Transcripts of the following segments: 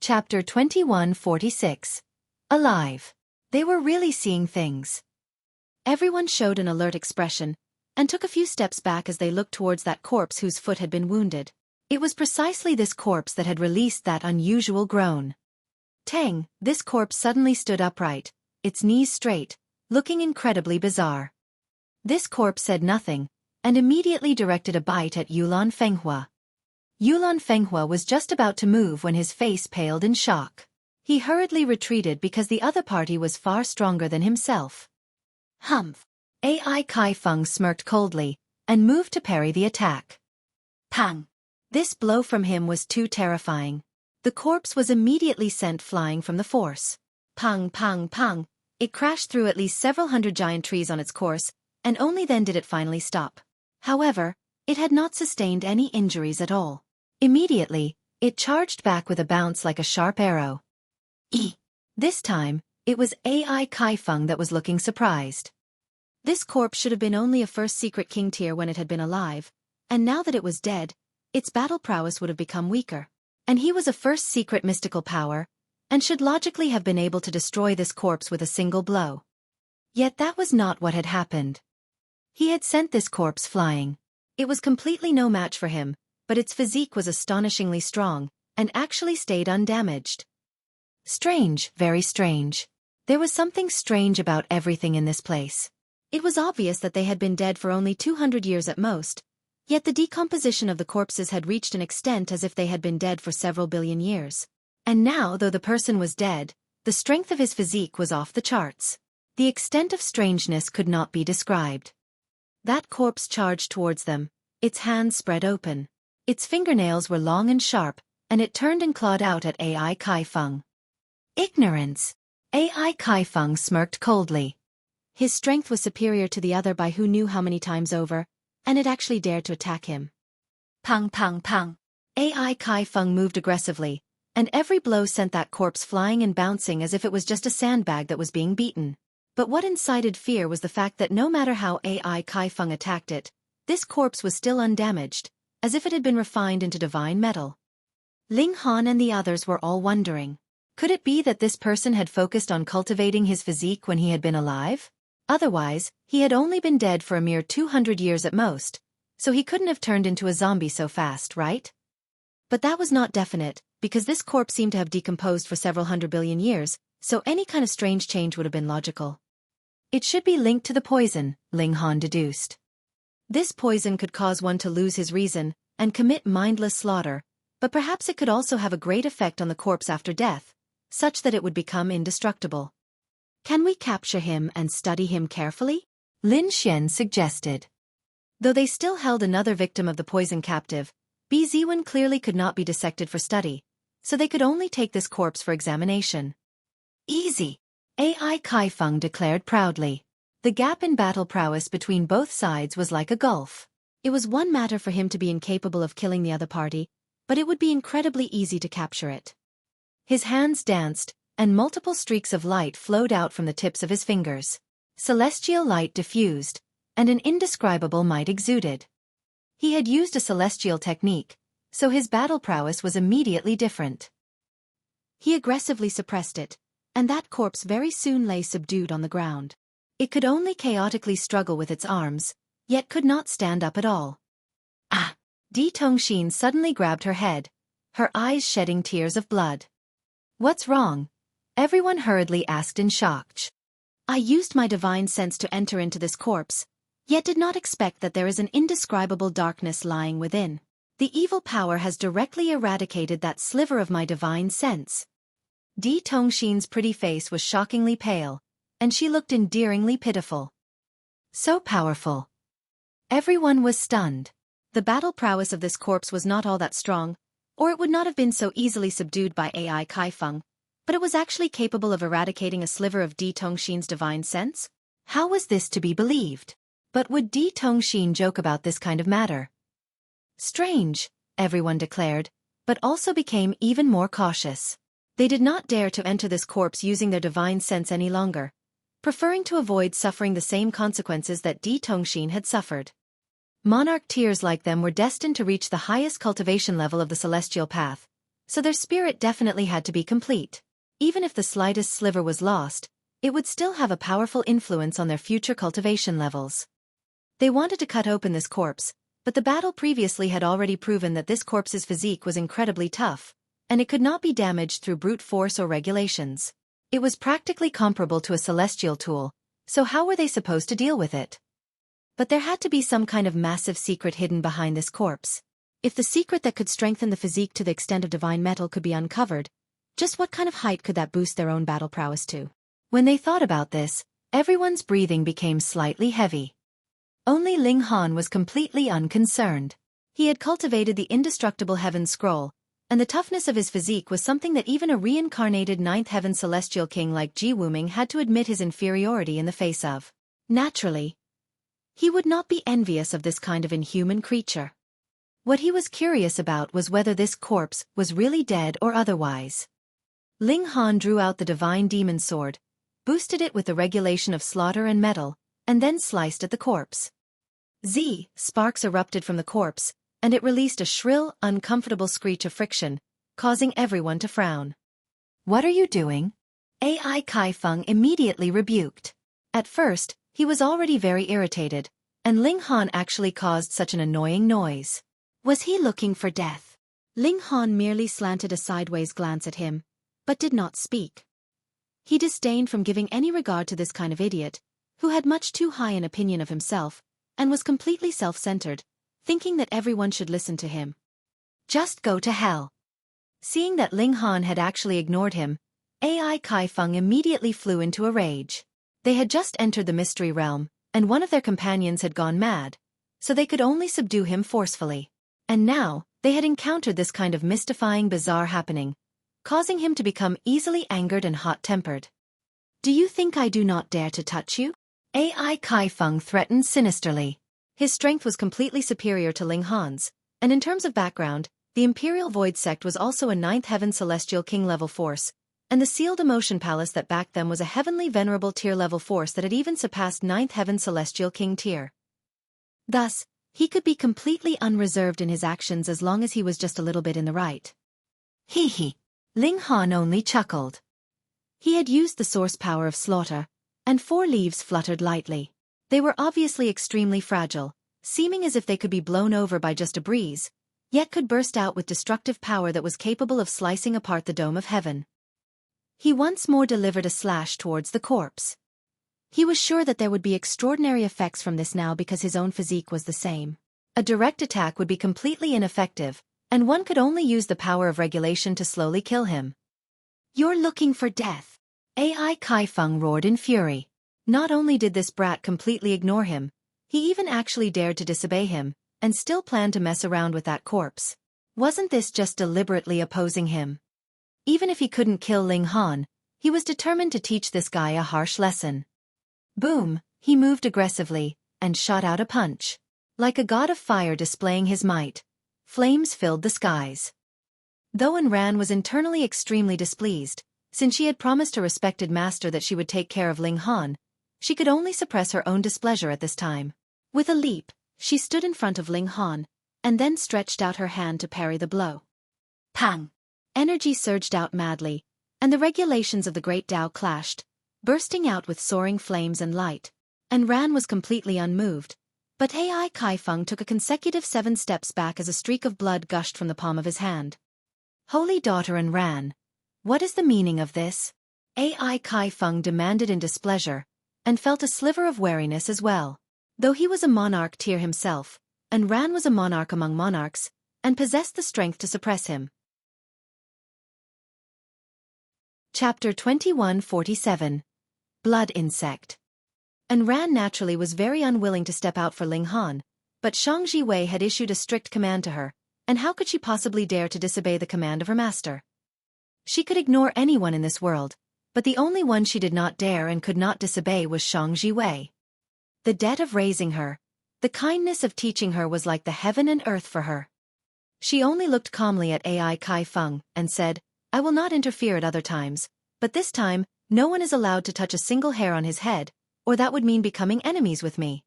Chapter 2146. Alive. They were really seeing things. Everyone showed an alert expression, and took a few steps back as they looked towards that corpse whose foot had been wounded. It was precisely this corpse that had released that unusual groan. Cheng, this corpse suddenly stood upright, its knees straight, looking incredibly bizarre. This corpse said nothing, and immediately directed a bite at Yulan Fenghua. Yulan Fenghua was just about to move when his face paled in shock. He hurriedly retreated because the other party was far stronger than himself. Humph! Ai Kai Feng smirked coldly, and moved to parry the attack. Pang! This blow from him was too terrifying. The corpse was immediately sent flying from the force. Pang, pang, pang! It crashed through at least several hundred giant trees on its course, and only then did it finally stop. However, it had not sustained any injuries at all. Immediately, it charged back with a bounce like a sharp arrow. This time, it was Ai Kai Feng that was looking surprised. This corpse should have been only a first secret king tier when it had been alive, and now that it was dead, its battle prowess would have become weaker. And he was a first secret mystical power, and should logically have been able to destroy this corpse with a single blow. Yet that was not what had happened. He had sent this corpse flying. It was completely no match for him, but its physique was astonishingly strong, and actually stayed undamaged. Strange, very strange. There was something strange about everything in this place. It was obvious that they had been dead for only 200 years at most, yet the decomposition of the corpses had reached an extent as if they had been dead for several billion years. And now, though the person was dead, the strength of his physique was off the charts. The extent of strangeness could not be described. That corpse charged towards them, its hands spread open. Its fingernails were long and sharp, and it turned and clawed out at Ai Kai Feng. Ignorance! Ai Kai Feng smirked coldly. His strength was superior to the other by who knew how many times over, and it actually dared to attack him. Pang, pang, pang! Ai Kai Feng moved aggressively, and every blow sent that corpse flying and bouncing as if it was just a sandbag that was being beaten. But what incited fear was the fact that no matter how Ai Kai Feng attacked it, this corpse was still undamaged, as if it had been refined into divine metal. Ling Han and the others were all wondering. Could it be that this person had focused on cultivating his physique when he had been alive? Otherwise, he had only been dead for a mere 200 years at most, so he couldn't have turned into a zombie so fast, right? But that was not definite, because this corpse seemed to have decomposed for several hundred billion years, so any kind of strange change would have been logical. It should be linked to the poison, Ling Han deduced. This poison could cause one to lose his reason and commit mindless slaughter, but perhaps it could also have a great effect on the corpse after death, such that it would become indestructible. Can we capture him and study him carefully? Lin Xian suggested. Though they still held another victim of the poison captive, Bi Ziwen clearly could not be dissected for study, so they could only take this corpse for examination. Easy! Ai Kai Feng declared proudly. The gap in battle prowess between both sides was like a gulf. It was one matter for him to be incapable of killing the other party, but it would be incredibly easy to capture it. His hands danced, and multiple streaks of light flowed out from the tips of his fingers. Celestial light diffused, and an indescribable might exuded. He had used a celestial technique, so his battle prowess was immediately different. He aggressively suppressed it, and that corpse very soon lay subdued on the ground. It could only chaotically struggle with its arms, yet could not stand up at all. Ah! Di Tongxin suddenly grabbed her head, her eyes shedding tears of blood. What's wrong? Everyone hurriedly asked in shock. I used my divine sense to enter into this corpse, yet did not expect that there is an indescribable darkness lying within. The evil power has directly eradicated that sliver of my divine sense. Di Tongxin's pretty face was shockingly pale, and she looked endearingly pitiful. So powerful. Everyone was stunned. The battle prowess of this corpse was not all that strong, or it would not have been so easily subdued by Ai Kai Feng, but it was actually capable of eradicating a sliver of Di Tongxin's divine sense? How was this to be believed? But would Di Tongxin joke about this kind of matter? Strange, everyone declared, but also became even more cautious. They did not dare to enter this corpse using their divine sense any longer, preferring to avoid suffering the same consequences that Di Tongxin had suffered. Monarch tiers like them were destined to reach the highest cultivation level of the celestial path, so their spirit definitely had to be complete. Even if the slightest sliver was lost, it would still have a powerful influence on their future cultivation levels. They wanted to cut open this corpse, but the battle previously had already proven that this corpse's physique was incredibly tough, and it could not be damaged through brute force or regulations. It was practically comparable to a celestial tool, so how were they supposed to deal with it? But there had to be some kind of massive secret hidden behind this corpse. If the secret that could strengthen the physique to the extent of divine metal could be uncovered, just what kind of height could that boost their own battle prowess to? When they thought about this, everyone's breathing became slightly heavy. Only Ling Han was completely unconcerned. He had cultivated the indestructible heaven scroll, and the toughness of his physique was something that even a reincarnated ninth heaven celestial king like Ji Wuming had to admit his inferiority in the face of. Naturally, he would not be envious of this kind of inhuman creature. What he was curious about was whether this corpse was really dead or otherwise. Ling Han drew out the divine demon sword, boosted it with the regulation of slaughter and metal, and then sliced at the corpse. Sparks erupted from the corpse, and it released a shrill, uncomfortable screech of friction, causing everyone to frown. "What are you doing?" Ai Kaifeng immediately rebuked. At first, he was already very irritated, and Ling Han actually caused such an annoying noise. Was he looking for death? Ling Han merely slanted a sideways glance at him, but did not speak. He disdained from giving any regard to this kind of idiot, who had much too high an opinion of himself, and was completely self-centered, thinking that everyone should listen to him. Just go to hell. Seeing that Ling Han had actually ignored him, Ai Kaifeng immediately flew into a rage. They had just entered the mystery realm, and one of their companions had gone mad, so they could only subdue him forcefully. And now, they had encountered this kind of mystifying bizarre happening, causing him to become easily angered and hot-tempered. "Do you think I do not dare to touch you?" Ai Kaifeng threatened sinisterly. His strength was completely superior to Ling Han's, and in terms of background, the Imperial Void Sect was also a ninth heaven celestial king-level force, and the sealed emotion palace that backed them was a heavenly venerable tier-level force that had even surpassed ninth heaven celestial king tier. Thus, he could be completely unreserved in his actions as long as he was just a little bit in the right. Hee. Ling Han only chuckled. He had used the source power of slaughter, and 4 leaves fluttered lightly. They were obviously extremely fragile, seeming as if they could be blown over by just a breeze, yet could burst out with destructive power that was capable of slicing apart the dome of heaven. He once more delivered a slash towards the corpse. He was sure that there would be extraordinary effects from this now because his own physique was the same. A direct attack would be completely ineffective, and one could only use the power of regulation to slowly kill him. "You're looking for death," Ai Kaifeng roared in fury. Not only did this brat completely ignore him, he even actually dared to disobey him, and still planned to mess around with that corpse. Wasn't this just deliberately opposing him? Even if he couldn't kill Ling Han, he was determined to teach this guy a harsh lesson. Boom, he moved aggressively, and shot out a punch. Like a god of fire displaying his might, flames filled the skies. Though Ran was internally extremely displeased, since she had promised her respected master that she would take care of Ling Han, she could only suppress her own displeasure at this time. With a leap, she stood in front of Ling Han, and then stretched out her hand to parry the blow. Pang! Energy surged out madly, and the regulations of the Great Tao clashed, bursting out with soaring flames and light. And Ran was completely unmoved, but Ai Kaifeng took a consecutive 7 steps back as a streak of blood gushed from the palm of his hand. Holy daughter and Ran, what is the meaning of this? Ai Kaifeng demanded in displeasure, and felt a sliver of wariness as well. Though he was a monarch tier himself, and Ran was a monarch among monarchs, and possessed the strength to suppress him. Chapter 2147. Blood Insect. And Ran naturally was very unwilling to step out for Ling Han, but Shang Jiwei had issued a strict command to her, and how could she possibly dare to disobey the command of her master? She could ignore anyone in this world, but the only one she did not dare and could not disobey was Shang Jiwei. The debt of raising her, the kindness of teaching her was like the heaven and earth for her. She only looked calmly at Ai Kaifeng and said, "I will not interfere at other times, but this time, no one is allowed to touch a single hair on his head, or that would mean becoming enemies with me."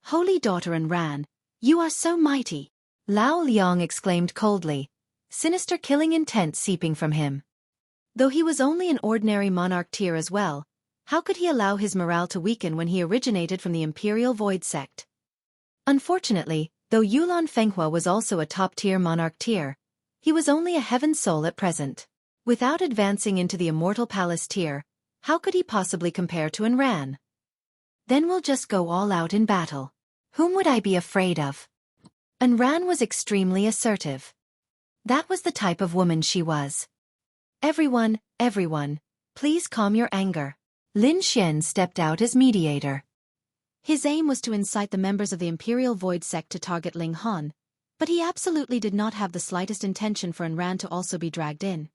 Holy daughter and Ran, you are so mighty, Lao Liang exclaimed coldly, sinister killing intent seeping from him. Though he was only an ordinary monarch tier as well, how could he allow his morale to weaken when he originated from the Imperial Void sect? Unfortunately, though Yulan Fenghua was also a top-tier monarch tier, he was only a heaven soul at present. Without advancing into the Immortal Palace tier, how could he possibly compare to Enran? Then we'll just go all out in battle. Whom would I be afraid of? Enran was extremely assertive. That was the type of woman she was. Everyone, please calm your anger. Lin Xian stepped out as mediator. His aim was to incite the members of the Imperial Void sect to target Ling Han, but he absolutely did not have the slightest intention for Enran to also be dragged in.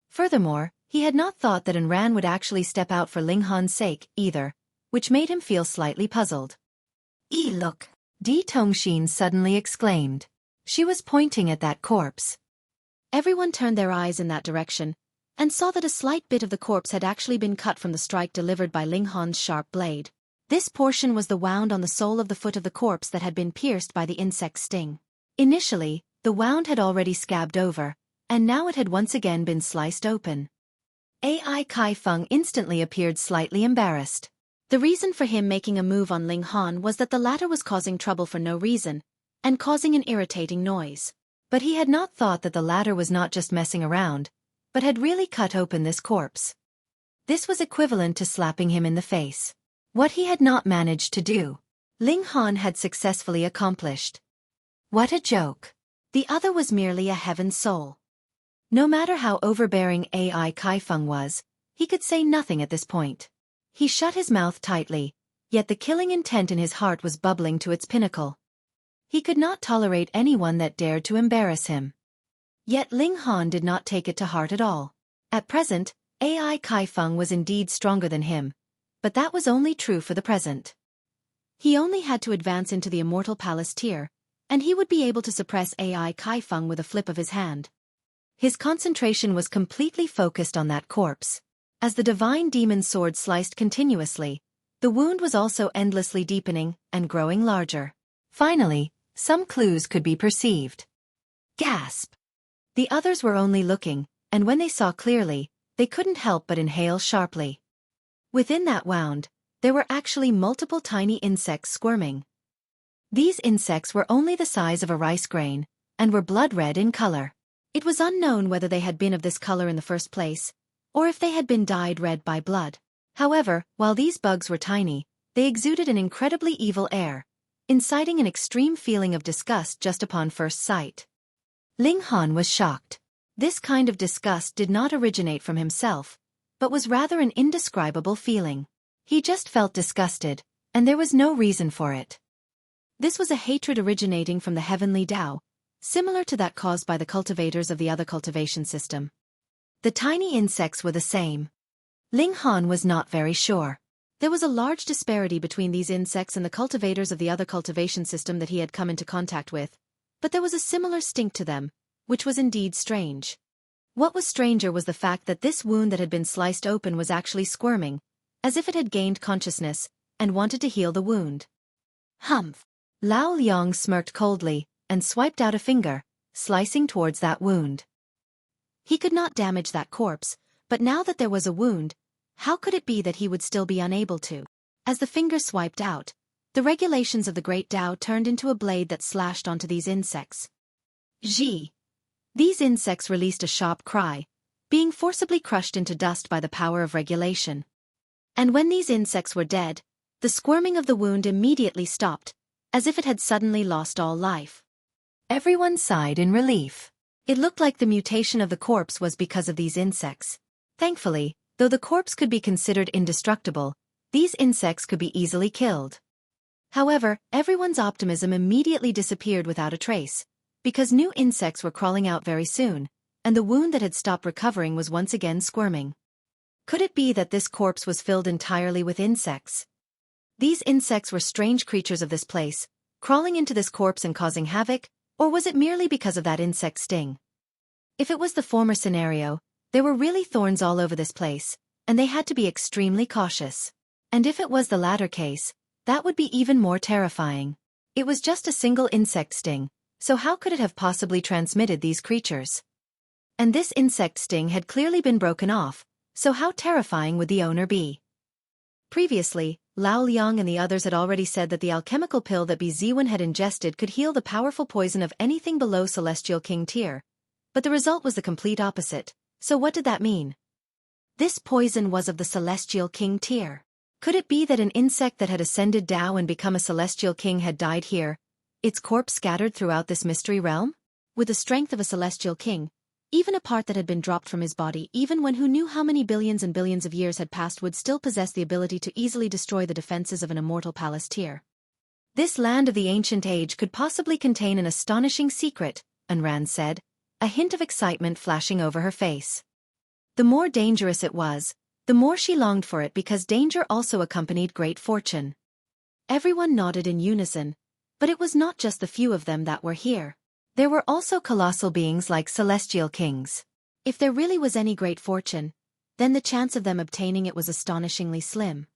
Furthermore, he had not thought that Enran would actually step out for Ling Han's sake, either, which made him feel slightly puzzled. Look! Di Tongxin suddenly exclaimed. She was pointing at that corpse. Everyone turned their eyes in that direction, and saw that a slight bit of the corpse had actually been cut from the strike delivered by Ling Han's sharp blade. This portion was the wound on the sole of the foot of the corpse that had been pierced by the insect's sting. Initially, the wound had already scabbed over, and now it had once again been sliced open. Ai Kai Feng instantly appeared slightly embarrassed. The reason for him making a move on Ling Han was that the latter was causing trouble for no reason, and causing an irritating noise. But he had not thought that the latter was not just messing around, but had really cut open this corpse. This was equivalent to slapping him in the face. What he had not managed to do, Ling Han had successfully accomplished. What a joke. The other was merely a heaven soul. No matter how overbearing Ai Kai Feng was, he could say nothing at this point. He shut his mouth tightly, yet the killing intent in his heart was bubbling to its pinnacle. He could not tolerate anyone that dared to embarrass him. Yet Ling Han did not take it to heart at all. At present, Ai Kai Feng was indeed stronger than him, but that was only true for the present. He only had to advance into the Immortal Palace tier, and he would be able to suppress Ai Kai Feng with a flip of his hand. His concentration was completely focused on that corpse. As the divine demon's sword sliced continuously, the wound was also endlessly deepening and growing larger. Finally, some clues could be perceived. Gasp! The others were only looking, and when they saw clearly, they couldn't help but inhale sharply. Within that wound, there were actually multiple tiny insects squirming. These insects were only the size of a rice grain, and were blood-red in color. It was unknown whether they had been of this color in the first place, or if they had been dyed red by blood. However, while these bugs were tiny, they exuded an incredibly evil air, inciting an extreme feeling of disgust just upon first sight. Ling Han was shocked. This kind of disgust did not originate from himself, but was rather an indescribable feeling. He just felt disgusted, and there was no reason for it. This was a hatred originating from the heavenly Tao, similar to that caused by the cultivators of the other cultivation system. The tiny insects were the same. Ling Han was not very sure. There was a large disparity between these insects and the cultivators of the other cultivation system that he had come into contact with, but there was a similar stink to them, which was indeed strange. What was stranger was the fact that this wound that had been sliced open was actually squirming, as if it had gained consciousness, and wanted to heal the wound. Humph! Lao Liang smirked coldly, and swiped out a finger, slicing towards that wound. He could not damage that corpse, but now that there was a wound, how could it be that he would still be unable to? As the finger swiped out, the regulations of the Great Tao turned into a blade that slashed onto these insects. Zhi! These insects released a sharp cry, being forcibly crushed into dust by the power of regulation. And when these insects were dead, the squirming of the wound immediately stopped, as if it had suddenly lost all life. Everyone sighed in relief. It looked like the mutation of the corpse was because of these insects. Thankfully, though the corpse could be considered indestructible, these insects could be easily killed. However, everyone's optimism immediately disappeared without a trace, because new insects were crawling out very soon, and the wound that had stopped recovering was once again squirming. Could it be that this corpse was filled entirely with insects? These insects were strange creatures of this place, crawling into this corpse and causing havoc, or was it merely because of that insect sting? If it was the former scenario, there were really thorns all over this place, and they had to be extremely cautious. And if it was the latter case, that would be even more terrifying. It was just a single insect sting, so how could it have possibly transmitted these creatures? And this insect sting had clearly been broken off, so how terrifying would the owner be? Previously, Lao Liang and the others had already said that the alchemical pill that Xuan had ingested could heal the powerful poison of anything below Celestial King tier. But the result was the complete opposite, so what did that mean? This poison was of the Celestial King tier. Could it be that an insect that had ascended Dao and become a Celestial King had died here, its corpse scattered throughout this mystery realm? With the strength of a Celestial King, even a part that had been dropped from his body, even one who knew how many billions and billions of years had passed, would still possess the ability to easily destroy the defenses of an immortal palace tier. This land of the ancient age could possibly contain an astonishing secret, Unran said, a hint of excitement flashing over her face. The more dangerous it was, the more she longed for it, because danger also accompanied great fortune. Everyone nodded in unison, but it was not just the few of them that were here. There were also colossal beings like Celestial Kings. If there really was any great fortune, then the chance of them obtaining it was astonishingly slim.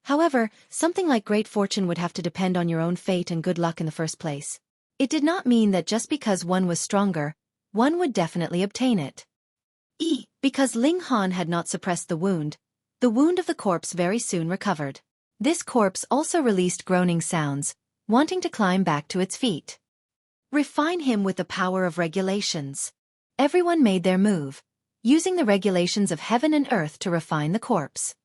However, something like great fortune would have to depend on your own fate and good luck in the first place. It did not mean that just because one was stronger, one would definitely obtain it. Because Ling Han had not suppressed the wound of the corpse very soon recovered. This corpse also released groaning sounds, wanting to climb back to its feet. Refine him with the power of regulations. Everyone made their move, using the regulations of heaven and earth to refine the corpse.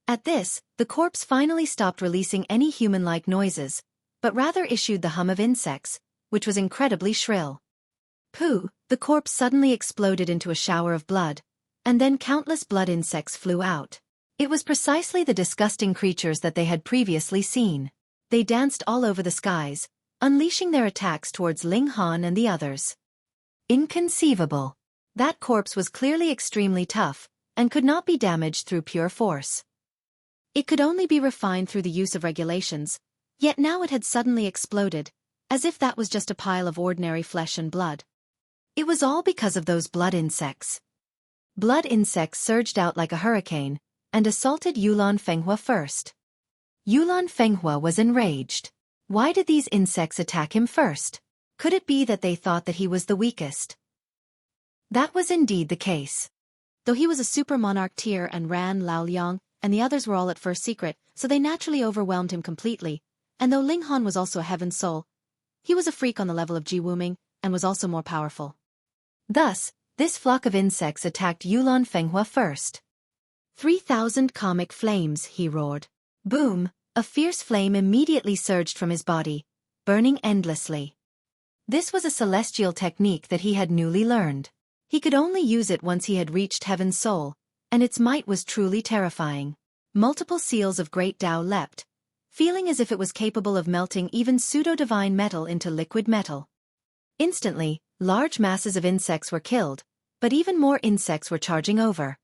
At this, the corpse finally stopped releasing any human-like noises, but rather issued the hum of insects, which was incredibly shrill. Pooh! The corpse suddenly exploded into a shower of blood, and then countless blood insects flew out. It was precisely the disgusting creatures that they had previously seen. They danced all over the skies, unleashing their attacks towards Ling Han and the others. Inconceivable. That corpse was clearly extremely tough, and could not be damaged through pure force. It could only be refined through the use of regulations, yet now it had suddenly exploded, as if that was just a pile of ordinary flesh and blood. It was all because of those blood insects. Blood insects surged out like a hurricane, and assaulted Yulan Fenghua first. Yulan Fenghua was enraged. Why did these insects attack him first? Could it be that they thought that he was the weakest? That was indeed the case. Though he was a super monarch tier and ran Lao Liang, and the others were all at first secret, so they naturally overwhelmed him completely, and though Ling Han was also a heaven soul, he was a freak on the level of Ji Wuming, and was also more powerful. Thus, this flock of insects attacked Yulan Fenghua first. 3,000 comic flames, he roared. Boom! A fierce flame immediately surged from his body, burning endlessly. This was a celestial technique that he had newly learned. He could only use it once he had reached Heaven's soul, and its might was truly terrifying. Multiple seals of great Tao leapt, feeling as if it was capable of melting even pseudo-divine metal into liquid metal. Instantly, large masses of insects were killed, but even more insects were charging over.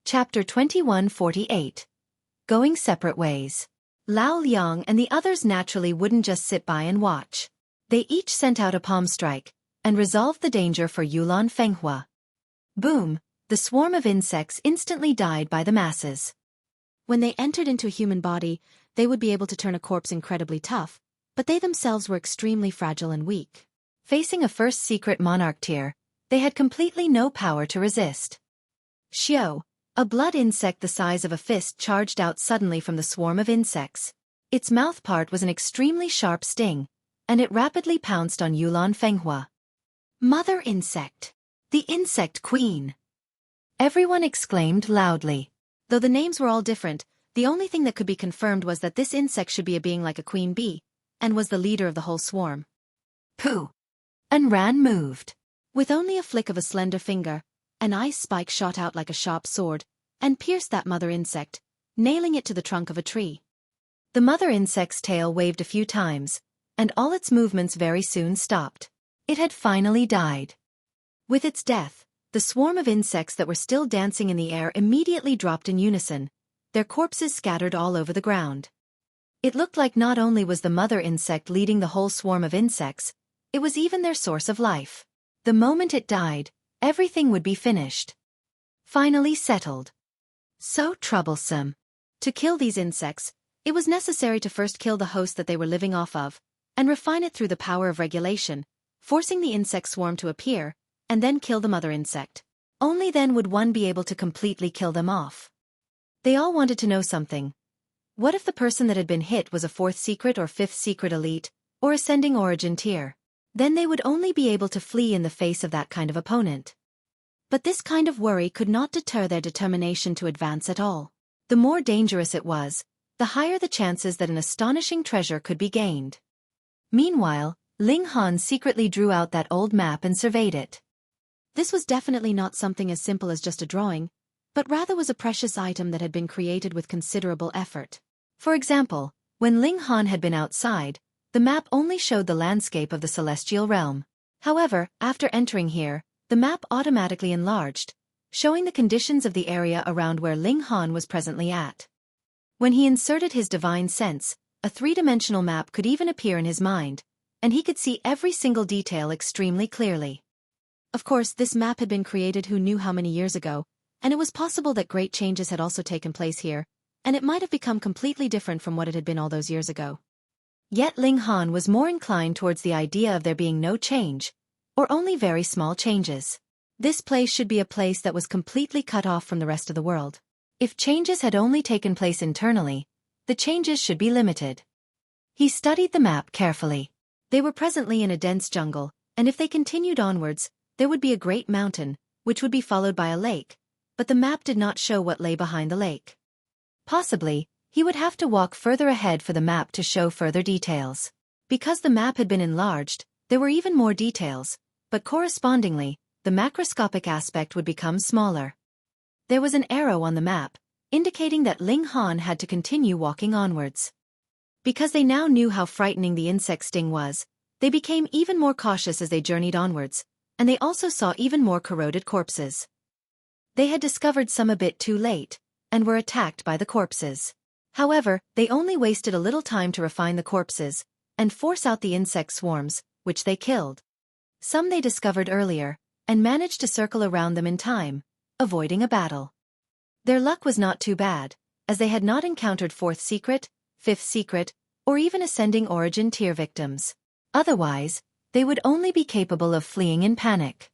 Chapter 2148. Going Separate Ways. Lao Liang and the others naturally wouldn't just sit by and watch. They each sent out a palm strike, and resolved the danger for Yulan Fenghua. Boom! The swarm of insects instantly died by the masses. When they entered into a human body, they would be able to turn a corpse incredibly tough, but they themselves were extremely fragile and weak. Facing a first secret monarch tier, they had completely no power to resist. Xiao, a blood insect the size of a fist, charged out suddenly from the swarm of insects. Its mouth part was an extremely sharp sting, and it rapidly pounced on Yulan Fenghua. Mother insect! The insect queen! Everyone exclaimed loudly. Though the names were all different, the only thing that could be confirmed was that this insect should be a being like a queen bee, and was the leader of the whole swarm. Pooh! Unran moved. With only a flick of a slender finger, an ice spike shot out like a sharp sword, and pierced that mother insect, nailing it to the trunk of a tree. The mother insect's tail waved a few times, and all its movements very soon stopped. It had finally died. With its death, the swarm of insects that were still dancing in the air immediately dropped in unison, their corpses scattered all over the ground. It looked like not only was the mother insect leading the whole swarm of insects, it was even their source of life. The moment it died, everything would be finished. Finally settled. So troublesome. To kill these insects, it was necessary to first kill the host that they were living off of, and refine it through the power of regulation, forcing the insect swarm to appear, and then kill the mother insect. Only then would one be able to completely kill them off. They all wanted to know something. What if the person that had been hit was a 4th secret or 5th secret elite, or ascending origin tier? Then they would only be able to flee in the face of that kind of opponent. But this kind of worry could not deter their determination to advance at all. The more dangerous it was, the higher the chances that an astonishing treasure could be gained. Meanwhile, Ling Han secretly drew out that old map and surveyed it. This was definitely not something as simple as just a drawing, but rather was a precious item that had been created with considerable effort. For example, when Ling Han had been outside, the map only showed the landscape of the celestial realm. However, after entering here, the map automatically enlarged, showing the conditions of the area around where Ling Han was presently at. When he inserted his divine sense, a 3-dimensional map could even appear in his mind, and he could see every single detail extremely clearly. Of course, this map had been created who knew how many years ago, and it was possible that great changes had also taken place here, and it might have become completely different from what it had been all those years ago. Yet Ling Han was more inclined towards the idea of there being no change, or only very small changes. This place should be a place that was completely cut off from the rest of the world. If changes had only taken place internally, the changes should be limited. He studied the map carefully. They were presently in a dense jungle, and if they continued onwards, there would be a great mountain, which would be followed by a lake, but the map did not show what lay behind the lake. Possibly, he would have to walk further ahead for the map to show further details. Because the map had been enlarged, there were even more details, but correspondingly, the macroscopic aspect would become smaller. There was an arrow on the map, indicating that Ling Han had to continue walking onwards. Because they now knew how frightening the insect sting was, they became even more cautious as they journeyed onwards, and they also saw even more corroded corpses. They had discovered some a bit too late, and were attacked by the corpses. However, they only wasted a little time to refine the corpses, and force out the insect swarms, which they killed. Some they discovered earlier, and managed to circle around them in time, avoiding a battle. Their luck was not too bad, as they had not encountered 4th secret, 5th secret, or even ascending origin tier victims. Otherwise, they would only be capable of fleeing in panic.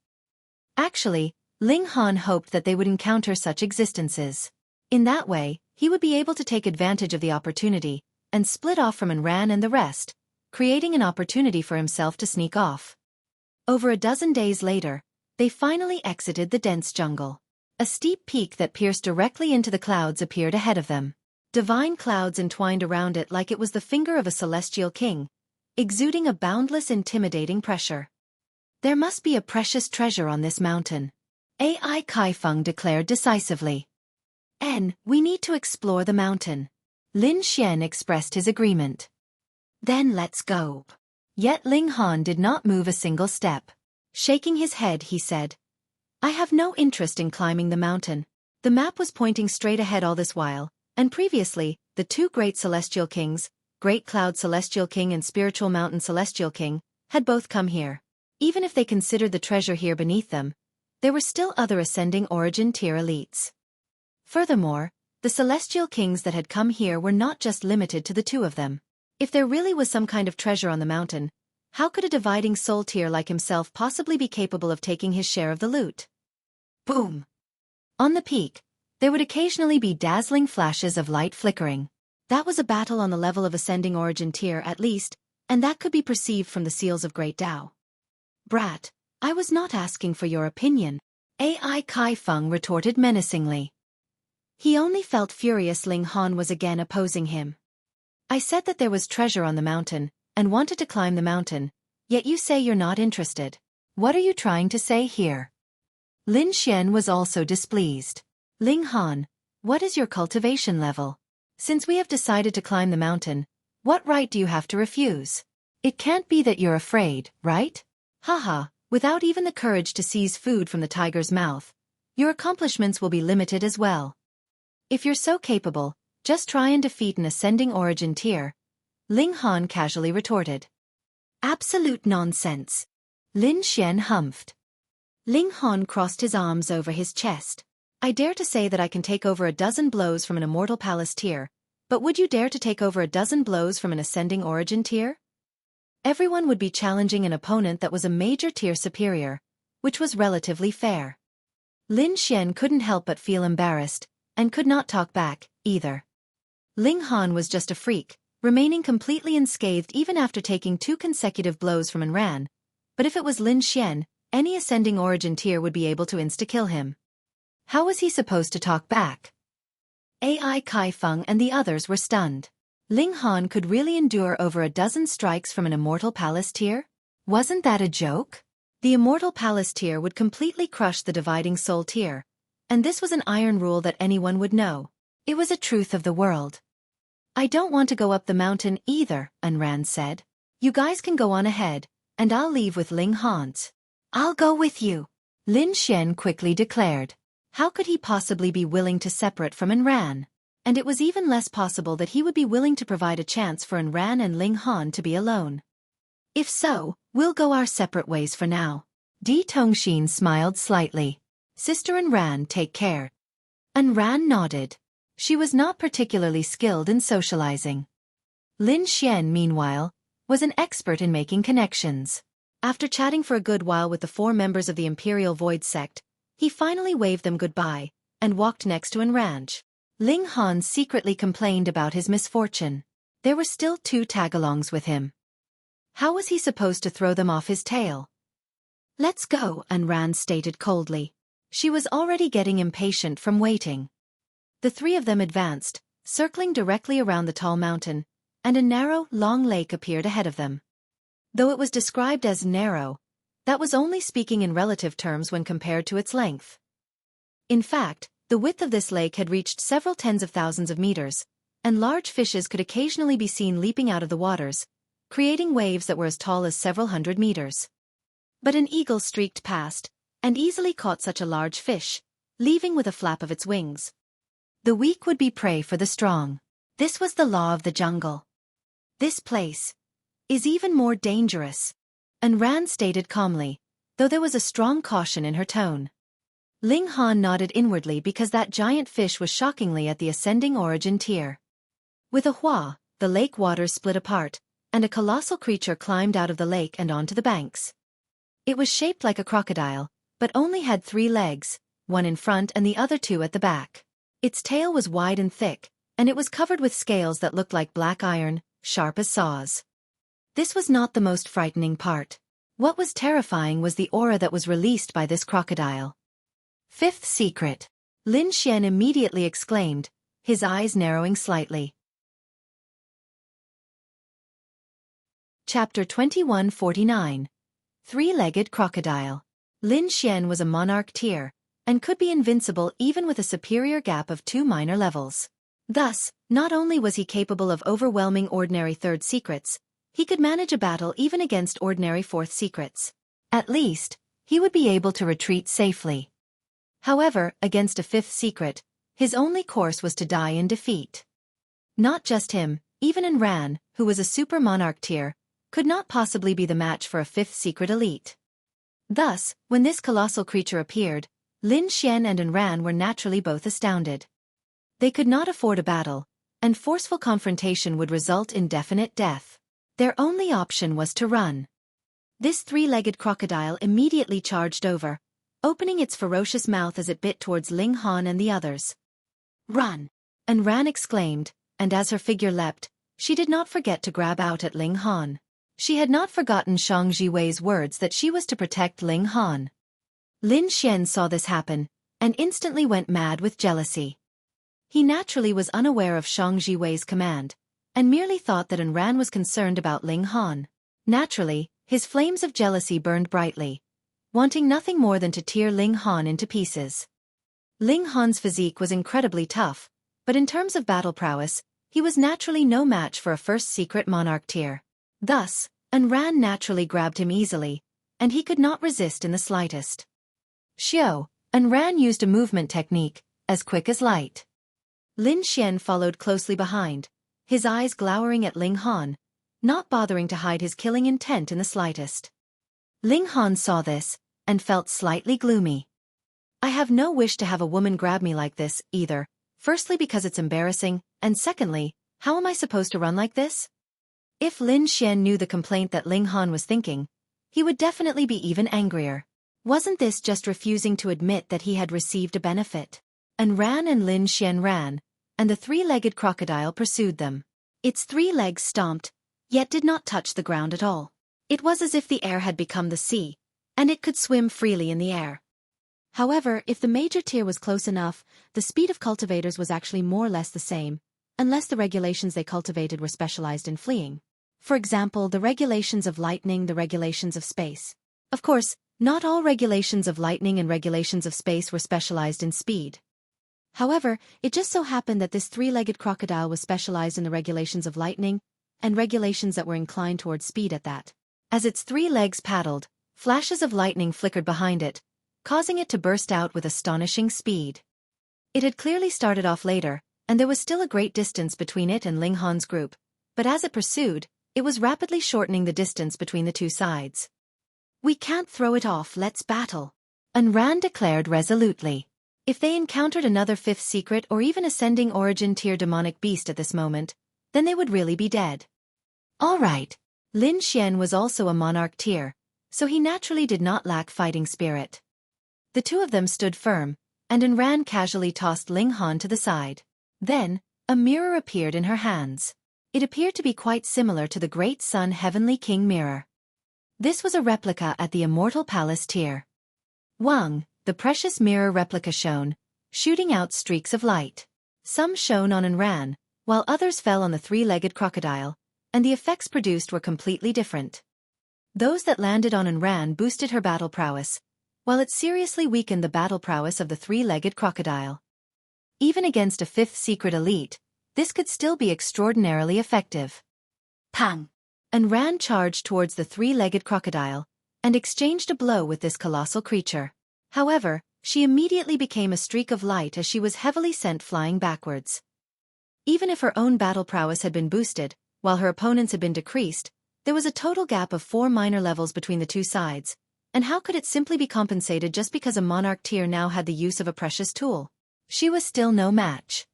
Actually, Ling Han hoped that they would encounter such existences. In that way, he would be able to take advantage of the opportunity, and split off from Ran and the rest, creating an opportunity for himself to sneak off. Over a dozen days later, they finally exited the dense jungle. A steep peak that pierced directly into the clouds appeared ahead of them. Divine clouds entwined around it like it was the finger of a celestial king, exuding a boundless intimidating pressure. There must be a precious treasure on this mountain, Ai Kaifeng declared decisively. We need to explore the mountain. Lin Xian expressed his agreement. Then let's go. Yet Ling Han did not move a single step. Shaking his head, he said, I have no interest in climbing the mountain. The map was pointing straight ahead all this while, and previously, the 2 great celestial kings, Great Cloud Celestial King and Spiritual Mountain Celestial King, had both come here. Even if they considered the treasure here beneath them, there were still other ascending origin tier elites. Furthermore, the celestial kings that had come here were not just limited to the 2 of them. If there really was some kind of treasure on the mountain, how could a dividing soul tier like himself possibly be capable of taking his share of the loot? Boom! On the peak, there would occasionally be dazzling flashes of light flickering. That was a battle on the level of ascending origin tier at least, and that could be perceived from the seals of Great Tao. Brat, I was not asking for your opinion, Ai Kaifeng retorted menacingly. He only felt furious Ling Han was again opposing him. I said that there was treasure on the mountain, and wanted to climb the mountain, yet you say you're not interested. What are you trying to say here? Lin Xian was also displeased. Ling Han, what is your cultivation level? Since we have decided to climb the mountain, what right do you have to refuse? It can't be that you're afraid, right? Haha, without even the courage to seize food from the tiger's mouth, your accomplishments will be limited as well. If you're so capable, just try and defeat an ascending origin tier, Ling Han casually retorted. Absolute nonsense. Lin Xian humphed. Ling Han crossed his arms over his chest. I dare to say that I can take over a dozen blows from an immortal palace tier, but would you dare to take over a dozen blows from an ascending origin tier? Everyone would be challenging an opponent that was a major tier superior, which was relatively fair. Lin Xian couldn't help but feel embarrassed, and could not talk back, either. Ling Han was just a freak, remaining completely unscathed even after taking 2 consecutive blows from Enran, but if it was Lin Xian, any ascending origin tier would be able to insta-kill him. How was he supposed to talk back? AI Kai Feng and the others were stunned. Ling Han could really endure over a dozen strikes from an Immortal Palace tier? Wasn't that a joke? The Immortal Palace tier would completely crush the Dividing Soul tier, and this was an iron rule that anyone would know. It was a truth of the world. I don't want to go up the mountain either, Enran said. You guys can go on ahead, and I'll leave with Ling Han's. I'll go with you, Lin Xian quickly declared. How could he possibly be willing to separate from Enran? And it was even less possible that he would be willing to provide a chance for Enran and Ling Han to be alone. If so, we'll go our separate ways for now. Di Tongxin smiled slightly. Sister Enran, take care. Enran nodded. She was not particularly skilled in socializing. Lin Xian, meanwhile, was an expert in making connections. After chatting for a good while with the 4 members of the Imperial Void Sect, he finally waved them goodbye, and walked next to Enran. Ling Han secretly complained about his misfortune. There were still 2 tagalongs with him. How was he supposed to throw them off his tail? Let's go, Enran stated coldly. She was already getting impatient from waiting. The 3 of them advanced, circling directly around the tall mountain, and a narrow, long lake appeared ahead of them. Though it was described as narrow, that was only speaking in relative terms when compared to its length. In fact, the width of this lake had reached several tens of thousands of meters, and large fishes could occasionally be seen leaping out of the waters, creating waves that were as tall as several hundred meters. But an eagle streaked past, and easily caught such a large fish, leaving with a flap of its wings. The weak would be prey for the strong. This was the law of the jungle. This place is even more dangerous, Enran stated calmly, though there was a strong caution in her tone. Ling Han nodded inwardly because that giant fish was shockingly at the ascending origin tier. With a hua, the lake waters split apart, and a colossal creature climbed out of the lake and onto the banks. It was shaped like a crocodile, but only had 3 legs, 1 in front and the other 2 at the back. Its tail was wide and thick, and it was covered with scales that looked like black iron, sharp as saws. This was not the most frightening part. What was terrifying was the aura that was released by this crocodile. 5th secret. Lin Xian immediately exclaimed, his eyes narrowing slightly. Chapter 2149. 3-legged crocodile. Lin Xian was a monarch tier, and could be invincible even with a superior gap of 2 minor levels. Thus, not only was he capable of overwhelming ordinary 3rd secrets, he could manage a battle even against ordinary 4th secrets. At least, he would be able to retreat safely. However, against a 5th secret, his only course was to die in defeat. Not just him, even Enran, who was a super monarch tier, could not possibly be the match for a 5th secret elite. Thus, when this colossal creature appeared, Lin Xian and Enran were naturally both astounded. They could not afford a battle, and forceful confrontation would result in definite death. Their only option was to run. This 3-legged crocodile immediately charged over, opening its ferocious mouth as it bit towards Ling Han and the others. Run! Enran exclaimed, and as her figure leapt, she did not forget to grab out at Ling Han. She had not forgotten Shang Jiwei's words that she was to protect Ling Han. Lin Xian saw this happen, and instantly went mad with jealousy. He naturally was unaware of Shang Jiwei's command, and merely thought that Enran was concerned about Ling Han. Naturally, his flames of jealousy burned brightly, wanting nothing more than to tear Ling Han into pieces. Ling Han's physique was incredibly tough, but in terms of battle prowess, he was naturally no match for a 1st secret monarch tier. Thus, Enran naturally grabbed him easily, and he could not resist in the slightest. Enran used a movement technique, as quick as light. Lin Xian followed closely behind, his eyes glowering at Ling Han, not bothering to hide his killing intent in the slightest. Ling Han saw this, and felt slightly gloomy. I have no wish to have a woman grab me like this, either, firstly because it's embarrassing, and secondly, how am I supposed to run like this? If Lin Xian knew the complaint that Ling Han was thinking, he would definitely be even angrier. Wasn't this just refusing to admit that he had received a benefit? And Lin Xian ran, and the three-legged crocodile pursued them. Its 3 legs stomped, yet did not touch the ground at all. It was as if the air had become the sea, and it could swim freely in the air. However, if the major tier was close enough, the speed of cultivators was actually more or less the same, unless the regulations they cultivated were specialized in fleeing. For example, the regulations of lightning, the regulations of space. Of course, not all regulations of lightning and regulations of space were specialized in speed. However, it just so happened that this 3-legged crocodile was specialized in the regulations of lightning, and regulations that were inclined towards speed at that. As its 3 legs paddled, flashes of lightning flickered behind it, causing it to burst out with astonishing speed. It had clearly started off later, and there was still a great distance between it and Ling Han's group, but as it pursued, it was rapidly shortening the distance between the 2 sides. "We can't throw it off, let's battle," Ran declared resolutely. If they encountered another 5th secret or even ascending origin tier demonic beast at this moment, then they would really be dead. All right. Lin Xian was also a monarch tier, so he naturally did not lack fighting spirit. The 2 of them stood firm, and Ran casually tossed Ling Han to the side. Then, a mirror appeared in her hands. It appeared to be quite similar to the Great Sun Heavenly King mirror. This was a replica at the Immortal Palace tier. Wang, the precious mirror replica shone, shooting out streaks of light. Some shone on Ran, while others fell on the 3-legged crocodile, and the effects produced were completely different. Those that landed on Ran boosted her battle prowess, while it seriously weakened the battle prowess of the 3-legged crocodile. Even against a 5th secret elite, this could still be extraordinarily effective. Pang! Ran charged towards the 3-legged crocodile, and exchanged a blow with this colossal creature. However, she immediately became a streak of light as she was heavily sent flying backwards. Even if her own battle prowess had been boosted, while her opponent's had been decreased, there was a total gap of 4 minor levels between the 2 sides, and how could it simply be compensated just because a monarch tier now had the use of a precious tool? She was still no match.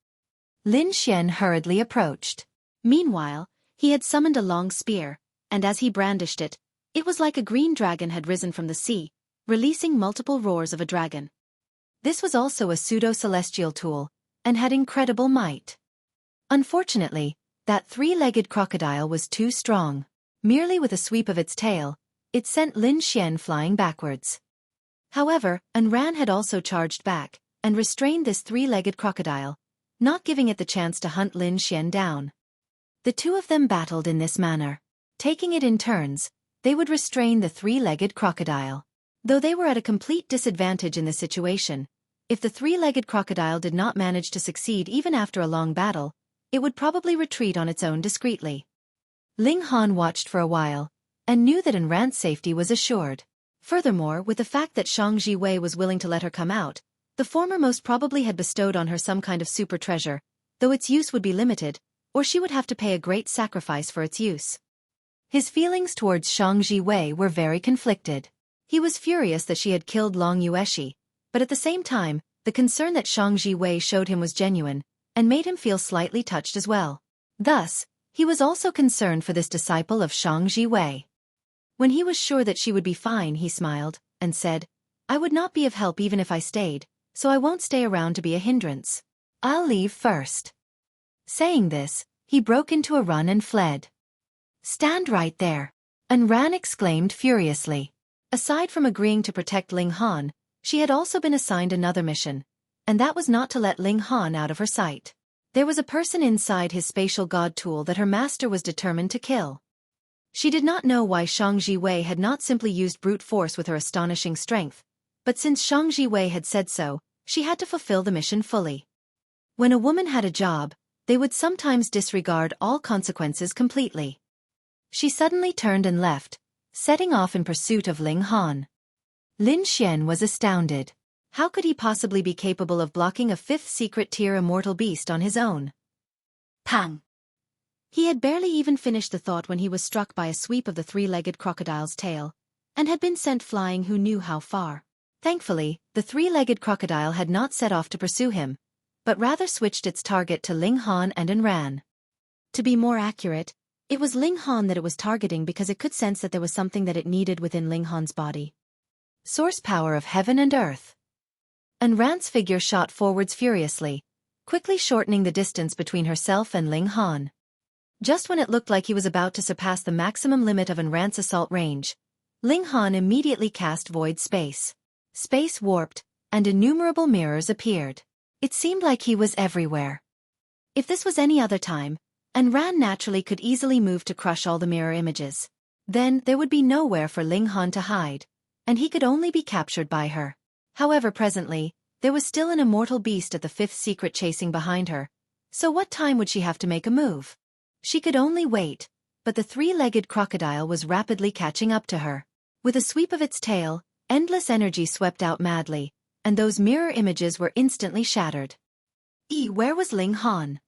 Lin Xian hurriedly approached. Meanwhile, he had summoned a long spear, and as he brandished it, it was like a green dragon had risen from the sea, releasing multiple roars of a dragon. This was also a pseudo-celestial tool, and had incredible might. Unfortunately, that 3-legged crocodile was too strong. Merely with a sweep of its tail, it sent Lin Xian flying backwards. However, Ran had also charged back, and restrained this 3-legged crocodile, not giving it the chance to hunt Lin Xian down. The 2 of them battled in this manner. Taking it in turns, they would restrain the 3-legged crocodile. Though they were at a complete disadvantage in this situation, if the 3-legged crocodile did not manage to succeed even after a long battle, it would probably retreat on its own discreetly. Ling Han watched for a while, and knew that Ran's safety was assured. Furthermore, with the fact that Xueqi was willing to let her come out, the former most probably had bestowed on her some kind of super treasure, though its use would be limited, or she would have to pay a great sacrifice for its use. His feelings towards Xueqi were very conflicted. He was furious that she had killed Long Yueshi, but at the same time, the concern that Xueqi showed him was genuine, and made him feel slightly touched as well. Thus, he was also concerned for this disciple of Xueqi. When he was sure that she would be fine, he smiled, and said, "I would not be of help even if I stayed, so I won't stay around to be a hindrance. I'll leave first." Saying this, he broke into a run and fled. "Stand right there!" Ran exclaimed furiously. Aside from agreeing to protect Ling Han, she had also been assigned another mission, and that was not to let Ling Han out of her sight. There was a person inside his spatial god tool that her master was determined to kill. She did not know why Xueqi had not simply used brute force with her astonishing strength, but since Xueqi had said so, she had to fulfill the mission fully. When a woman had a job, they would sometimes disregard all consequences completely. She suddenly turned and left, setting off in pursuit of Ling Han. Lin Xian was astounded. How could he possibly be capable of blocking a 5th secret tier immortal beast on his own? Pang! He had barely even finished the thought when he was struck by a sweep of the 3-legged crocodile's tail, and had been sent flying who knew how far. Thankfully, the 3-legged crocodile had not set off to pursue him, but rather switched its target to Ling Han and Ran. To be more accurate, It was Ling Han that it was targeting because it could sense that there was something that it needed within Ling Han's body. Source power of heaven and earth. Ran's figure shot forwards furiously, quickly shortening the distance between herself and Ling Han. Just when it looked like he was about to surpass the maximum limit of Ran's assault range, Ling Han immediately cast void space. Space warped, and innumerable mirrors appeared. It seemed like he was everywhere. If this was any other time, Ran naturally could easily move to crush all the mirror images. Then there would be nowhere for Ling Han to hide, and he could only be captured by her. However, presently, there was still an immortal beast at the fifth secret chasing behind her, so what time would she have to make a move? She could only wait, but the three-legged crocodile was rapidly catching up to her. With a sweep of its tail, endless energy swept out madly, and those mirror images were instantly shattered. Where was Ling Han?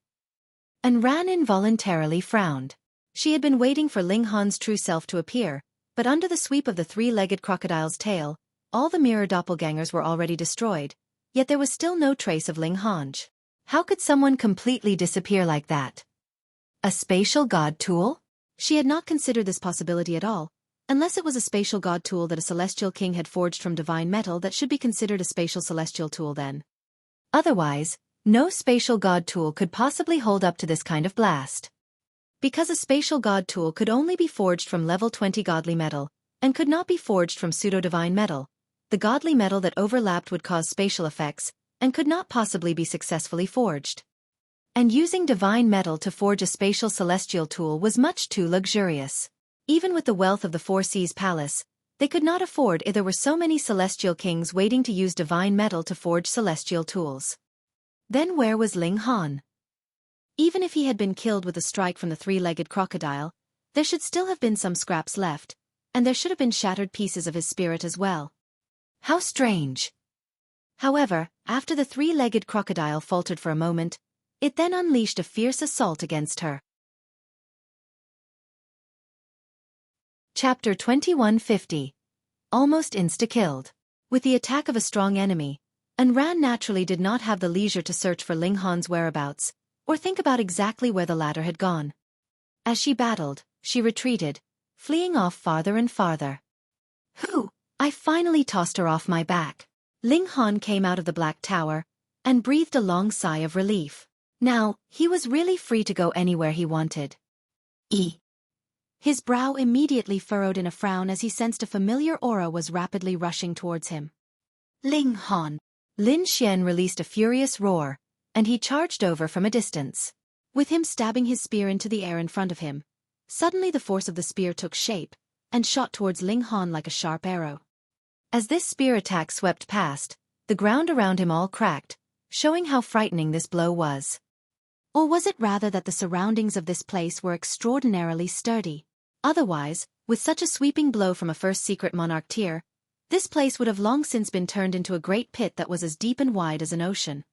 Ran involuntarily frowned. She had been waiting for Ling Han's true self to appear, but under the sweep of the three-legged crocodile's tail, all the mirror doppelgangers were already destroyed, yet there was still no trace of Ling Han. How could someone completely disappear like that? A spatial god tool? She had not considered this possibility at all, unless it was a spatial god tool that a celestial king had forged from divine metal that should be considered a spatial celestial tool then. Otherwise, no spatial god tool could possibly hold up to this kind of blast. Because a spatial god tool could only be forged from level 20 godly metal, and could not be forged from pseudo-divine metal, the godly metal that overlapped would cause spatial effects, and could not possibly be successfully forged. And using divine metal to forge a spatial celestial tool was much too luxurious. Even with the wealth of the Four Seas Palace, they could not afford it. There were so many celestial kings waiting to use divine metal to forge celestial tools. Then where was Ling Han? Even if he had been killed with a strike from the three-legged crocodile, there should still have been some scraps left, and there should have been shattered pieces of his spirit as well. How strange! However, after the three-legged crocodile faltered for a moment, it then unleashed a fierce assault against her. Chapter 2150. Almost insta-killed. With the attack of a strong enemy, Ran naturally did not have the leisure to search for Ling Han's whereabouts, or think about exactly where the latter had gone. As she battled, she retreated, fleeing off farther and farther. I finally tossed her off my back. Ling Han came out of the Black Tower, and breathed a long sigh of relief. Now, he was really free to go anywhere he wanted. His brow immediately furrowed in a frown as he sensed a familiar aura was rapidly rushing towards him. Ling Han. Lin Xian released a furious roar, and he charged over from a distance. With him stabbing his spear into the air in front of him, suddenly the force of the spear took shape, and shot towards Ling Han like a sharp arrow. As this spear attack swept past, the ground around him all cracked, showing how frightening this blow was. Or was it rather that the surroundings of this place were extraordinarily sturdy? Otherwise, with such a sweeping blow from a first secret monarch tier, this place would have long since been turned into a great pit that was as deep and wide as an ocean.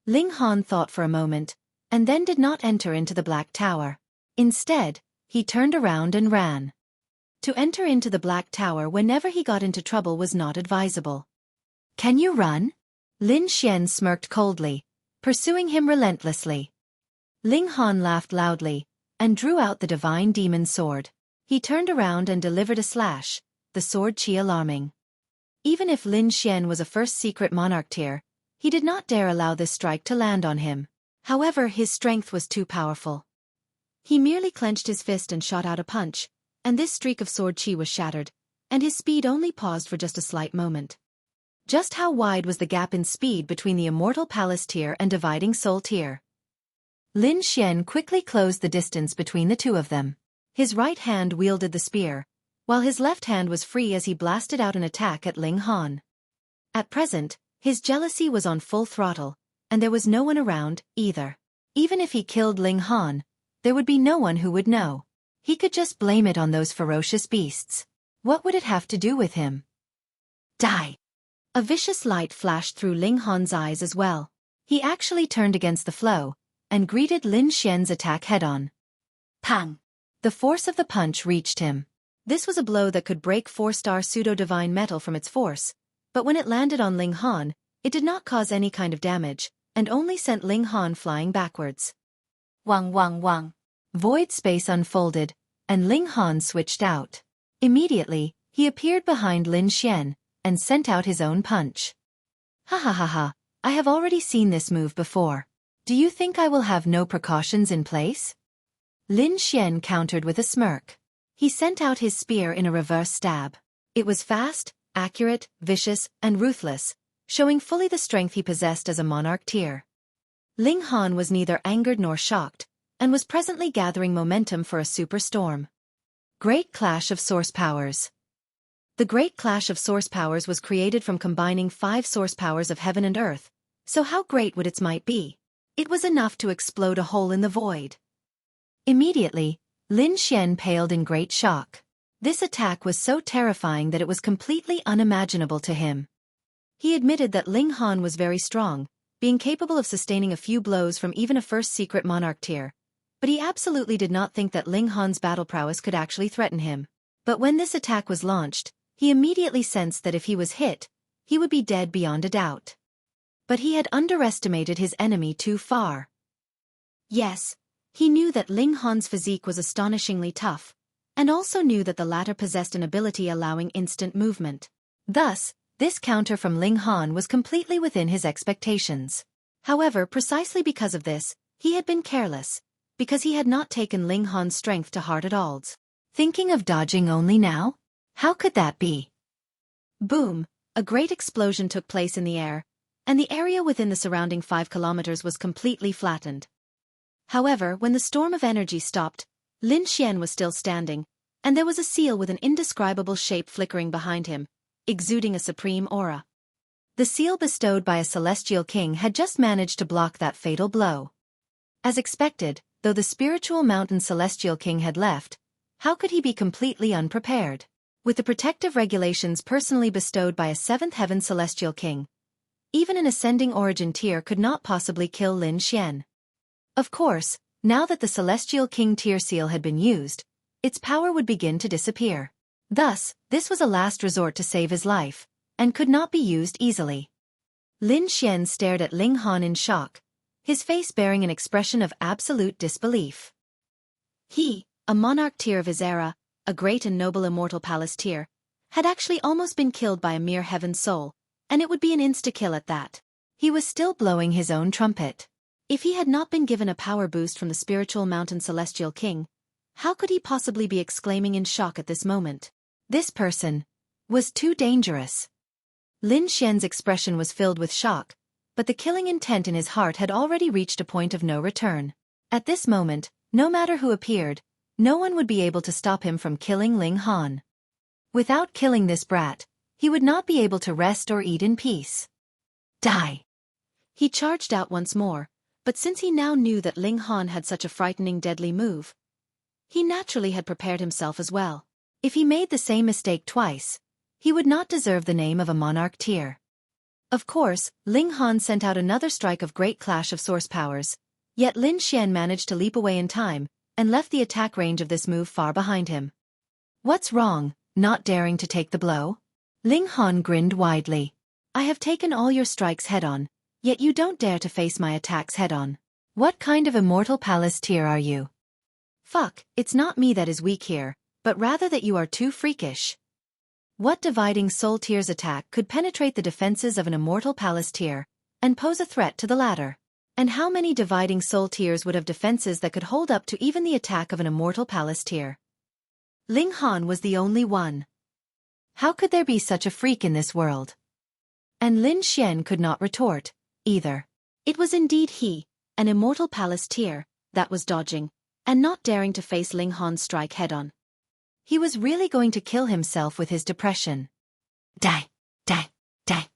Ling Han thought for a moment, and then did not enter into the Black Tower. Instead, he turned around and ran. To enter into the Black Tower whenever he got into trouble was not advisable. Can you run? Lin Xian smirked coldly, pursuing him relentlessly. Ling Han laughed loudly, and drew out the divine demon sword. He turned around and delivered a slash, the sword chi alarming. Even if Lin Xian was a first secret monarch tier, he did not dare allow this strike to land on him. However, his strength was too powerful. He merely clenched his fist and shot out a punch, and this streak of sword chi was shattered, and his speed only paused for just a slight moment. Just how wide was the gap in speed between the Immortal Palace tier and Dividing Soul tier? Lin Xian quickly closed the distance between the two of them. His right hand wielded the spear, while his left hand was free as he blasted out an attack at Ling Han. At present, his jealousy was on full throttle, and there was no one around, either. Even if he killed Ling Han, there would be no one who would know. He could just blame it on those ferocious beasts. What would it have to do with him? Die! A vicious light flashed through Ling Han's eyes as well. He actually turned against the flow, and greeted Lin Xian's attack head-on. Pang! The force of the punch reached him. This was a blow that could break 4-star pseudo-divine metal from its force, but when it landed on Ling Han, it did not cause any kind of damage, and only sent Ling Han flying backwards. Wang wang wang. Void space unfolded, and Ling Han switched out. Immediately, he appeared behind Lin Xian, and sent out his own punch. Ha ha ha ha, I have already seen this move before. Do you think I will have no precautions in place? Lin Xian countered with a smirk. He sent out his spear in a reverse stab. It was fast, accurate, vicious, and ruthless, showing fully the strength he possessed as a monarch tier. Ling Han was neither angered nor shocked, and was presently gathering momentum for a super storm. Great Clash of Source Powers. The Great Clash of Source Powers was created from combining 5 source powers of heaven and earth, so how great would its might be? It was enough to explode a hole in the void. Immediately, Lin Xian paled in great shock. This attack was so terrifying that it was completely unimaginable to him. He admitted that Ling Han was very strong, being capable of sustaining a few blows from even a first secret monarch tier, but he absolutely did not think that Ling Han's battle prowess could actually threaten him. But when this attack was launched, he immediately sensed that if he was hit, he would be dead beyond a doubt. But he had underestimated his enemy too far. Yes, he knew that Ling Han's physique was astonishingly tough, and also knew that the latter possessed an ability allowing instant movement. Thus, this counter from Ling Han was completely within his expectations. However, precisely because of this, he had been careless, because he had not taken Ling Han's strength to heart at all. Thinking of dodging only now? How could that be? Boom! A great explosion took place in the air, and the area within the surrounding 5 kilometers was completely flattened. However, when the storm of energy stopped, Lin Xian was still standing, and there was a seal with an indescribable shape flickering behind him, exuding a supreme aura. The seal bestowed by a celestial king had just managed to block that fatal blow. As expected, though the spiritual mountain celestial king had left, how could he be completely unprepared? With the protective regulations personally bestowed by a 7th heaven celestial king, even an ascending origin tier could not possibly kill Lin Xian. Of course, now that the celestial king tier seal had been used, its power would begin to disappear. Thus, this was a last resort to save his life, and could not be used easily. Lin Xian stared at Ling Han in shock, his face bearing an expression of absolute disbelief. He, a monarch tier of his era, a great and noble immortal palace tier, had actually almost been killed by a mere heaven soul, and it would be an insta-kill at that. He was still blowing his own trumpet. If he had not been given a power boost from the spiritual mountain celestial king, how could he possibly be exclaiming in shock at this moment? This person was too dangerous. Lin Xian's expression was filled with shock, but the killing intent in his heart had already reached a point of no return. At this moment, no matter who appeared, no one would be able to stop him from killing Ling Han. Without killing this brat, he would not be able to rest or eat in peace. Die! He charged out once more, but since he now knew that Ling Han had such a frightening deadly move, he naturally had prepared himself as well. If he made the same mistake twice, he would not deserve the name of a monarch tier. Of course, Ling Han sent out another strike of Great Clash of Source Powers, yet Lin Xian managed to leap away in time, and left the attack range of this move far behind him. What's wrong, not daring to take the blow? Ling Han grinned widely. I have taken all your strikes head-on, yet you don't dare to face my attacks head-on. What kind of immortal palace tier are you? Fuck, it's not me that is weak here, but rather that you are too freakish. What dividing soul tier's attack could penetrate the defenses of an immortal palace tier, and pose a threat to the latter? And how many dividing soul tiers would have defenses that could hold up to even the attack of an immortal palace tier? Ling Han was the only one. How could there be such a freak in this world? And Lin Xian could not retort, either. It was indeed he, an immortal palace tier, that was dodging, and not daring to face Ling Han's strike head-on. He was really going to kill himself with his depression. Die! Die! Die!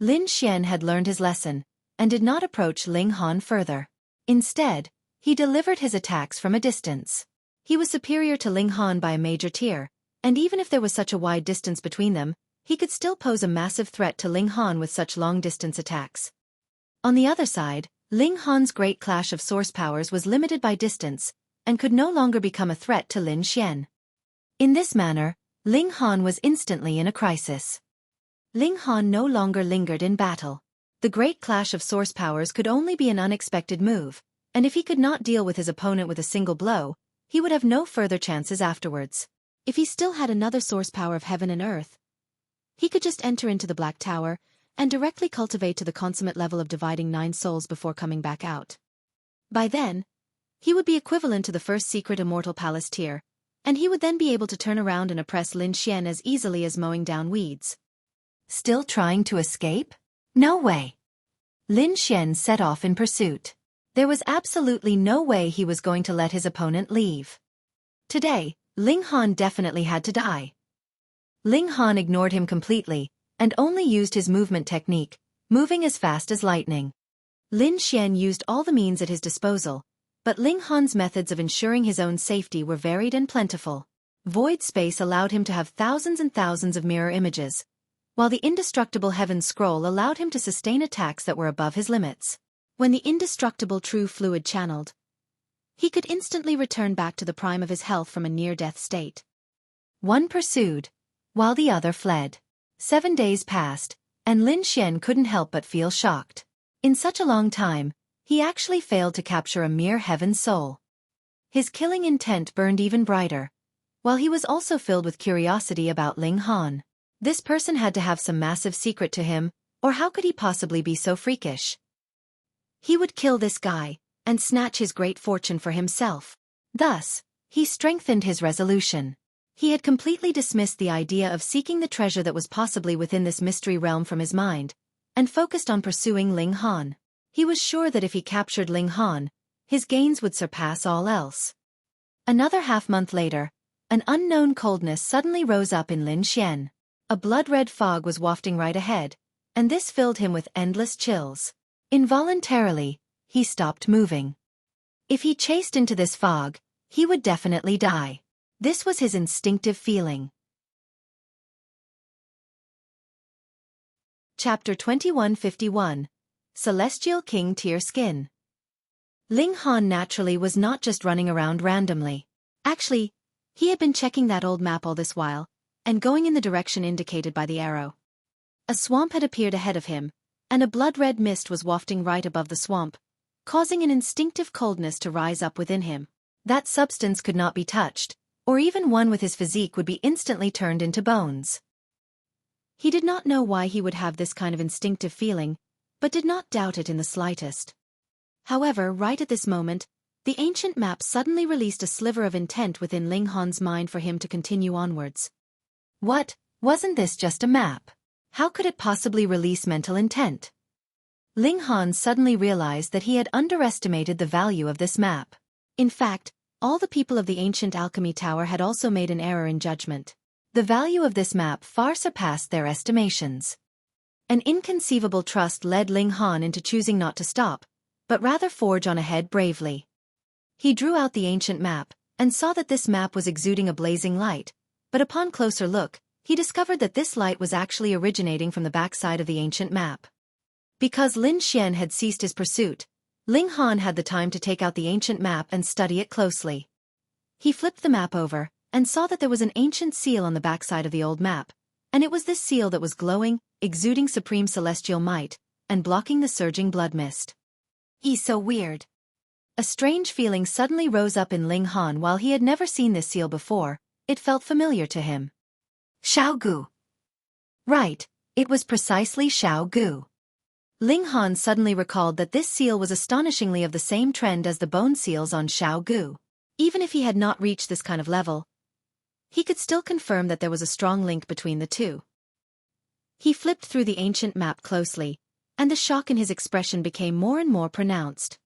Lin Xian had learned his lesson, and did not approach Ling Han further. Instead, he delivered his attacks from a distance. He was superior to Ling Han by a major tier, and even if there was such a wide distance between them, he could still pose a massive threat to Ling Han with such long-distance attacks. On the other side, Ling Han's Great Clash of Source Powers was limited by distance, and could no longer become a threat to Lin Xian. In this manner, Ling Han was instantly in a crisis. Ling Han no longer lingered in battle. The Great Clash of Source Powers could only be an unexpected move, and if he could not deal with his opponent with a single blow, he would have no further chances afterwards. If he still had another source power of heaven and earth, he could just enter into the Black Tower and directly cultivate to the consummate level of dividing 9 souls before coming back out. By then, he would be equivalent to the first secret immortal palace tier, and he would then be able to turn around and oppress Lin Xian as easily as mowing down weeds. Still trying to escape? No way. Lin Xian set off in pursuit. There was absolutely no way he was going to let his opponent leave. Today, Ling Han definitely had to die. Ling Han ignored him completely, and only used his movement technique, moving as fast as lightning. Lin Xian used all the means at his disposal, but Ling Han's methods of ensuring his own safety were varied and plentiful. Void space allowed him to have thousands and thousands of mirror images, while the indestructible Heaven Scroll allowed him to sustain attacks that were above his limits. When the indestructible True Fluid channeled, he could instantly return back to the prime of his health from a near-death state. One pursued, while the other fled. 7 days passed, and Lin Xian couldn't help but feel shocked. In such a long time, he actually failed to capture a mere heaven soul. His killing intent burned even brighter, while he was also filled with curiosity about Ling Han. This person had to have some massive secret to him, or how could he possibly be so freakish? He would kill this guy, and snatch his great fortune for himself. Thus, he strengthened his resolution. He had completely dismissed the idea of seeking the treasure that was possibly within this mystery realm from his mind, and focused on pursuing Ling Han. He was sure that if he captured Ling Han, his gains would surpass all else. Another half-month later, an unknown coldness suddenly rose up in Lin Xian. A blood-red fog was wafting right ahead, and this filled him with endless chills. Involuntarily, he stopped moving. If he chased into this fog, he would definitely die. This was his instinctive feeling. Chapter 2151. Celestial King Tier Skin. Ling Han naturally was not just running around randomly. Actually, he had been checking that old map all this while, and going in the direction indicated by the arrow. A swamp had appeared ahead of him, and a blood-red mist was wafting right above the swamp, causing an instinctive coldness to rise up within him. That substance could not be touched, or even one with his physique would be instantly turned into bones. He did not know why he would have this kind of instinctive feeling, but did not doubt it in the slightest. However, right at this moment, the ancient map suddenly released a sliver of intent within Ling Han's mind for him to continue onwards. What? Wasn't this just a map? How could it possibly release mental intent? Ling Han suddenly realized that he had underestimated the value of this map. In fact, all the people of the ancient Alchemy Tower had also made an error in judgment. The value of this map far surpassed their estimations. An inconceivable trust led Ling Han into choosing not to stop, but rather forge on ahead bravely. He drew out the ancient map, and saw that this map was exuding a blazing light, but upon closer look, he discovered that this light was actually originating from the backside of the ancient map. Because Lin Xian had ceased his pursuit, Ling Han had the time to take out the ancient map and study it closely. He flipped the map over, and saw that there was an ancient seal on the backside of the old map, and it was this seal that was glowing, exuding supreme celestial might, and blocking the surging blood mist. So weird. A strange feeling suddenly rose up in Ling Han. While he had never seen this seal before, it felt familiar to him. Xiao Gu. Right, it was precisely Xiao Gu. Ling Han suddenly recalled that this seal was astonishingly of the same trend as the bone seals on Xiao Gu. Even if he had not reached this kind of level, he could still confirm that there was a strong link between the two. He flipped through the ancient map closely, and the shock in his expression became more and more pronounced.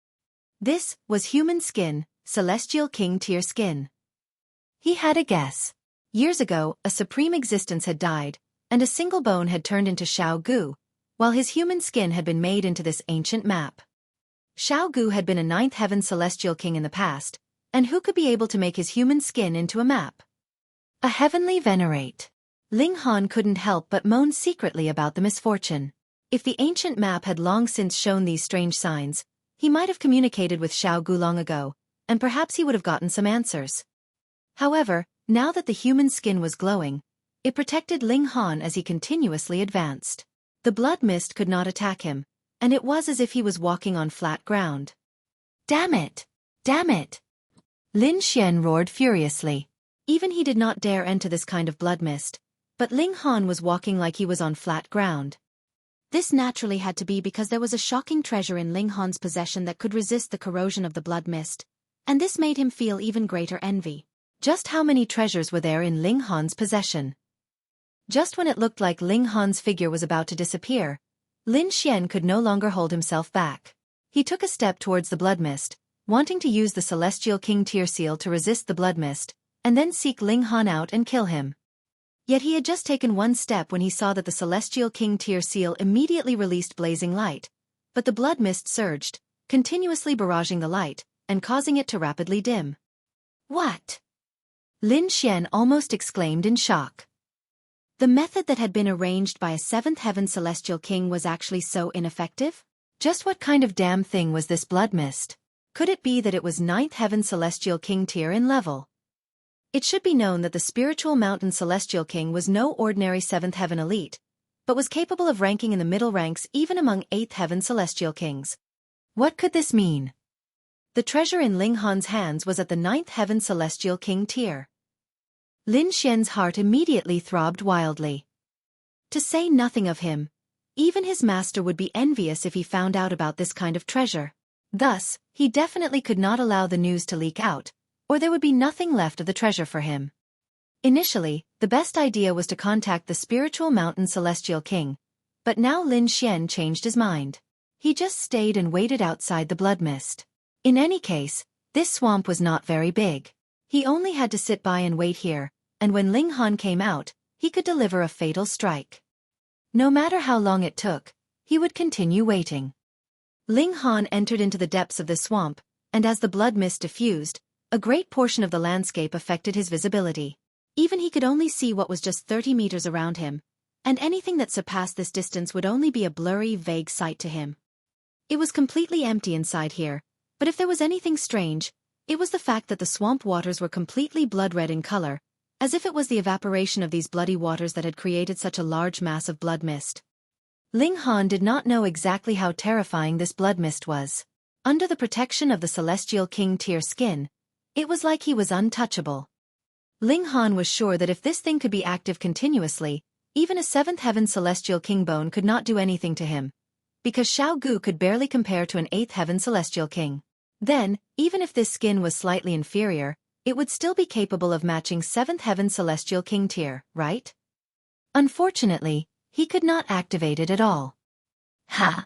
This was human skin, Celestial King Tier Skin. He had a guess. Years ago, a supreme existence had died, and a single bone had turned into Xiao Gu, while his human skin had been made into this ancient map. Xiao Gu had been a 9th heaven celestial king in the past, and who could be able to make his human skin into a map? A heavenly Venerate. Ling Han couldn't help but moan secretly about the misfortune. If the ancient map had long since shown these strange signs, he might have communicated with Xiao Gu long ago, and perhaps he would have gotten some answers. However, now that the human skin was glowing, it protected Ling Han as he continuously advanced. The blood mist could not attack him, and it was as if he was walking on flat ground. Damn it! Damn it! Lin Xian roared furiously. Even he did not dare enter this kind of blood mist, but Ling Han was walking like he was on flat ground. This naturally had to be because there was a shocking treasure in Ling Han's possession that could resist the corrosion of the blood mist, and this made him feel even greater envy. Just how many treasures were there in Ling Han's possession? Just when it looked like Ling Han's figure was about to disappear, Lin Xian could no longer hold himself back. He took a step towards the blood mist, wanting to use the Celestial King Tear Seal to resist the blood mist, and then seek Ling Han out and kill him. Yet he had just taken one step when he saw that the Celestial King Tear Seal immediately released blazing light, but the blood mist surged, continuously barraging the light, and causing it to rapidly dim. What? Lin Xian almost exclaimed in shock. The method that had been arranged by a seventh heaven celestial king was actually so ineffective? Just what kind of damn thing was this blood mist? Could it be that it was ninth heaven celestial king tier in level? It should be known that the spiritual mountain celestial king was no ordinary seventh heaven elite, but was capable of ranking in the middle ranks even among eighth heaven celestial kings. What could this mean? The treasure in Ling Han's hands was at the ninth heaven celestial king tier. Lin Xian's heart immediately throbbed wildly. To say nothing of him, even his master would be envious if he found out about this kind of treasure. Thus, he definitely could not allow the news to leak out, or there would be nothing left of the treasure for him. Initially, the best idea was to contact the spiritual mountain celestial king, but now Lin Xian changed his mind. He just stayed and waited outside the blood mist. In any case, this swamp was not very big. He only had to sit by and wait here, and when Ling Han came out, he could deliver a fatal strike. No matter how long it took, he would continue waiting. Ling Han entered into the depths of the swamp, and as the blood mist diffused, a great portion of the landscape affected his visibility. Even he could only see what was just 30 meters around him, and anything that surpassed this distance would only be a blurry, vague sight to him. It was completely empty inside here, but if there was anything strange, it was the fact that the swamp waters were completely blood-red in color, as if it was the evaporation of these bloody waters that had created such a large mass of blood mist. Ling Han did not know exactly how terrifying this blood mist was. Under the protection of the Celestial King Tier skin, it was like he was untouchable. Ling Han was sure that if this thing could be active continuously, even a seventh heaven Celestial King bone could not do anything to him, because Xiao Gu could barely compare to an eighth heaven Celestial King. Then, even if this skin was slightly inferior, it would still be capable of matching seventh heaven Celestial King tier, right? Unfortunately, he could not activate it at all. Ha!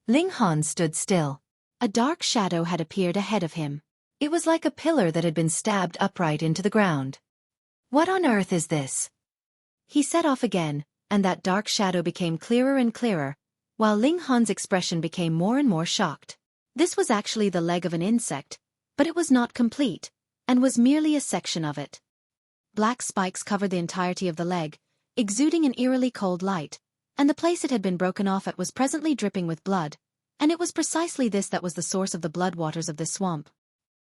Ling Han stood still. A dark shadow had appeared ahead of him. It was like a pillar that had been stabbed upright into the ground. What on earth is this? He set off again, and that dark shadow became clearer and clearer, while Ling Han's expression became more and more shocked. This was actually the leg of an insect, but it was not complete, and was merely a section of it. Black spikes covered the entirety of the leg, exuding an eerily cold light, and the place it had been broken off at was presently dripping with blood, and it was precisely this that was the source of the blood waters of this swamp.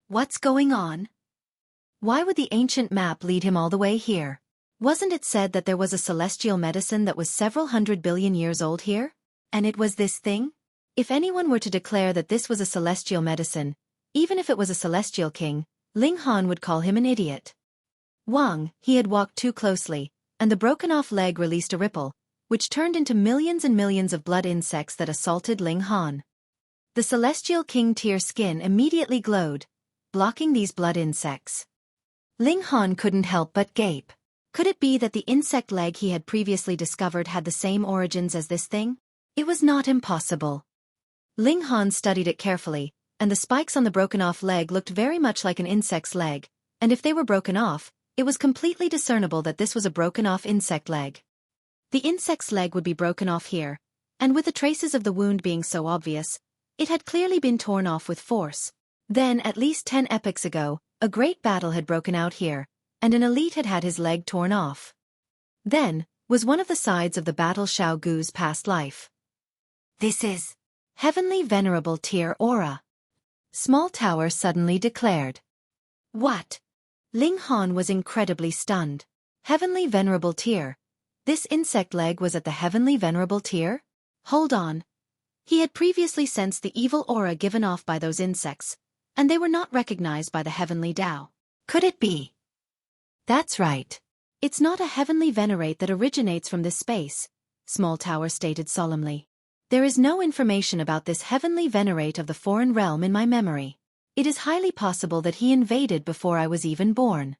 What's going on? Why would the ancient map lead him all the way here? Wasn't it said that there was a celestial medicine that was several 100 billion years old here? And it was this thing? If anyone were to declare that this was a celestial medicine, even if it was a celestial king, Ling Han would call him an idiot. Wang, he had walked too closely, and the broken-off leg released a ripple, which turned into millions and millions of blood insects that assaulted Ling Han. The celestial king tier skin immediately glowed, blocking these blood insects. Ling Han couldn't help but gape. Could it be that the insect leg he had previously discovered had the same origins as this thing? It was not impossible. Ling Han studied it carefully, and the spikes on the broken-off leg looked very much like an insect's leg, and if they were broken off, it was completely discernible that this was a broken-off insect leg. The insect's leg would be broken off here, and with the traces of the wound being so obvious, it had clearly been torn off with force. Then, at least 10 epochs ago, a great battle had broken out here, and an elite had had his leg torn off. Then, was one of the sides of the battle Xiao Gu's past life. This is Heavenly Venerable Tier Aura. Small Tower suddenly declared. What? Ling Han was incredibly stunned. Heavenly Venerable Tier? This insect leg was at the Heavenly Venerable Tier? Hold on. He had previously sensed the evil aura given off by those insects, and they were not recognized by the heavenly Tao. Could it be? That's right. It's not a heavenly Venerate that originates from this space, Small Tower stated solemnly. There is no information about this heavenly Venerate of the foreign realm in my memory. It is highly possible that he invaded before I was even born.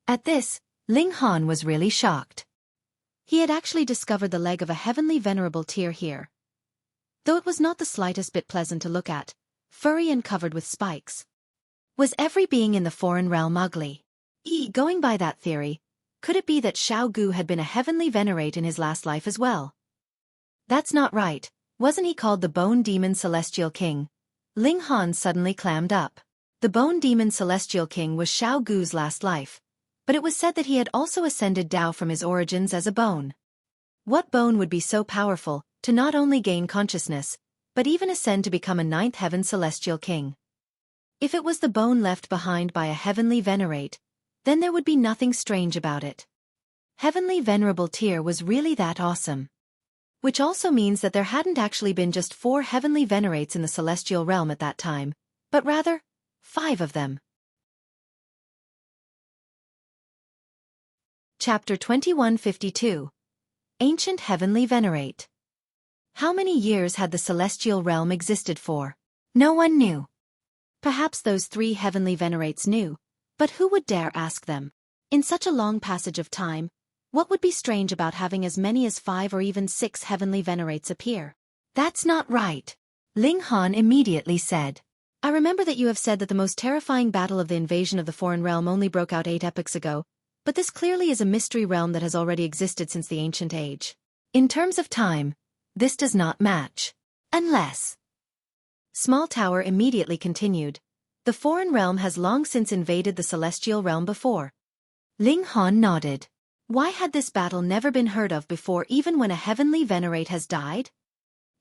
At this, Ling Han was really shocked. He had actually discovered the leg of a heavenly venerable tear here. Though it was not the slightest bit pleasant to look at, furry and covered with spikes. Was every being in the foreign realm ugly? Going by that theory, could it be that Xiao Gu had been a heavenly Venerate in his last life as well? That's not right. Wasn't he called the Bone Demon Celestial King? Ling Han suddenly clammed up. The Bone Demon Celestial King was Xiao Gu's last life, but it was said that he had also ascended Tao from his origins as a bone. What bone would be so powerful to not only gain consciousness, but even ascend to become a ninth heaven celestial king? If it was the bone left behind by a heavenly Venerate, then there would be nothing strange about it. Heavenly Venerable Tear was really that awesome. Which also means that there hadn't actually been just 4 heavenly Venerates in the celestial realm at that time, but rather, 5 of them. Chapter 2152. Ancient Heavenly Venerate. How many years had the celestial realm existed for? No one knew. Perhaps those 3 heavenly Venerates knew, but who would dare ask them? In such a long passage of time, what would be strange about having as many as 5 or even 6 heavenly Venerates appear? That's not right, Ling Han immediately said. I remember that you have said that the most terrifying battle of the invasion of the foreign realm only broke out 8 epochs ago, but this clearly is a mystery realm that has already existed since the ancient age. In terms of time, this does not match. Unless... Small Tower immediately continued. The foreign realm has long since invaded the celestial realm before. Ling Han nodded. Why had this battle never been heard of before, even when a heavenly Venerate has died?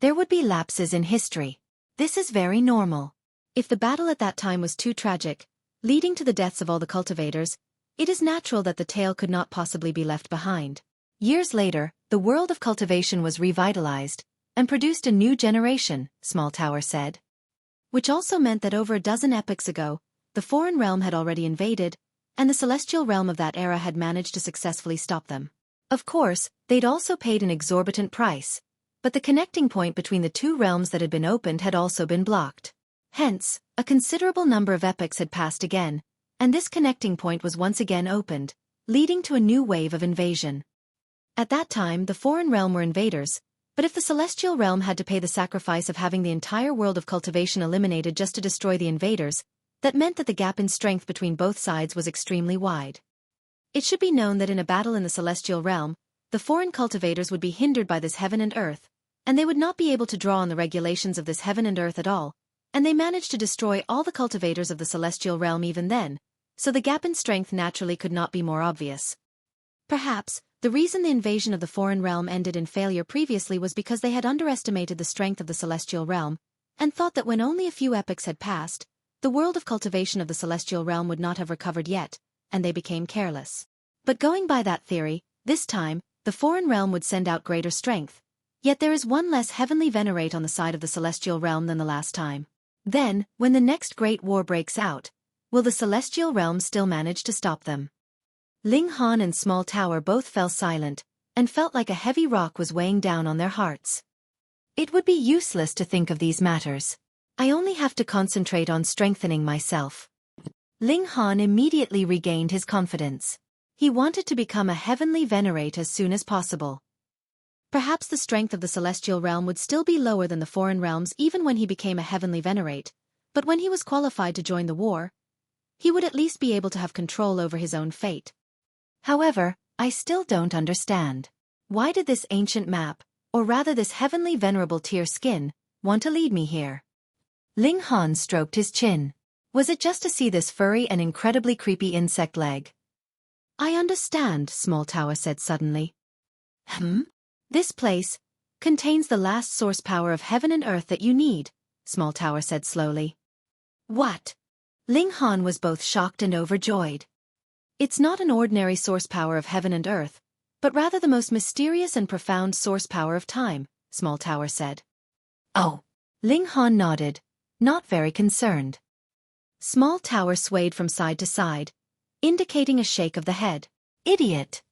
There would be lapses in history. This is very normal. If the battle at that time was too tragic, leading to the deaths of all the cultivators, it is natural that the tale could not possibly be left behind. Years later, the world of cultivation was revitalized and produced a new generation, Small Tower said. Which also meant that over a dozen epochs ago, the foreign realm had already invaded, and the celestial realm of that era had managed to successfully stop them. Of course, they'd also paid an exorbitant price, but the connecting point between the 2 realms that had been opened had also been blocked. Hence, a considerable number of epochs had passed again, and this connecting point was once again opened, leading to a new wave of invasion. At that time, the foreign realm were invaders, but if the celestial realm had to pay the sacrifice of having the entire world of cultivation eliminated just to destroy the invaders, that meant that the gap in strength between both sides was extremely wide. It should be known that in a battle in the celestial realm, the foreign cultivators would be hindered by this heaven and earth, and they would not be able to draw on the regulations of this heaven and earth at all, and they managed to destroy all the cultivators of the celestial realm even then, so the gap in strength naturally could not be more obvious. Perhaps, the reason the invasion of the foreign realm ended in failure previously was because they had underestimated the strength of the celestial realm, and thought that when only a few epochs had passed, the world of cultivation of the celestial realm would not have recovered yet, and they became careless. But going by that theory, this time, the foreign realm would send out greater strength, yet there is one less heavenly Venerate on the side of the celestial realm than the last time. Then, when the next great war breaks out, will the celestial realm still manage to stop them? Ling Han and Small Tower both fell silent, and felt like a heavy rock was weighing down on their hearts. It would be useless to think of these matters. I only have to concentrate on strengthening myself. Ling Han immediately regained his confidence. He wanted to become a heavenly Venerate as soon as possible. Perhaps the strength of the celestial realm would still be lower than the foreign realms even when he became a heavenly Venerate, but when he was qualified to join the war, he would at least be able to have control over his own fate. However, I still don't understand. Why did this ancient map, or rather this heavenly venerable tear skin, want to lead me here? Ling Han stroked his chin. Was it just to see this furry and incredibly creepy insect leg? I understand, Small Tower said suddenly. This place contains the last source power of heaven and earth that you need, Small Tower said slowly. What? Ling Han was both shocked and overjoyed. It's not an ordinary source power of heaven and earth, but rather the most mysterious and profound source power of time, Small Tower said. Oh. Ling Han nodded, not very concerned. Small tower swayed from side to side, indicating a shake of the head. Idiot!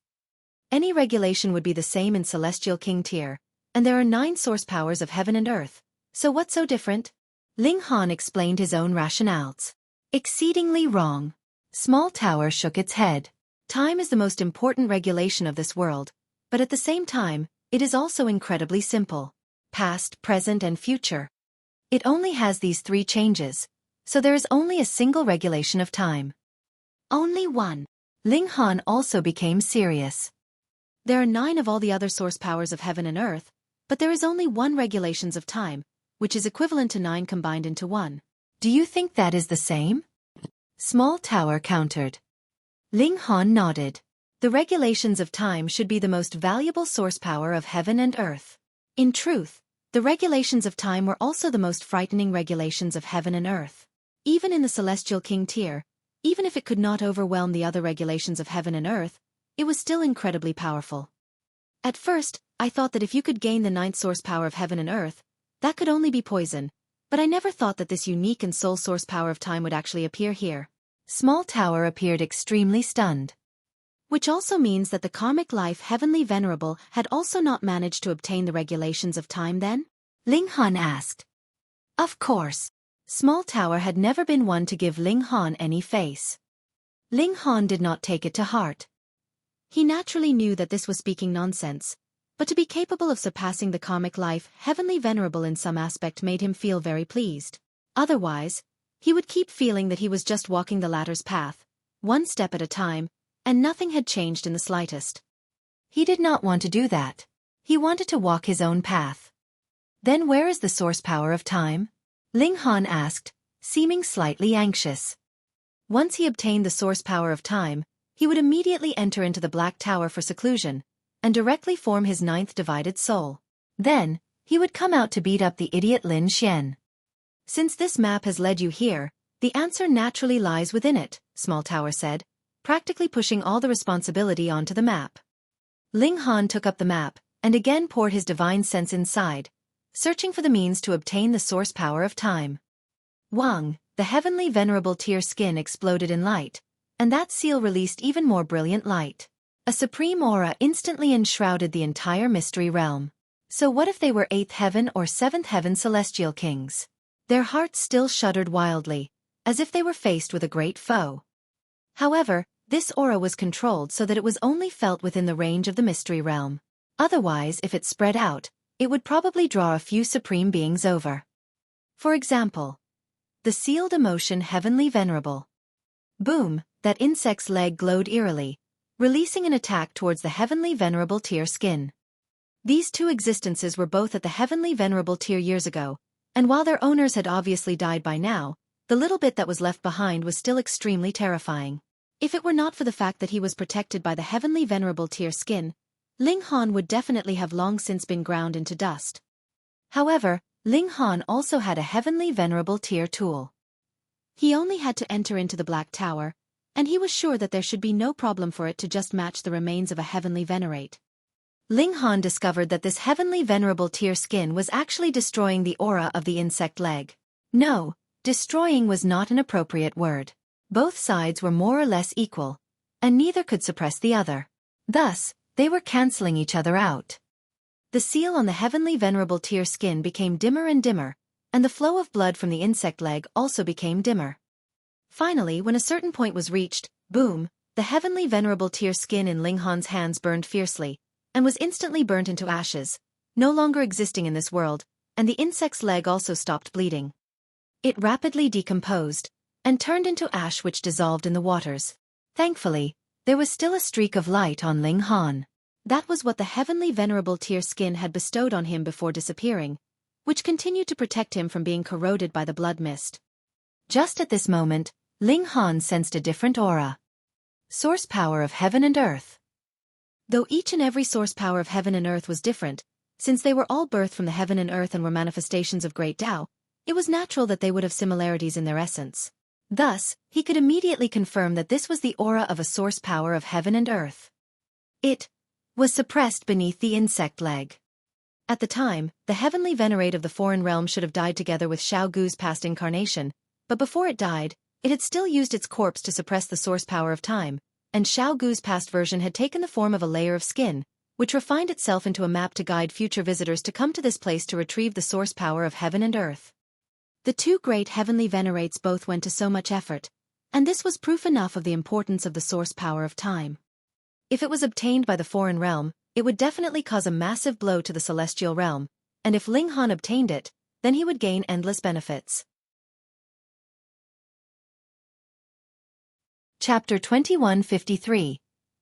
Any regulation would be the same in Celestial King tier, and there are 9 source powers of heaven and earth, so what's so different? Ling Han explained his own rationales. Exceedingly wrong. Small tower shook its head. Time is the most important regulation of this world, but at the same time, it is also incredibly simple. Past, present, and future. It only has these 3 changes, so there is only a single regulation of time. Only one. Ling Han also became serious. There are 9 of all the other source powers of heaven and earth, but there is only 1 regulations of time, which is equivalent to 9 combined into 1. Do you think that is the same? Small tower countered. Ling Han nodded. The regulations of time should be the most valuable source power of heaven and earth. In truth, the regulations of time were also the most frightening regulations of heaven and earth. Even in the Celestial King tier, even if it could not overwhelm the other regulations of heaven and earth, it was still incredibly powerful. At first, I thought that if you could gain the 9th source power of heaven and earth, that could only be poison, but I never thought that this unique and sole source power of time would actually appear here. Small tower appeared extremely stunned. Which also means that the karmic life Heavenly Venerable had also not managed to obtain the regulations of time then? Ling Han asked. Of course. Small tower had never been one to give Ling Han any face. Ling Han did not take it to heart. He naturally knew that this was speaking nonsense, but to be capable of surpassing the karmic life Heavenly Venerable in some aspect made him feel very pleased. Otherwise, he would keep feeling that he was just walking the ladder's path, one step at a time, and nothing had changed in the slightest. He did not want to do that. He wanted to walk his own path. Then where is the source power of time? Ling Han asked, seeming slightly anxious. Once he obtained the source power of time, he would immediately enter into the Black Tower for seclusion, and directly form his 9th divided soul. Then, he would come out to beat up the idiot Lin Xian. Since this map has led you here, the answer naturally lies within it, Small Tower said, practically pushing all the responsibility onto the map. Ling Han took up the map, and again poured his divine sense inside, searching for the means to obtain the source power of time. Wang, the Heavenly Venerable tier skin exploded in light, and that seal released even more brilliant light. A supreme aura instantly enshrouded the entire mystery realm. So what if they were 8th heaven or 7th heaven celestial kings? Their hearts still shuddered wildly, as if they were faced with a great foe. However, this aura was controlled so that it was only felt within the range of the mystery realm. Otherwise, if it spread out, it would probably draw a few supreme beings over. For example, the sealed emotion Heavenly Venerable. Boom, that insect's leg glowed eerily, releasing an attack towards the Heavenly Venerable tier skin. These 2 existences were both at the Heavenly Venerable tier years ago, and while their owners had obviously died by now, the little bit that was left behind was still extremely terrifying. If it were not for the fact that he was protected by the Heavenly Venerable tier skin, Ling Han would definitely have long since been ground into dust. However, Ling Han also had a Heavenly Venerable tier tool. He only had to enter into the Black Tower, and he was sure that there should be no problem for it to just match the remains of a Heavenly Venerate. Ling Han discovered that this Heavenly Venerable tier skin was actually destroying the aura of the insect leg. No, destroying was not an appropriate word. Both sides were more or less equal, and neither could suppress the other. Thus, they were canceling each other out. The seal on the Heavenly Venerable tier skin became dimmer and dimmer, and the flow of blood from the insect leg also became dimmer. Finally, when a certain point was reached, boom, the Heavenly Venerable tier skin in Ling Han's hands burned fiercely, and was instantly burnt into ashes, no longer existing in this world, and the insect's leg also stopped bleeding. It rapidly decomposed, and turned into ash which dissolved in the waters. Thankfully, there was still a streak of light on Ling Han. That was what the Heavenly Venerable tier skin had bestowed on him before disappearing, which continued to protect him from being corroded by the blood mist. Just at this moment, Ling Han sensed a different aura. Source power of heaven and earth. Though each and every source power of heaven and earth was different, since they were all birthed from the heaven and earth and were manifestations of great Tao, it was natural that they would have similarities in their essence. Thus, he could immediately confirm that this was the aura of a source power of heaven and earth. It was suppressed beneath the insect leg. At the time, the Heavenly Venerate of the foreign realm should have died together with Xiao Gu's past incarnation, but before it died, It had still used its corpse to suppress the source power of time, and Xiao Gu's past version had taken the form of a layer of skin, which refined itself into a map to guide future visitors to come to this place to retrieve the source power of heaven and earth. The two great heavenly venerates both went to so much effort, and this was proof enough of the importance of the source power of time. If it was obtained by the foreign realm, it would definitely cause a massive blow to the celestial realm, and if Ling Han obtained it, then he would gain endless benefits. Chapter 2153.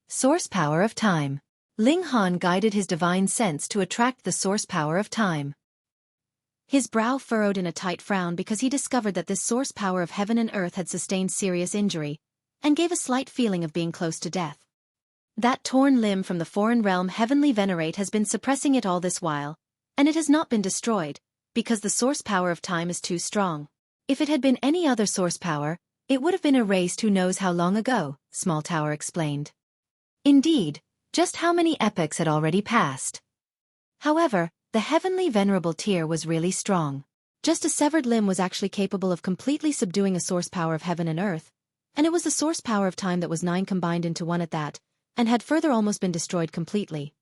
Source Power of Time. Ling Han guided his divine sense to attract the source power of time. His brow furrowed in a tight frown because he discovered that this source power of heaven and earth had sustained serious injury, and gave a slight feeling of being close to death. That torn limb from the foreign realm heavenly Venerate has been suppressing it all this while, and it has not been destroyed, because the source power of time is too strong. If it had been any other source power, it would have been erased who knows how long ago, Small Tower explained. Indeed, just how many epochs had already passed. However, the heavenly venerable tear was really strong. Just a severed limb was actually capable of completely subduing a source power of heaven and earth, and it was the source power of time that was 9 combined into 1 at that, and had further almost been destroyed completely.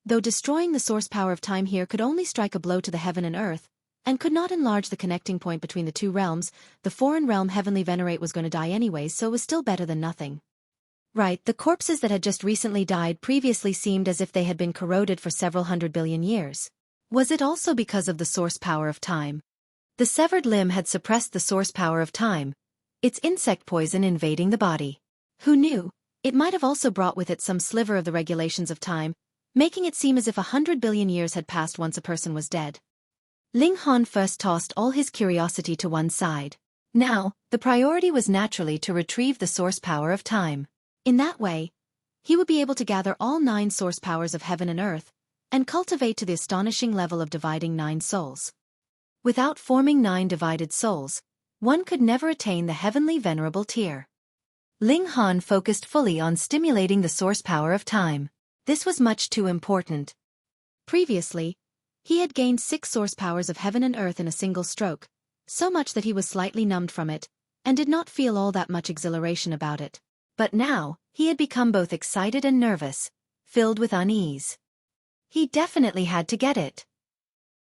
Though destroying the source power of time here could only strike a blow to the heaven and earth, and could not enlarge the connecting point between the two realms, the foreign realm heavenly Venerate was going to die anyways, so it was still better than nothing. Right, the corpses that had just recently died previously seemed as if they had been corroded for several 100 billion years. Was it also because of the source power of time? The severed limb had suppressed the source power of time, its insect poison invading the body. Who knew? It might have also brought with it some sliver of the regulations of time, making it seem as if 100 billion years had passed once a person was dead. Ling Han first tossed all his curiosity to one side. Now, the priority was naturally to retrieve the source power of time. In that way, he would be able to gather all 9 source powers of heaven and earth, and cultivate to the astonishing level of dividing 9 souls. Without forming 9 divided souls, one could never attain the heavenly venerable tier. Ling Han focused fully on stimulating the source power of time. This was much too important. Previously, he had gained 6 source powers of heaven and earth in a single stroke, so much that he was slightly numbed from it, and did not feel all that much exhilaration about it. But now, he had become both excited and nervous, filled with unease. He definitely had to get it.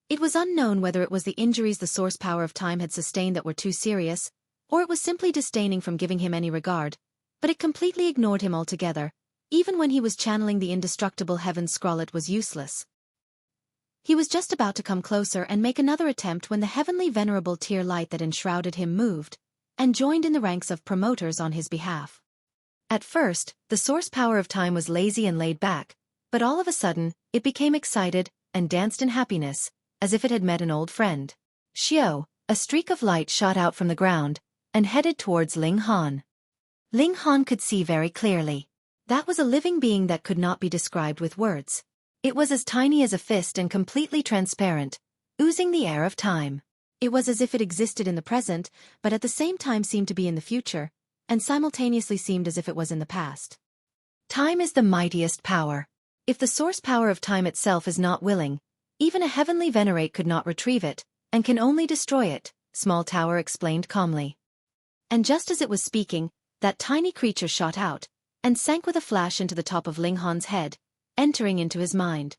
It was unknown whether it was the injuries the source power of time had sustained that were too serious, or it was simply disdaining from giving him any regard, but it completely ignored him altogether. Even when he was channeling the indestructible heaven scroll, it was useless. He was just about to come closer and make another attempt when the heavenly venerable tear light that enshrouded him moved, and joined in the ranks of promoters on his behalf. At first, the source power of time was lazy and laid back, but all of a sudden, it became excited, and danced in happiness, as if it had met an old friend. Xiao, a streak of light shot out from the ground, and headed towards Ling Han. Ling Han could see very clearly. That was a living being that could not be described with words. It was as tiny as a fist and completely transparent, oozing the air of time. It was as if it existed in the present, but at the same time seemed to be in the future, and simultaneously seemed as if it was in the past. Time is the mightiest power. If the source power of time itself is not willing, even a heavenly venerate could not retrieve it, and can only destroy it, Small Tower explained calmly. And just as it was speaking, that tiny creature shot out, and sank with a flash into the top of Ling Han's head, entering into his mind.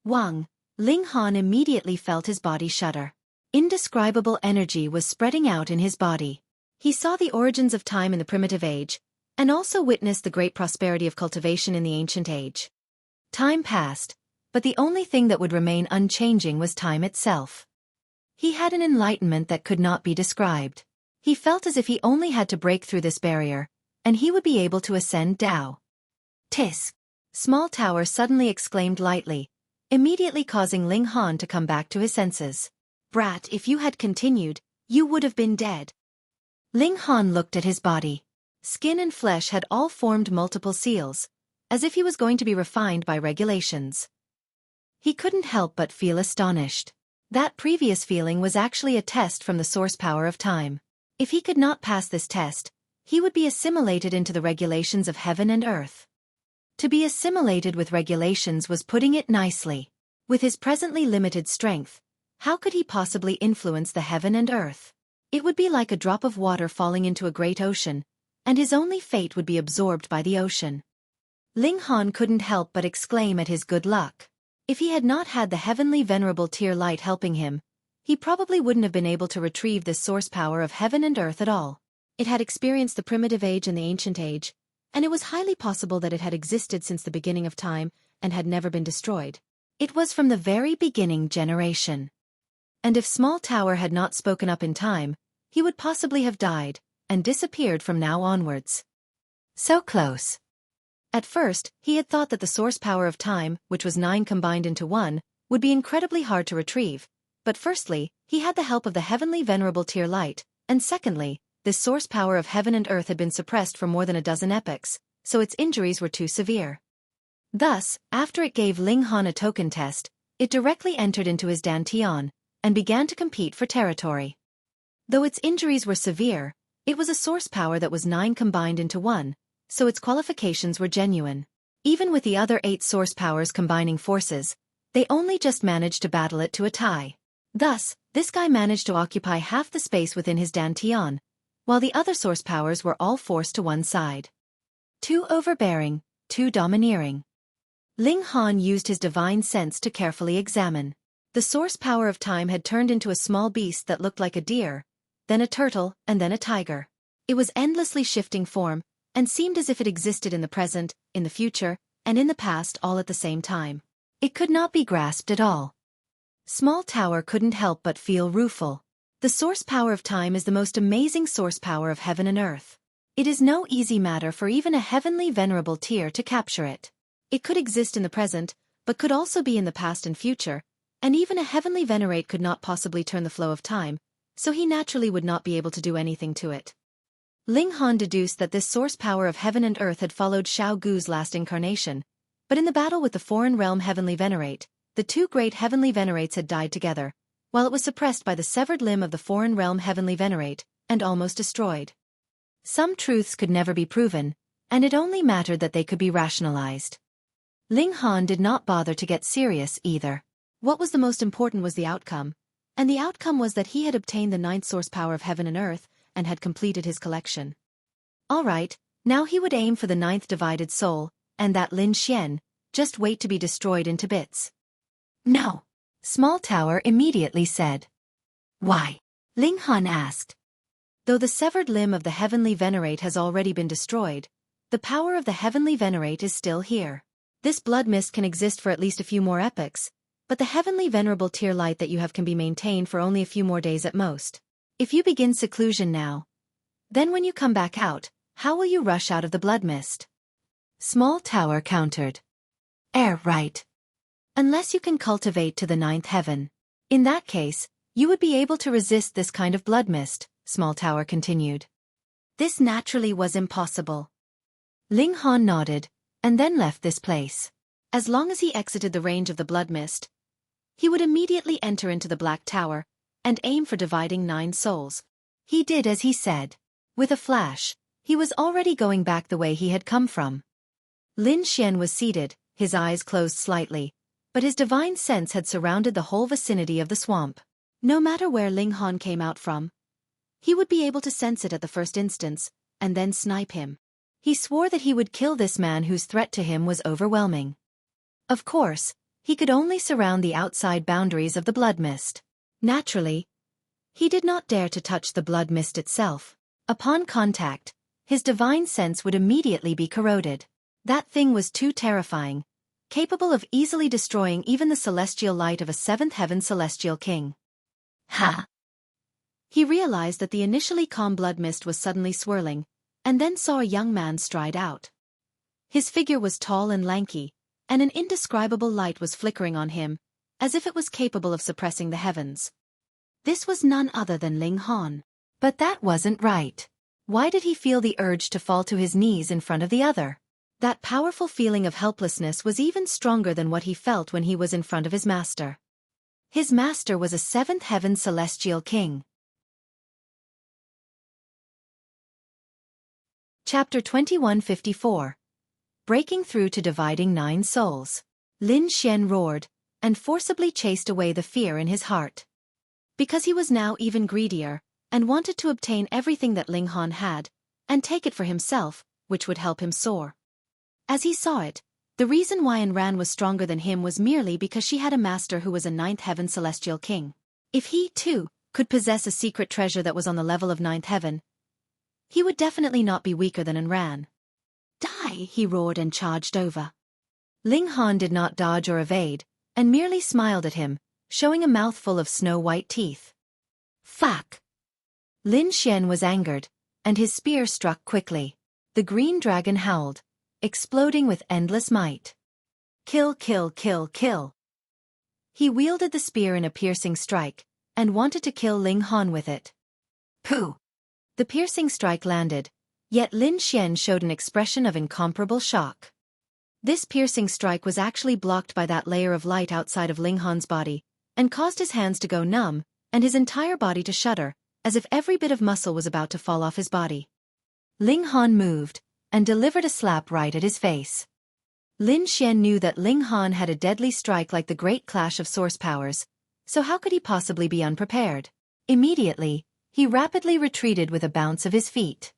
Wang, Ling Han immediately felt his body shudder. Indescribable energy was spreading out in his body. He saw the origins of time in the primitive age, and also witnessed the great prosperity of cultivation in the ancient age. Time passed, but the only thing that would remain unchanging was time itself. He had an enlightenment that could not be described. He felt as if he only had to break through this barrier, and he would be able to ascend Tao. Tisk! Small Tower suddenly exclaimed lightly, immediately causing Ling Han to come back to his senses. Brat, if you had continued, you would have been dead. Ling Han looked at his body. Skin and flesh had all formed multiple seals, as if he was going to be refined by regulations. He couldn't help but feel astonished. That previous feeling was actually a test from the source power of time. If he could not pass this test, he would be assimilated into the regulations of heaven and earth. To be assimilated with regulations was putting it nicely. With his presently limited strength, how could he possibly influence the heaven and earth? It would be like a drop of water falling into a great ocean, and his only fate would be absorbed by the ocean. Ling Han couldn't help but exclaim at his good luck. If he had not had the heavenly venerable tear light helping him, he probably wouldn't have been able to retrieve this source power of heaven and earth at all. It had experienced the primitive age and the ancient age, and it was highly possible that it had existed since the beginning of time and had never been destroyed. It was from the very beginning generation. And if Small Tower had not spoken up in time, he would possibly have died and disappeared from now onwards. So close. At first, he had thought that the source power of time, which was 9 combined into 1, would be incredibly hard to retrieve. But firstly, he had the help of the heavenly venerable tear light, and secondly, this source power of heaven and earth had been suppressed for more than a dozen epochs, so its injuries were too severe. Thus, after it gave Ling Han a token test, it directly entered into his Dantian, and began to compete for territory. Though its injuries were severe, it was a source power that was 9 combined into 1, so its qualifications were genuine. Even with the other 8 source powers combining forces, they only just managed to battle it to a tie. Thus, this guy managed to occupy half the space within his Dantian, while the other source powers were all forced to one side. Too overbearing, too domineering. Ling Han used his divine sense to carefully examine. The source power of time had turned into a small beast that looked like a deer, then a turtle, and then a tiger. It was endlessly shifting form, and seemed as if it existed in the present, in the future, and in the past all at the same time. It could not be grasped at all. Small Tower couldn't help but feel rueful. The source power of time is the most amazing source power of heaven and earth. It is no easy matter for even a heavenly venerable tear to capture it. It could exist in the present, but could also be in the past and future, and even a heavenly Venerate could not possibly turn the flow of time, so he naturally would not be able to do anything to it. Ling Han deduced that this source power of heaven and earth had followed Xiao Gu's last incarnation, but in the battle with the foreign realm heavenly Venerate, the 2 great heavenly Venerates had died together, while it was suppressed by the severed limb of the foreign realm heavenly Venerate, and almost destroyed. Some truths could never be proven, and it only mattered that they could be rationalized. Ling Han did not bother to get serious either. What was the most important was the outcome, and the outcome was that he had obtained the 9th source power of heaven and earth, and had completed his collection. Alright, now he would aim for the 9th divided soul, and that Lin Xian, just wait to be destroyed into bits. No. Small Tower immediately said. Why? Ling Han asked. Though the severed limb of the heavenly Venerate has already been destroyed, the power of the heavenly Venerate is still here. This blood mist can exist for at least a few more epochs, but the heavenly venerable tear light that you have can be maintained for only a few more days at most. If you begin seclusion now, then when you come back out, how will you rush out of the blood mist? Small Tower countered. Right. Unless you can cultivate to the 9th heaven. In that case, you would be able to resist this kind of blood mist, Small Tower continued. This naturally was impossible. Ling Han nodded, and then left this place. As long as he exited the range of the blood mist, he would immediately enter into the Black Tower, and aim for dividing 9 souls. He did as he said. With a flash, he was already going back the way he had come from. Lin Xian was seated, his eyes closed slightly, but his divine sense had surrounded the whole vicinity of the swamp. No matter where Ling Han came out from, he would be able to sense it at the first instance, and then snipe him. He swore that he would kill this man whose threat to him was overwhelming. Of course, he could only surround the outside boundaries of the blood mist. Naturally, he did not dare to touch the blood mist itself. Upon contact, his divine sense would immediately be corroded. That thing was too terrifying, capable of easily destroying even the celestial light of a 7th heaven celestial king. Ha! He realized that the initially calm blood mist was suddenly swirling, and then saw a young man stride out. His figure was tall and lanky, and an indescribable light was flickering on him, as if it was capable of suppressing the heavens. This was none other than Ling Han. But that wasn't right. Why did he feel the urge to fall to his knees in front of the other? That powerful feeling of helplessness was even stronger than what he felt when he was in front of his master. His master was a 7th heaven celestial king. Chapter 2154. Breaking through to dividing 9 souls. Lin Xian roared, and forcibly chased away the fear in his heart. Because he was now even greedier, and wanted to obtain everything that Ling Han had, and take it for himself, which would help him soar. As he saw it, the reason why Ran was stronger than him was merely because she had a master who was a ninth heaven celestial king. If he, too, could possess a secret treasure that was on the level of ninth heaven, he would definitely not be weaker than Ran. Die, he roared and charged over. Ling Han did not dodge or evade, and merely smiled at him, showing a mouthful of snow-white teeth. Fuck! Lin Xian was angered, and his spear struck quickly. The green dragon howled, exploding with endless might. Kill, kill, kill, kill. He wielded the spear in a piercing strike, and wanted to kill Ling Han with it. Pooh! The piercing strike landed, yet Lin Xian showed an expression of incomparable shock. This piercing strike was actually blocked by that layer of light outside of Ling Han's body, and caused his hands to go numb, and his entire body to shudder, as if every bit of muscle was about to fall off his body. Ling Han moved, and delivered a slap right at his face. Lin Xian knew that Ling Han had a deadly strike like the great clash of source powers, so how could he possibly be unprepared? Immediately, he rapidly retreated with a bounce of his feet.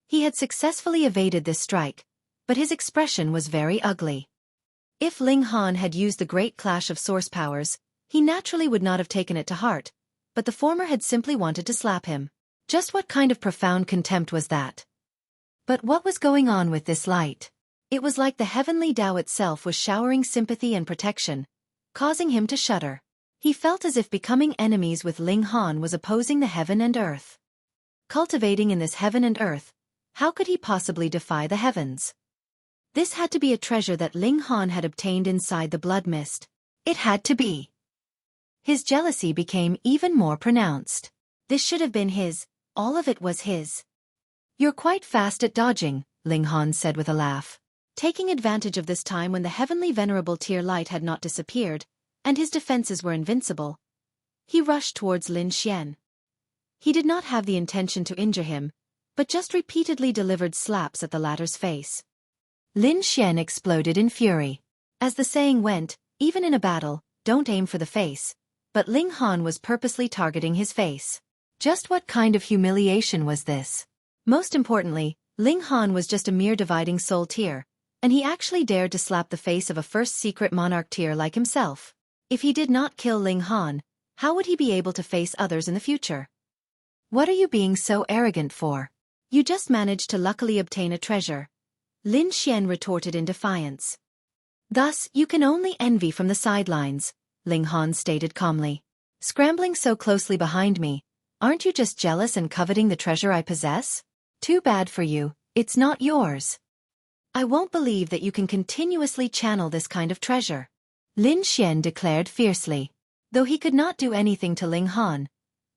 He had successfully evaded this strike, but his expression was very ugly. If Ling Han had used the great clash of source powers, he naturally would not have taken it to heart, but the former had simply wanted to slap him. Just what kind of profound contempt was that? But what was going on with this light? It was like the heavenly Tao itself was showering sympathy and protection, causing him to shudder. He felt as if becoming enemies with Ling Han was opposing the heaven and earth. Cultivating in this heaven and earth, how could he possibly defy the heavens? This had to be a treasure that Ling Han had obtained inside the blood mist. It had to be. His jealousy became even more pronounced. This should have been his, all of it was his. You're quite fast at dodging, Ling Han said with a laugh. Taking advantage of this time when the heavenly venerable tear light had not disappeared, and his defenses were invincible, he rushed towards Lin Xian. He did not have the intention to injure him, but just repeatedly delivered slaps at the latter's face. Lin Xian exploded in fury. As the saying went, even in a battle, don't aim for the face, but Ling Han was purposely targeting his face. Just what kind of humiliation was this? Most importantly, Ling Han was just a mere dividing soul tear, and he actually dared to slap the face of a first secret monarch tear like himself. If he did not kill Ling Han, how would he be able to face others in the future? What are you being so arrogant for? You just managed to luckily obtain a treasure, Lin Xian retorted in defiance. Thus, you can only envy from the sidelines, Ling Han stated calmly. Scrambling so closely behind me, aren't you just jealous and coveting the treasure I possess? Too bad for you, it's not yours. I won't believe that you can continuously channel this kind of treasure, Lin Xian declared fiercely. Though he could not do anything to Ling Han,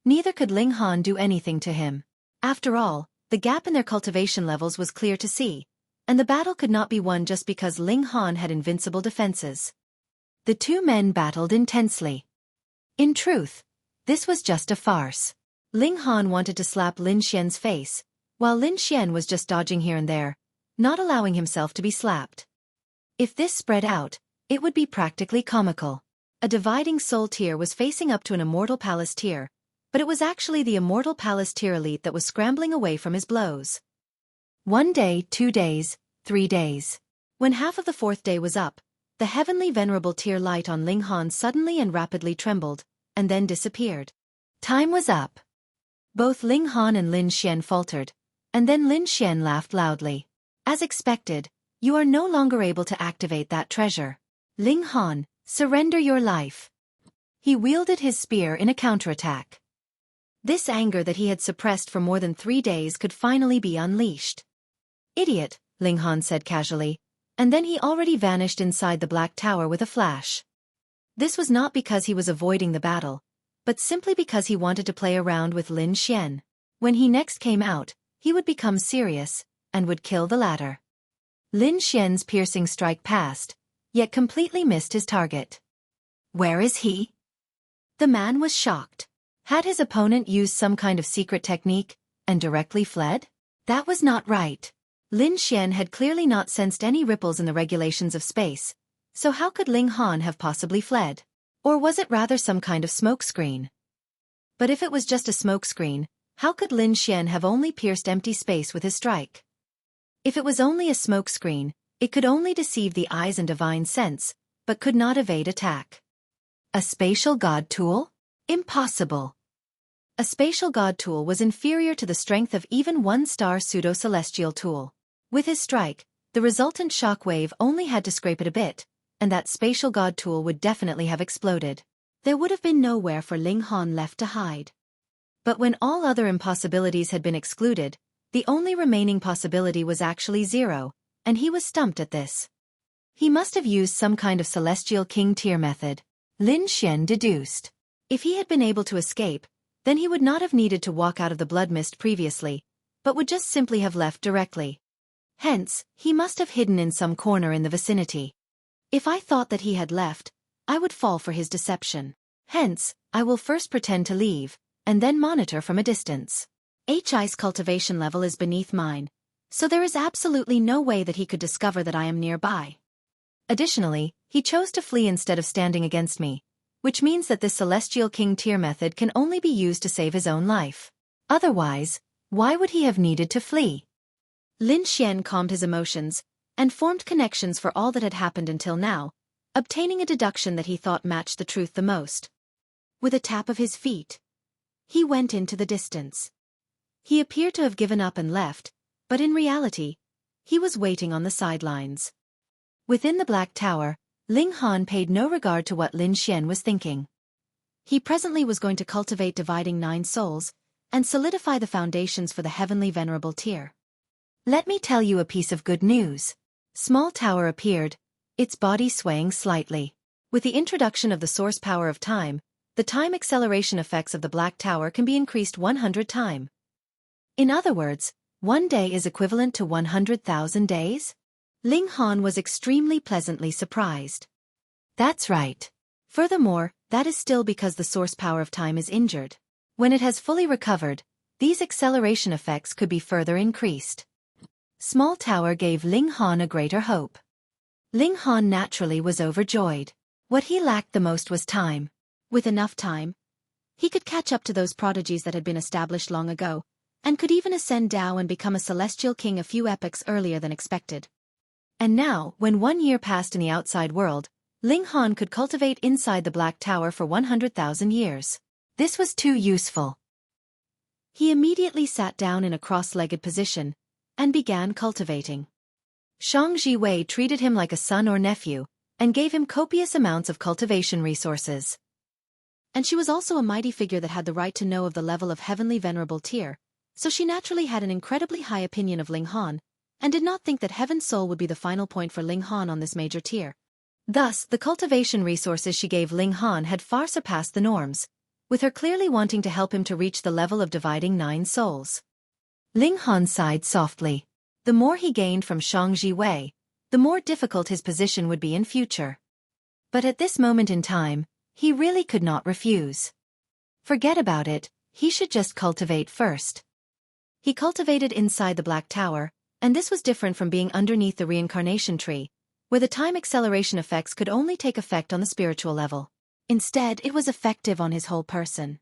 neither could Ling Han do anything to him. After all, the gap in their cultivation levels was clear to see, and the battle could not be won just because Ling Han had invincible defenses. The two men battled intensely. In truth, this was just a farce. Ling Han wanted to slap Lin Xian's face, while Lin Xian was just dodging here and there, not allowing himself to be slapped. If this spread out, it would be practically comical. A dividing soul tier was facing up to an immortal palace tier, but it was actually the immortal palace tier elite that was scrambling away from his blows. 1 day, 2 days, 3 days. When half of the 4th day was up, the heavenly venerable tier light on Ling Han suddenly and rapidly trembled, and then disappeared. Time was up. Both Ling Han and Lin Xian faltered, and then Lin Xian laughed loudly. As expected, you are no longer able to activate that treasure. Ling Han, surrender your life. He wielded his spear in a counterattack. This anger that he had suppressed for more than 3 days could finally be unleashed. Idiot, Ling Han said casually, and then he already vanished inside the Black Tower with a flash. This was not because he was avoiding the battle, but simply because he wanted to play around with Lin Xian. When he next came out, he would become serious, and would kill the latter. Lin Xian's piercing strike passed, yet completely missed his target. Where is he? The man was shocked. Had his opponent used some kind of secret technique, and directly fled? That was not right. Lin Xian had clearly not sensed any ripples in the regulations of space, so how could Ling Han have possibly fled? Or was it rather some kind of smokescreen? But if it was just a smokescreen, How could Lin Xian have only pierced empty space with his strike? If it was only a smoke screen, it could only deceive the eyes and divine sense, but could not evade attack. A spatial god tool? Impossible. A spatial god tool was inferior to the strength of even one-star pseudo-celestial tool. With his strike, the resultant shockwave only had to scrape it a bit, and that spatial god tool would definitely have exploded. There would have been nowhere for Ling Han left to hide. But when all other impossibilities had been excluded, the only remaining possibility was actually zero, and he was stumped at this. He must have used some kind of celestial king tier method, Lin Xian deduced. If he had been able to escape, then he would not have needed to walk out of the blood mist previously, but would just simply have left directly. Hence, he must have hidden in some corner in the vicinity. If I thought that he had left, I would fall for his deception. Hence, I will first pretend to leave, and then monitor from a distance. HI's cultivation level is beneath mine, so there is absolutely no way that he could discover that I am nearby. Additionally, he chose to flee instead of standing against me, which means that this Celestial King tier method can only be used to save his own life. Otherwise, why would he have needed to flee? Lin Xian calmed his emotions, and formed connections for all that had happened until now, obtaining a deduction that he thought matched the truth the most. With a tap of his feet, he went into the distance. He appeared to have given up and left, but in reality, he was waiting on the sidelines. Within the Black Tower, Ling Han paid no regard to what Lin Xian was thinking. He presently was going to cultivate dividing 9 souls, and solidify the foundations for the heavenly venerable tier. Let me tell you a piece of good news. Small Tower appeared, its body swaying slightly. With the introduction of the source power of time, the time acceleration effects of the Black Tower can be increased 100 times. In other words, 1 day is equivalent to 100,000 days? Ling Han was extremely pleasantly surprised. That's right. Furthermore, that is still because the source power of time is injured. When it has fully recovered, these acceleration effects could be further increased. Small Tower gave Ling Han a greater hope. Ling Han naturally was overjoyed. What he lacked the most was time. With enough time, he could catch up to those prodigies that had been established long ago, and could even ascend Dao and become a celestial king a few epochs earlier than expected. And now, when 1 year passed in the outside world, Ling Han could cultivate inside the Black Tower for 100,000 years. This was too useful. He immediately sat down in a cross-legged position, and began cultivating. Xuan Wei treated him like a son or nephew, and gave him copious amounts of cultivation resources. And she was also a mighty figure that had the right to know of the level of heavenly venerable tier, so she naturally had an incredibly high opinion of Ling Han, and did not think that Heaven's Soul would be the final point for Ling Han on this major tier. Thus, the cultivation resources she gave Ling Han had far surpassed the norms, with her clearly wanting to help him to reach the level of dividing 9 souls. Ling Han sighed softly. The more he gained from Xuan Wei, the more difficult his position would be in future. But at this moment in time, he really could not refuse. Forget about it, he should just cultivate first. He cultivated inside the Black Tower, and this was different from being underneath the reincarnation tree, where the time acceleration effects could only take effect on the spiritual level. Instead, it was effective on his whole person.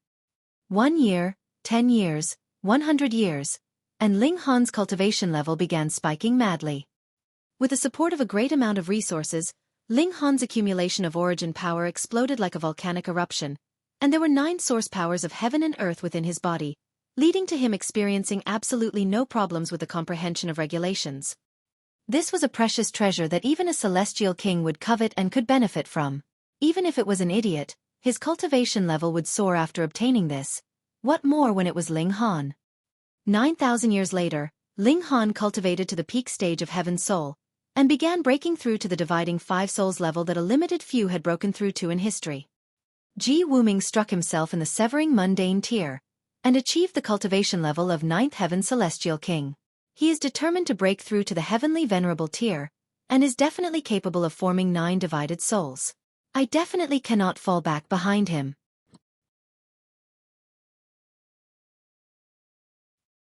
1 year, 10 years, 100 years, and Ling Han's cultivation level began spiking madly. With the support of a great amount of resources, Ling Han's accumulation of origin power exploded like a volcanic eruption, and there were 9 source powers of heaven and earth within his body, leading to him experiencing absolutely no problems with the comprehension of regulations. This was a precious treasure that even a celestial king would covet and could benefit from. Even if it was an idiot, his cultivation level would soar after obtaining this. What more when it was Ling Han? 9,000 years later, Ling Han cultivated to the peak stage of Heaven's Soul, and began breaking through to the dividing 5 souls level that a limited few had broken through to in history. Ji Wuming struck himself in the severing mundane tier, and achieved the cultivation level of 9th Heaven Celestial King. He is determined to break through to the heavenly venerable tier, and is definitely capable of forming 9 divided souls. I definitely cannot fall back behind him.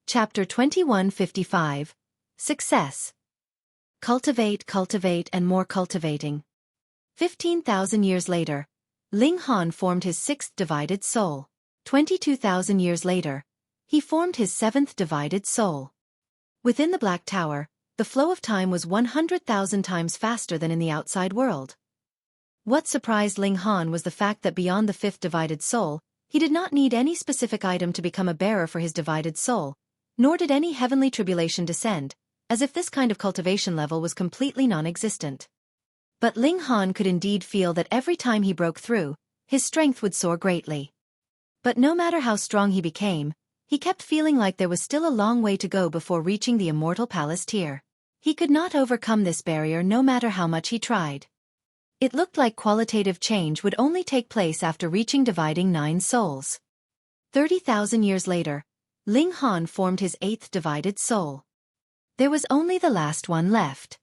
Chapter 2155. Success. Cultivate, cultivate and more cultivating. 15,000 years later, Ling Han formed his 6th divided soul. 22,000 years later, he formed his seventh divided soul. Within the Black Tower, the flow of time was 100,000 times faster than in the outside world. What surprised Ling Han was the fact that beyond the fifth divided soul, he did not need any specific item to become a bearer for his divided soul, nor did any heavenly tribulation descend, as if this kind of cultivation level was completely non-existent. But Ling Han could indeed feel that every time he broke through, his strength would soar greatly. But no matter how strong he became, he kept feeling like there was still a long way to go before reaching the immortal palace tier. He could not overcome this barrier no matter how much he tried. It looked like qualitative change would only take place after reaching dividing 9 souls. 30,000 years later, Ling Han formed his 8th divided soul. There was only the last one left.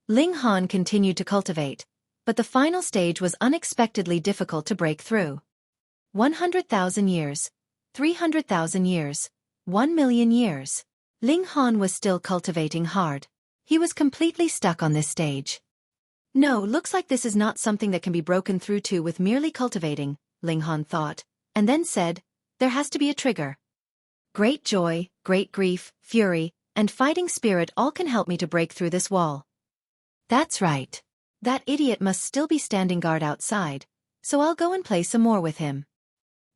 Ling Han continued to cultivate, but the final stage was unexpectedly difficult to break through. 100,000 years, 300,000 years, 1,000,000 years. Ling Han was still cultivating hard. He was completely stuck on this stage. No, looks like this is not something that can be broken through to with merely cultivating, Ling Han thought, and then said, there has to be a trigger. Great joy, great grief, fury, and fighting spirit all can help me to break through this wall. That's right. That idiot must still be standing guard outside, so I'll go and play some more with him.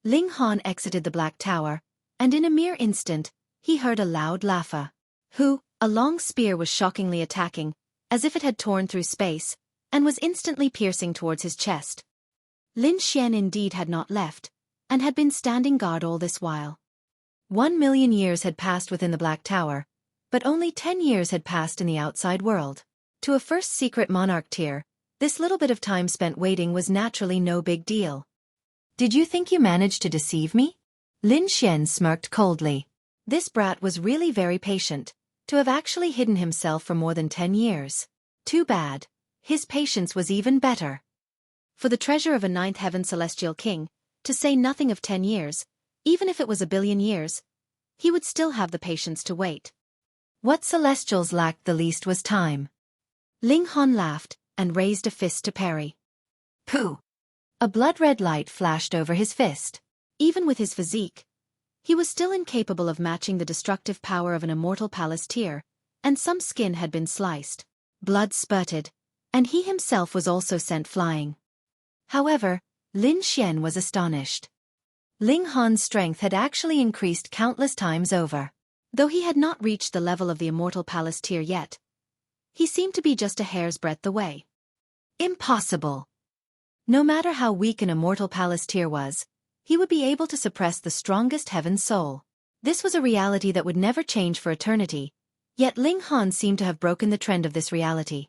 Ling Han exited the Black Tower, and in a mere instant, he heard a loud laugh. A long spear was shockingly attacking, as if it had torn through space, and was instantly piercing towards his chest. Lin Xian indeed had not left, and had been standing guard all this while. 1,000,000 years had passed within the Black Tower, but only 10 years had passed in the outside world. To a first secret monarch tier, this little bit of time spent waiting was naturally no big deal. Did you think you managed to deceive me? Lin Xian smirked coldly. This brat was really very patient, to have actually hidden himself for more than 10 years. Too bad. His patience was even better. For the treasure of a 9th heaven celestial king, to say nothing of 10 years, even if it was 1,000,000,000 years, he would still have the patience to wait. What celestials lacked the least was time. Ling Han laughed, and raised a fist to parry. Pooh! A blood-red light flashed over his fist. Even with his physique, he was still incapable of matching the destructive power of an immortal palace tier, and some skin had been sliced. Blood spurted, and he himself was also sent flying. However, Lin Xian was astonished. Ling Han's strength had actually increased countless times over. Though he had not reached the level of the immortal palace tier yet, he seemed to be just a hair's breadth away. Impossible! No matter how weak an immortal palace tier was, he would be able to suppress the strongest heaven soul. This was a reality that would never change for eternity, yet Ling Han seemed to have broken the trend of this reality.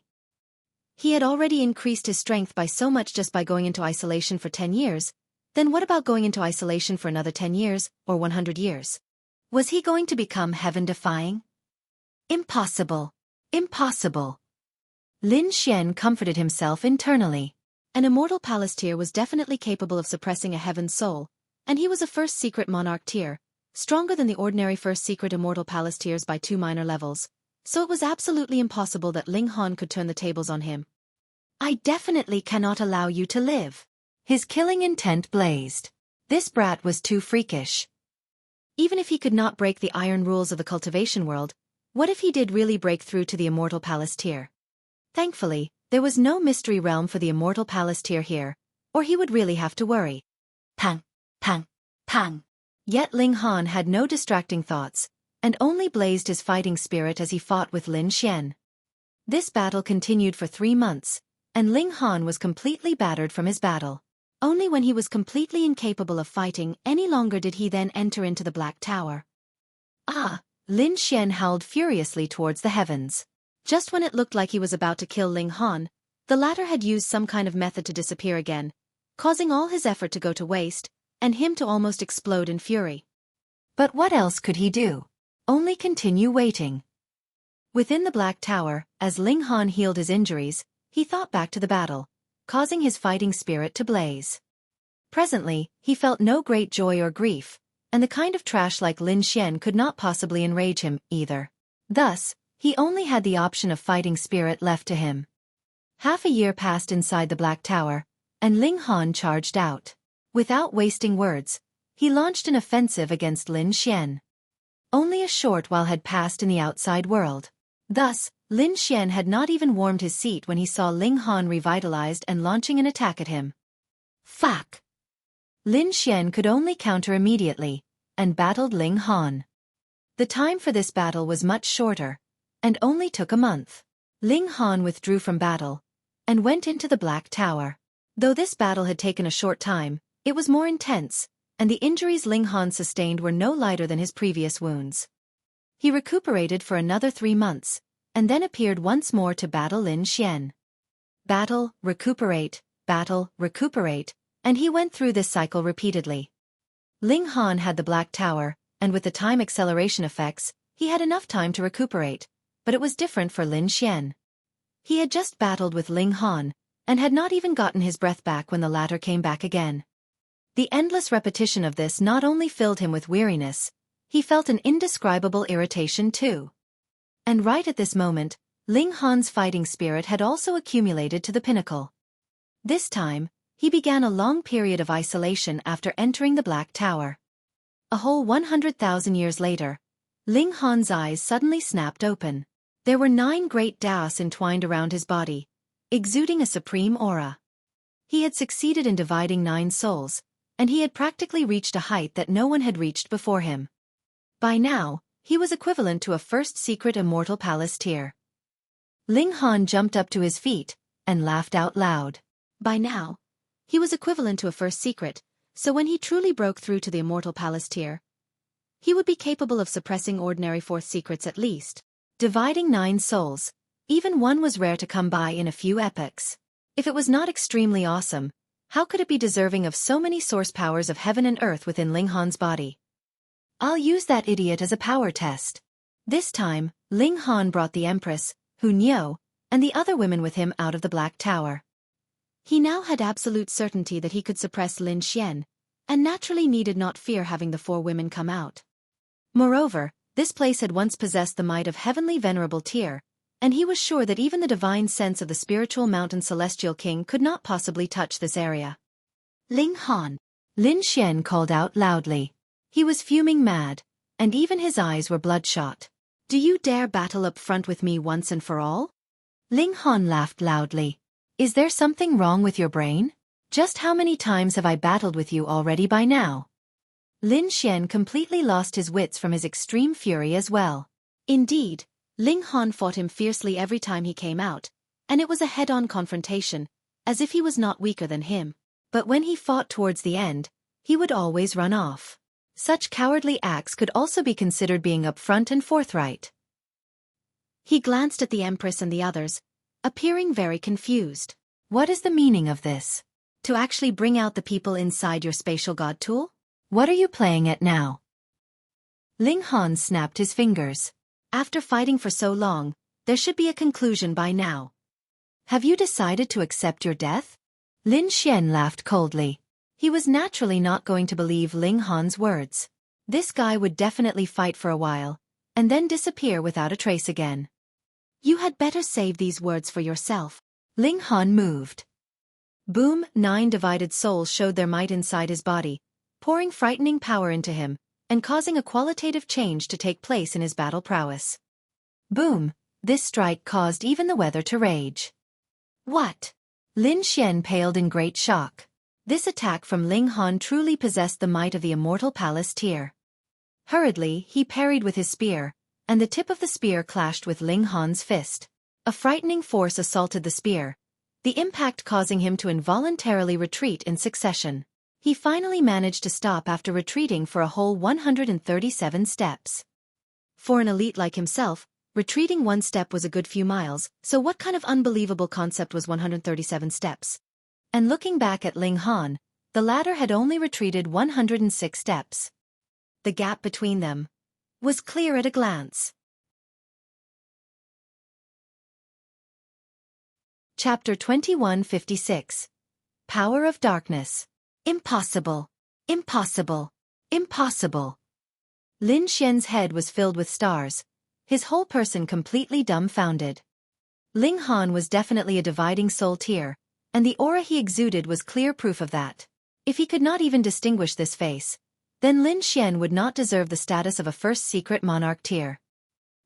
He had already increased his strength by so much just by going into isolation for 10 years, then what about going into isolation for another 10 years, or 100 years? Was he going to become heaven-defying? Impossible. Impossible. Lin Xian comforted himself internally. An immortal palace tier was definitely capable of suppressing a heaven soul, and he was a first secret monarch tier, stronger than the ordinary first secret immortal palace tiers by 2 minor levels, so it was absolutely impossible that Ling Han could turn the tables on him. I definitely cannot allow you to live. His killing intent blazed. This brat was too freakish. Even if he could not break the iron rules of the cultivation world, what if he did really break through to the immortal palace tier? Thankfully, there was no mystery realm for the immortal palace tier here, or he would really have to worry. Pang, pang, pang. Yet Ling Han had no distracting thoughts, and only blazed his fighting spirit as he fought with Lin Xian. This battle continued for 3 months, and Ling Han was completely battered from his battle. Only when he was completely incapable of fighting any longer did he then enter into the Black Tower. Ah! Lin Xian howled furiously towards the heavens. Just when it looked like he was about to kill Ling Han, the latter had used some kind of method to disappear again, causing all his effort to go to waste, and him to almost explode in fury. But what else could he do? Only continue waiting. Within the Black Tower, as Ling Han healed his injuries, he thought back to the battle, causing his fighting spirit to blaze. Presently, he felt no great joy or grief, and the kind of trash like Lin Xian could not possibly enrage him, either. Thus, he only had the option of fighting spirit left to him. Half a year passed inside the Black Tower, and Ling Han charged out. Without wasting words, he launched an offensive against Lin Xian. Only a short while had passed in the outside world. Thus, Lin Xian had not even warmed his seat when he saw Ling Han revitalized and launching an attack at him. Fuck! Lin Xian could only counter immediately, and battled Ling Han. The time for this battle was much shorter, and only took a month. Ling Han withdrew from battle, and went into the Black Tower. Though this battle had taken a short time, it was more intense, and the injuries Ling Han sustained were no lighter than his previous wounds. He recuperated for another 3 months, and then appeared once more to battle Lin Xian. Battle, recuperate, and he went through this cycle repeatedly. Ling Han had the Black Tower, and with the time acceleration effects, he had enough time to recuperate, but it was different for Lin Xian. He had just battled with Ling Han, and had not even gotten his breath back when the latter came back again. The endless repetition of this not only filled him with weariness, he felt an indescribable irritation too. And right at this moment, Ling Han's fighting spirit had also accumulated to the pinnacle. This time, he began a long period of isolation after entering the Black Tower. A whole 100,000 years later, Ling Han's eyes suddenly snapped open. There were 9 great daos entwined around his body, exuding a supreme aura. He had succeeded in dividing 9 souls, and he had practically reached a height that no one had reached before him. By now, he was equivalent to a first secret immortal palace tier. Ling Han jumped up to his feet, and laughed out loud. By now, he was equivalent to a first secret, so when he truly broke through to the immortal palace tier, he would be capable of suppressing ordinary fourth secrets at least. Dividing 9 souls, even one was rare to come by in a few epochs. If it was not extremely awesome, how could it be deserving of so many source powers of heaven and earth within Ling Han's body? I'll use that idiot as a power test. This time, Ling Han brought the Empress, Hun Yo, and the other women with him out of the Black Tower. He now had absolute certainty that he could suppress Lin Xian, and naturally needed not fear having the 4 women come out. Moreover, this place had once possessed the might of heavenly venerable tier, and he was sure that even the divine sense of the spiritual mountain celestial king could not possibly touch this area. Ling Han! Lin Xian called out loudly. He was fuming mad, and even his eyes were bloodshot. Do you dare battle up front with me once and for all? Ling Han laughed loudly. Is there something wrong with your brain? Just how many times have I battled with you already by now? Lin Xian completely lost his wits from his extreme fury as well. Indeed, Ling Han fought him fiercely every time he came out, and it was a head-on confrontation, as if he was not weaker than him. But when he fought towards the end, he would always run off. Such cowardly acts could also be considered being upfront and forthright. He glanced at the Empress and the others, appearing very confused. What is the meaning of this? To actually bring out the people inside your spatial god tool? What are you playing at now? Ling Han snapped his fingers. After fighting for so long, there should be a conclusion by now. Have you decided to accept your death? Lin Xian laughed coldly. He was naturally not going to believe Ling Han's words. This guy would definitely fight for a while, and then disappear without a trace again. You had better save these words for yourself. Ling Han moved. Boom! 9 divided souls showed their might inside his body, pouring frightening power into him, and causing a qualitative change to take place in his battle prowess. Boom! This strike caused even the weather to rage. What? Lin Xian paled in great shock. This attack from Ling Han truly possessed the might of the immortal palace tier. Hurriedly, he parried with his spear, and the tip of the spear clashed with Ling Han's fist. A frightening force assaulted the spear, the impact causing him to involuntarily retreat in succession. He finally managed to stop after retreating for a whole 137 steps. For an elite like himself, retreating 1 step was a good few miles, so what kind of unbelievable concept was 137 steps? And looking back at Ling Han, the latter had only retreated 106 steps. The gap between them was clear at a glance. Chapter 2156. Power of Darkness. Impossible! Impossible! Impossible! Lin Xian's head was filled with stars, his whole person completely dumbfounded. Ling Han was definitely a dividing soul tier, and the aura he exuded was clear proof of that. If he could not even distinguish this face, then Lin Xian would not deserve the status of a first secret monarch tier.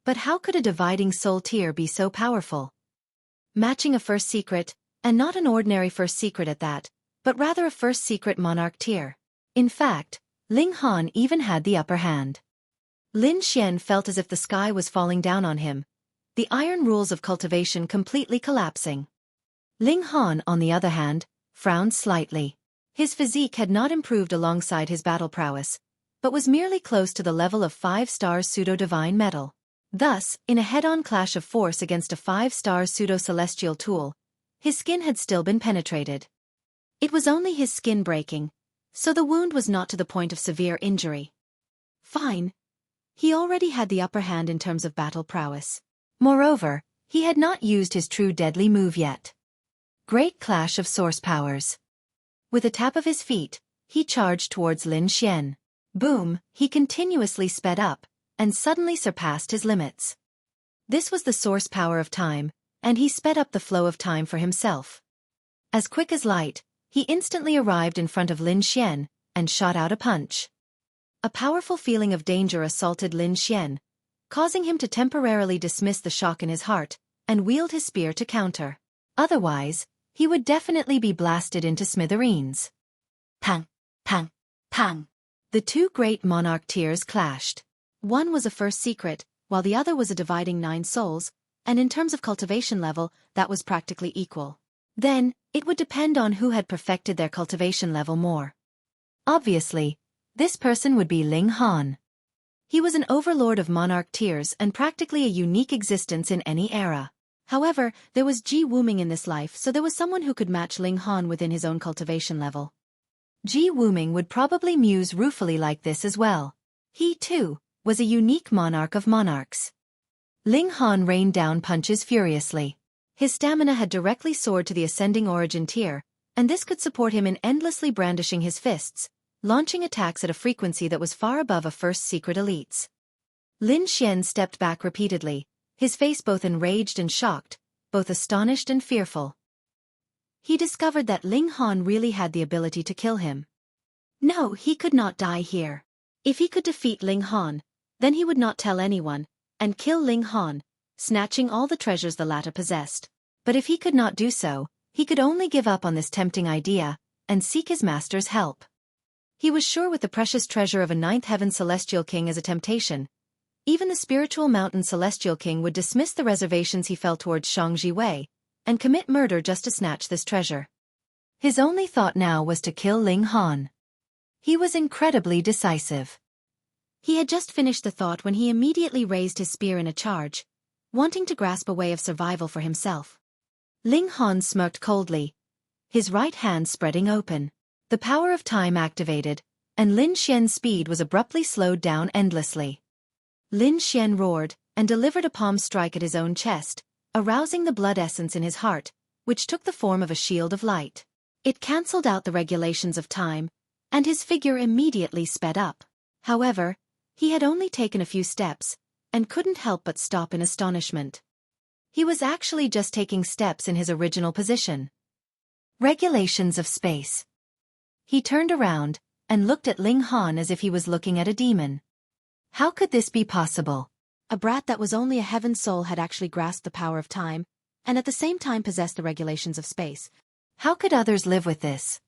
But how could a dividing soul tier be so powerful? Matching a first secret, and not an ordinary first secret at that, but rather a first secret monarch tier. In fact, Ling Han even had the upper hand. Lin Xian felt as if the sky was falling down on him, the iron rules of cultivation completely collapsing. Ling Han, on the other hand, frowned slightly. His physique had not improved alongside his battle prowess, but was merely close to the level of 5-star pseudo-divine metal. Thus, in a head-on clash of force against a 5-star pseudo-celestial tool, his skin had still been penetrated. It was only his skin breaking, so the wound was not to the point of severe injury. Fine. He already had the upper hand in terms of battle prowess. Moreover, he had not used his true deadly move yet. Great clash of source powers. With a tap of his feet, he charged towards Lin Xian. Boom, he continuously sped up, and suddenly surpassed his limits. This was the source power of time, and he sped up the flow of time for himself. As quick as light, he instantly arrived in front of Lin Xian, and shot out a punch. A powerful feeling of danger assaulted Lin Xian, causing him to temporarily dismiss the shock in his heart, and wield his spear to counter. Otherwise, he would definitely be blasted into smithereens. Pang, pang, pang. The two great monarch tiers clashed. One was a first secret, while the other was a dividing 9 souls, and in terms of cultivation level, that was practically equal. Then, it would depend on who had perfected their cultivation level more. Obviously, this person would be Ling Han. He was an overlord of monarch tiers and practically a unique existence in any era. However, there was Ji Wuming in this life, so there was someone who could match Ling Han within his own cultivation level. Ji Wuming would probably muse ruefully like this as well. He, too, was a unique monarch of monarchs. Ling Han rained down punches furiously. His stamina had directly soared to the ascending origin tier, and this could support him in endlessly brandishing his fists, launching attacks at a frequency that was far above a first secret elite's. Lin Xian stepped back repeatedly, his face both enraged and shocked, both astonished and fearful. He discovered that Ling Han really had the ability to kill him. No, he could not die here. If he could defeat Ling Han, then he would not tell anyone, and kill Ling Han, snatching all the treasures the latter possessed. But if he could not do so, he could only give up on this tempting idea, and seek his master's help. He was sure with the precious treasure of a 9th heaven celestial king as a temptation, even the spiritual mountain celestial king would dismiss the reservations he felt towards Shangji Wei, and commit murder just to snatch this treasure. His only thought now was to kill Ling Han. He was incredibly decisive. He had just finished the thought when he immediately raised his spear in a charge, wanting to grasp a way of survival for himself. Ling Han smirked coldly, his right hand spreading open. The power of time activated, and Lin Xian's speed was abruptly slowed down endlessly. Lin Xian roared, and delivered a palm strike at his own chest, arousing the blood essence in his heart, which took the form of a shield of light. It cancelled out the regulations of time, and his figure immediately sped up. However, he had only taken a few steps, and couldn't help but stop in astonishment. He was actually just taking steps in his original position. Regulations of space. He turned around, and looked at Ling Han as if he was looking at a demon. How could this be possible? A brat that was only a heaven soul had actually grasped the power of time, and at the same time possessed the regulations of space. How could others live with this?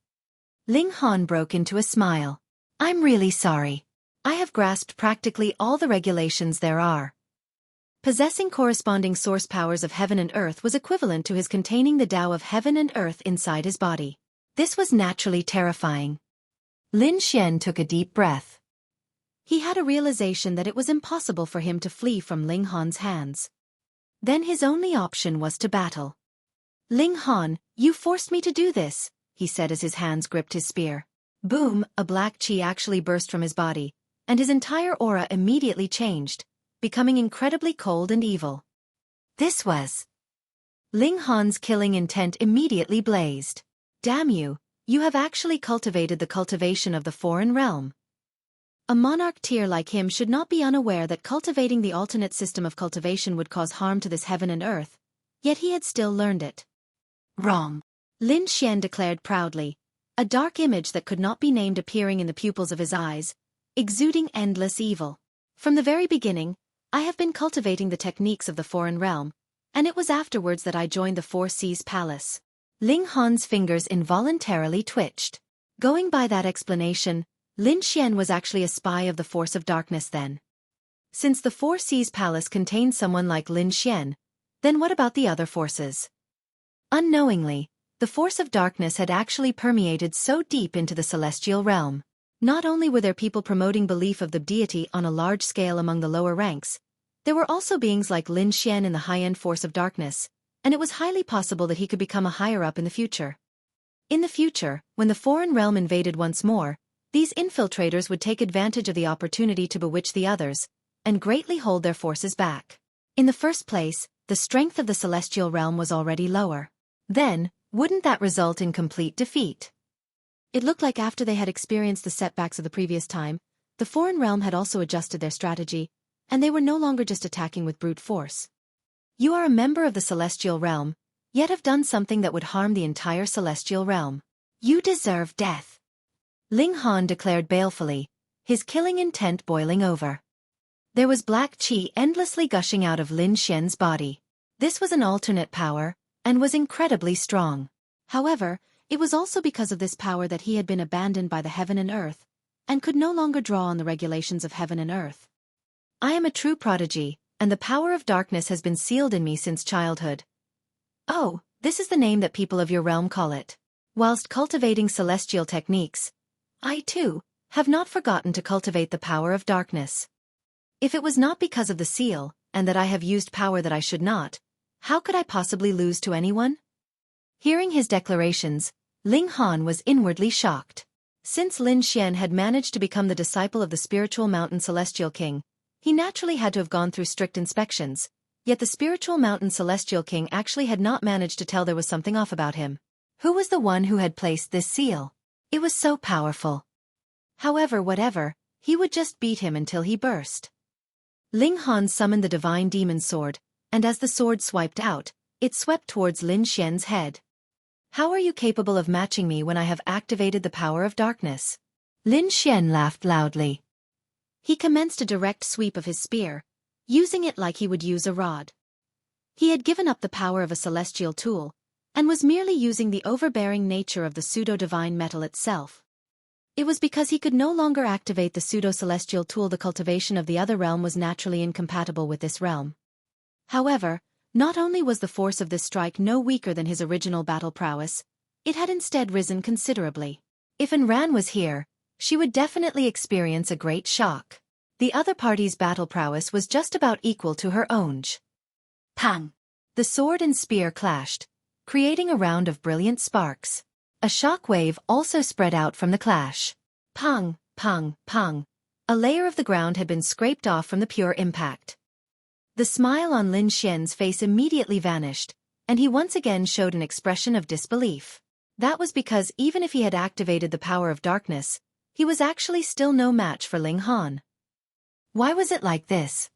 Ling Han broke into a smile. I'm really sorry. I have grasped practically all the regulations there are. Possessing corresponding source powers of heaven and earth was equivalent to his containing the Tao of heaven and earth inside his body. This was naturally terrifying. Lin Xian took a deep breath. He had a realization that it was impossible for him to flee from Ling Han's hands. Then his only option was to battle. Ling Han, you forced me to do this, he said as his hands gripped his spear. Boom, a black chi actually burst from his body, and his entire aura immediately changed, becoming incredibly cold and evil. This was... Ling Han's killing intent immediately blazed. Damn you, you have actually cultivated the cultivation of the foreign realm. A monarch tier like him should not be unaware that cultivating the alternate system of cultivation would cause harm to this heaven and earth, yet he had still learned it. Wrong. Lin Xian declared proudly, a dark image that could not be named appearing in the pupils of his eyes, exuding endless evil. From the very beginning, I have been cultivating the techniques of the foreign realm, and it was afterwards that I joined the Four Seas Palace. Ling Han's fingers involuntarily twitched. Going by that explanation, Lin Xian was actually a spy of the Force of Darkness then. Since the Four Seas Palace contained someone like Lin Xian, then what about the other forces? Unknowingly, the Force of Darkness had actually permeated so deep into the celestial realm. Not only were there people promoting belief of the deity on a large scale among the lower ranks, there were also beings like Lin Xian in the high-end Force of Darkness, and it was highly possible that he could become a higher-up in the future. In the future, when the foreign realm invaded once more, these infiltrators would take advantage of the opportunity to bewitch the others, and greatly hold their forces back. In the first place, the strength of the celestial realm was already lower. Then, wouldn't that result in complete defeat? It looked like after they had experienced the setbacks of the previous time, the foreign realm had also adjusted their strategy, and they were no longer just attacking with brute force. You are a member of the celestial realm, yet have done something that would harm the entire celestial realm. You deserve death. Ling Han declared balefully, his killing intent boiling over. There was black qi endlessly gushing out of Lin Xian's body. This was an alternate power, and was incredibly strong. However, it was also because of this power that he had been abandoned by the heaven and earth, and could no longer draw on the regulations of heaven and earth. I am a true prodigy, and the power of darkness has been sealed in me since childhood. Oh, this is the name that people of your realm call it. Whilst cultivating celestial techniques, I too have not forgotten to cultivate the power of darkness. If it was not because of the seal, and that I have used power that I should not, how could I possibly lose to anyone? Hearing his declarations, Ling Han was inwardly shocked. Since Lin Xian had managed to become the disciple of the spiritual mountain celestial king, he naturally had to have gone through strict inspections, yet the spiritual mountain celestial king actually had not managed to tell there was something off about him. Who was the one who had placed this seal? It was so powerful. However, whatever, he would just beat him until he burst. Ling Han summoned the divine demon sword, and as the sword swiped out, it swept towards Lin Xian's head. How are you capable of matching me when I have activated the power of darkness? Lin Xian laughed loudly. He commenced a direct sweep of his spear, using it like he would use a rod. He had given up the power of a celestial tool, and was merely using the overbearing nature of the pseudo-divine metal itself. It was because he could no longer activate the pseudo-celestial tool the cultivation of the other realm was naturally incompatible with this realm. However, not only was the force of this strike no weaker than his original battle prowess, it had instead risen considerably. If Ran was here, she would definitely experience a great shock. The other party's battle prowess was just about equal to her own. Pang! The sword and spear clashed, creating a round of brilliant sparks. A shock wave also spread out from the clash. Pang, pang, pang. A layer of the ground had been scraped off from the pure impact. The smile on Lin Xian's face immediately vanished, and he once again showed an expression of disbelief. That was because even if he had activated the power of darkness, he was actually still no match for Ling Han. Why was it like this?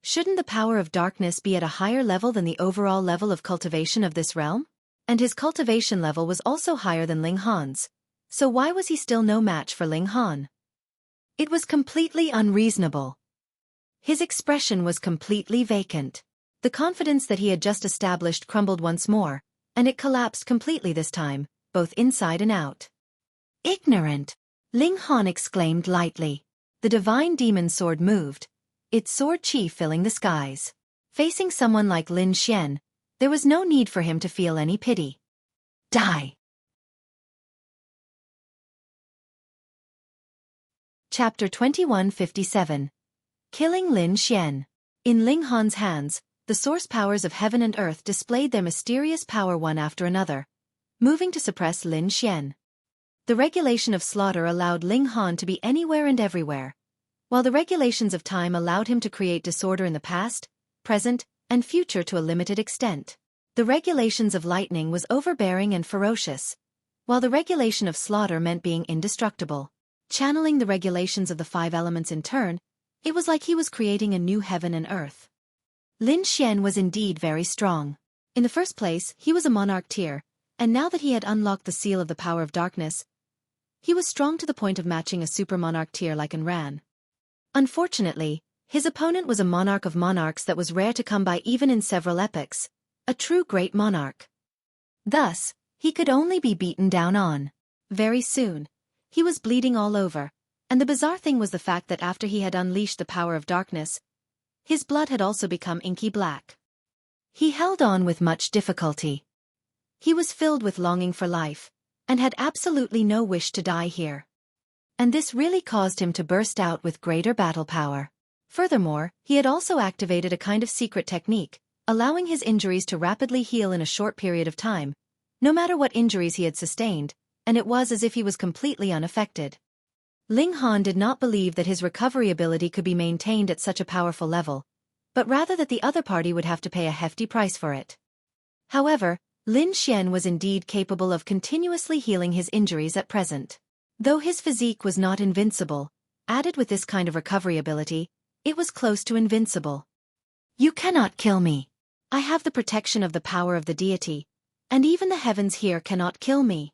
Shouldn't the power of darkness be at a higher level than the overall level of cultivation of this realm? And his cultivation level was also higher than Ling Han's, so why was he still no match for Ling Han? It was completely unreasonable. His expression was completely vacant. The confidence that he had just established crumbled once more, and it collapsed completely this time, both inside and out. Ignorant! Ling Han exclaimed lightly. The divine demon sword moved, its sword qi filling the skies. Facing someone like Lin Xian, there was no need for him to feel any pity. Die! Chapter 2157. Killing Lin Xian. In Ling Han's hands, the source powers of heaven and earth displayed their mysterious power one after another, moving to suppress Lin Xian. The regulation of slaughter allowed Ling Han to be anywhere and everywhere, while the regulations of time allowed him to create disorder in the past, present, and future to a limited extent. The regulations of lightning was overbearing and ferocious, while the regulation of slaughter meant being indestructible. Channeling the regulations of the five elements in turn, it was like he was creating a new heaven and earth. Lin Xian was indeed very strong. In the first place, he was a monarch tier, and now that he had unlocked the seal of the power of darkness, He was strong to the point of matching a super monarch tier like Ran. Unfortunately, his opponent was a monarch of monarchs that was rare to come by even in several epochs, a true great monarch. Thus, he could only be beaten down on. Very soon, he was bleeding all over, and the bizarre thing was the fact that after he had unleashed the power of darkness, his blood had also become inky black. He held on with much difficulty. He was filled with longing for life, and had absolutely no wish to die here. And this really caused him to burst out with greater battle power. Furthermore, he had also activated a kind of secret technique, allowing his injuries to rapidly heal in a short period of time, no matter what injuries he had sustained, and it was as if he was completely unaffected. Ling Han did not believe that his recovery ability could be maintained at such a powerful level, but rather that the other party would have to pay a hefty price for it. However, Lin Xian was indeed capable of continuously healing his injuries at present. Though his physique was not invincible, added with this kind of recovery ability, it was close to invincible. You cannot kill me. I have the protection of the power of the deity, and even the heavens here cannot kill me.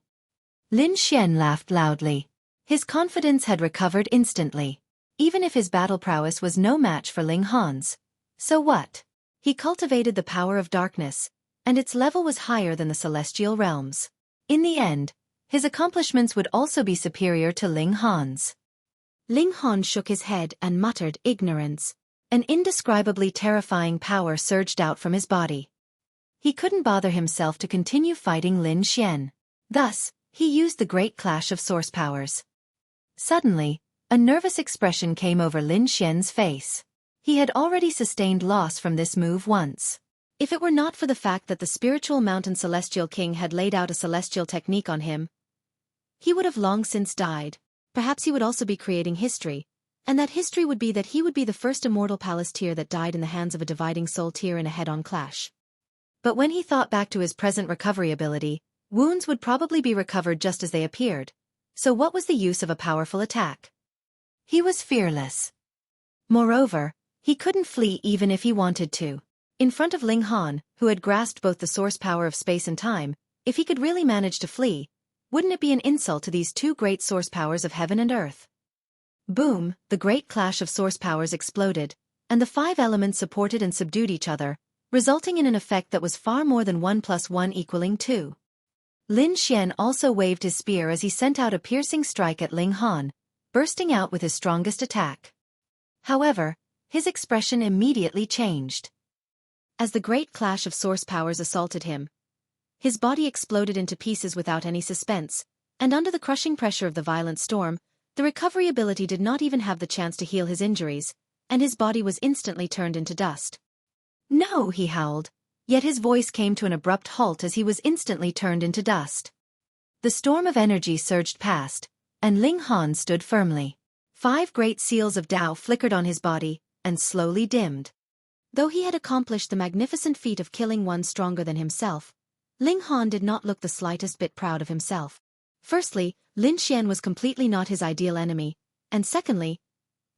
Lin Xian laughed loudly. His confidence had recovered instantly. Even if his battle prowess was no match for Ling Han's. So what? He cultivated the power of darkness, and its level was higher than the celestial realms. In the end, his accomplishments would also be superior to Ling Han's. Ling Han shook his head and muttered, "Ignorance." An indescribably terrifying power surged out from his body. He couldn't bother himself to continue fighting Lin Xian. Thus, he used the great clash of source powers. Suddenly, a nervous expression came over Lin Xian's face. He had already sustained loss from this move once. If it were not for the fact that the spiritual mountain celestial king had laid out a celestial technique on him, he would have long since died. Perhaps he would also be creating history, and that history would be that he would be the first immortal palace tier that died in the hands of a dividing soul tier in a head-on clash. But when he thought back to his present recovery ability, wounds would probably be recovered just as they appeared, so what was the use of a powerful attack? He was fearless. Moreover, he couldn't flee even if he wanted to. In front of Ling Han, who had grasped both the source power of space and time, if he could really manage to flee, wouldn't it be an insult to these two great source powers of heaven and earth? Boom, the great clash of source powers exploded, and the five elements supported and subdued each other, resulting in an effect that was far more than 1 + 1 = 2. Lin Xian also waved his spear as he sent out a piercing strike at Ling Han, bursting out with his strongest attack. However, his expression immediately changed. As the great clash of source powers assaulted him, his body exploded into pieces without any suspense, and under the crushing pressure of the violent storm, the recovery ability did not even have the chance to heal his injuries, and his body was instantly turned into dust. "No!" he howled, yet his voice came to an abrupt halt as he was instantly turned into dust. The storm of energy surged past, and Ling Han stood firmly. 5 great seals of Tao flickered on his body, and slowly dimmed. Though he had accomplished the magnificent feat of killing one stronger than himself, Ling Han did not look the slightest bit proud of himself. Firstly, Lin Xian was completely not his ideal enemy, and secondly,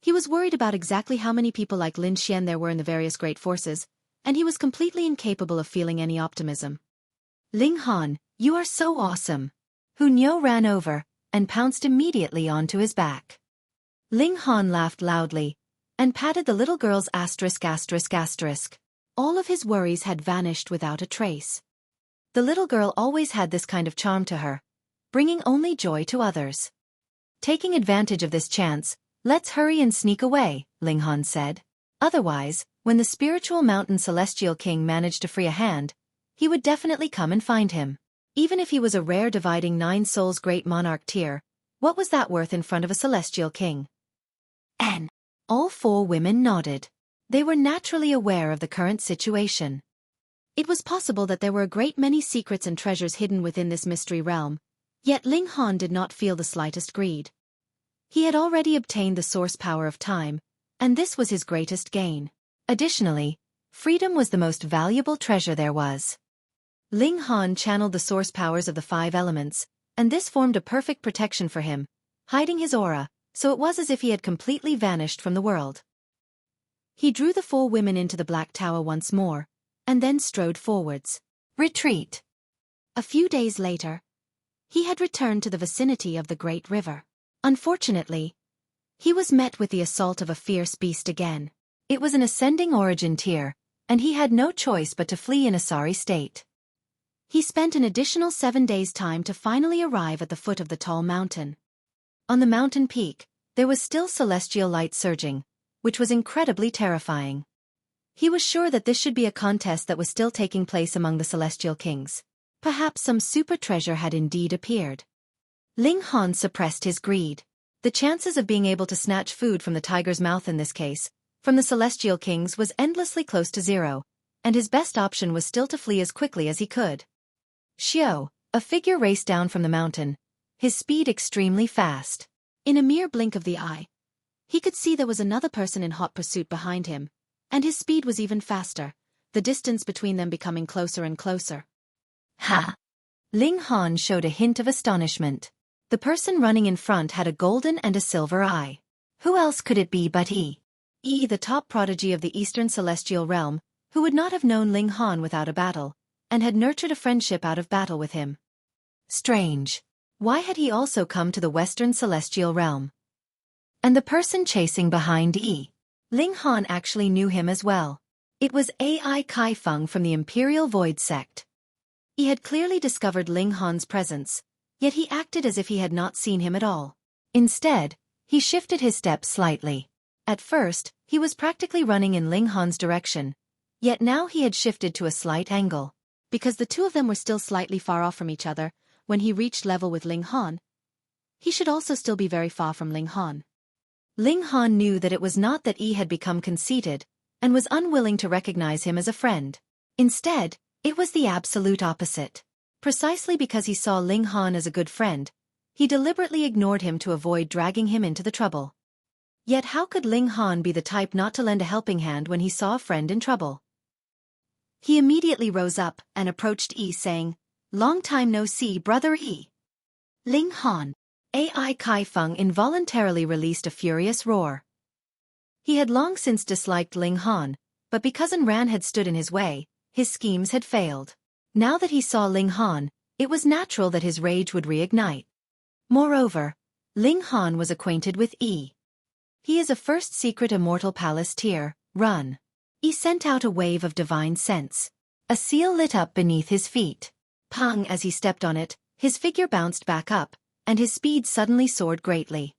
he was worried about exactly how many people like Lin Xian there were in the various great forces, and he was completely incapable of feeling any optimism. "Ling Han, you are so awesome!" Hunyo ran over, and pounced immediately onto his back. Ling Han laughed loudly, and patted the little girl's *****. All of his worries had vanished without a trace. The little girl always had this kind of charm to her, bringing only joy to others. Taking advantage of this chance, "Let's hurry and sneak away," Ling Han said. Otherwise, when the spiritual mountain celestial king managed to free a hand, he would definitely come and find him. Even if he was a rare dividing 9 souls great monarch tier, what was that worth in front of a celestial king? And all 4 women nodded. They were naturally aware of the current situation. It was possible that there were a great many secrets and treasures hidden within this mystery realm, yet Ling Han did not feel the slightest greed. He had already obtained the source power of time, and this was his greatest gain. Additionally, freedom was the most valuable treasure there was. Ling Han channeled the source powers of the 5 elements, and this formed a perfect protection for him, hiding his aura, so it was as if he had completely vanished from the world. He drew the 4 women into the Black Tower once more, and then strode forwards. Retreat. A few days later, He had returned to the vicinity of the Great River. Unfortunately, he was met with the assault of a fierce beast again. It was an ascending origin tier, and he had no choice but to flee in a sorry state. He spent an additional 7 days' time to finally arrive at the foot of the tall mountain. On the mountain peak, there was still celestial light surging, which was incredibly terrifying. He was sure that this should be a contest that was still taking place among the celestial kings. Perhaps some super treasure had indeed appeared. Ling Han suppressed his greed. The chances of being able to snatch food from the tiger's mouth in this case, from the celestial kings, was endlessly close to zero, and his best option was still to flee as quickly as he could. Xiao, a figure, raced down from the mountain, his speed extremely fast. In a mere blink of the eye, he could see there was another person in hot pursuit behind him, and his speed was even faster, the distance between them becoming closer and closer. Ha! Ling Han showed a hint of astonishment. The person running in front had a golden and a silver eye. Who else could it be but Yi, the top prodigy of the Eastern Celestial Realm, who would not have known Ling Han without a battle, and had nurtured a friendship out of battle with him. Strange. Why had he also come to the Western Celestial Realm? And the person chasing behind Yi, Ling Han actually knew him as well. It was Ai Kaifeng from the Imperial Void Sect. He had clearly discovered Ling Han's presence, yet he acted as if he had not seen him at all. Instead, he shifted his steps slightly. At first, he was practically running in Ling Han's direction, yet now he had shifted to a slight angle. Because the two of them were still slightly far off from each other, when he reached level with Ling Han, he should also still be very far from Ling Han. Ling Han knew that it was not that Yi had become conceited, and was unwilling to recognize him as a friend. Instead, it was the absolute opposite. Precisely because he saw Ling Han as a good friend, he deliberately ignored him to avoid dragging him into the trouble. Yet how could Ling Han be the type not to lend a helping hand when he saw a friend in trouble? He immediately rose up and approached Yi, saying, "Long time no see, brother Yi." Ling Han. Ai Kaifeng involuntarily released a furious roar. He had long since disliked Ling Han, but because Ran had stood in his way, his schemes had failed. Now that he saw Ling Han, it was natural that his rage would reignite. Moreover, Ling Han was acquainted with Yi. He is a first secret immortal palace tier, run. He sent out a wave of divine sense. A seal lit up beneath his feet. Pang! As he stepped on it, his figure bounced back up, and his speed suddenly soared greatly.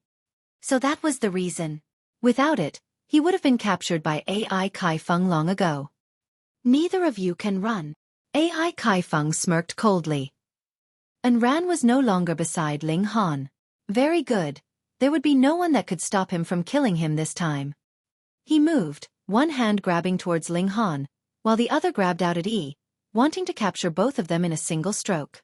So that was the reason. Without it, he would have been captured by Ai Kaifeng long ago. Neither of you can run. Ai Kaifeng smirked coldly. Ran was no longer beside Ling Han. Very good. There would be no one that could stop him from killing him this time. He moved, one hand grabbing towards Ling Han, while the other grabbed out at Yi, wanting to capture both of them in a single stroke.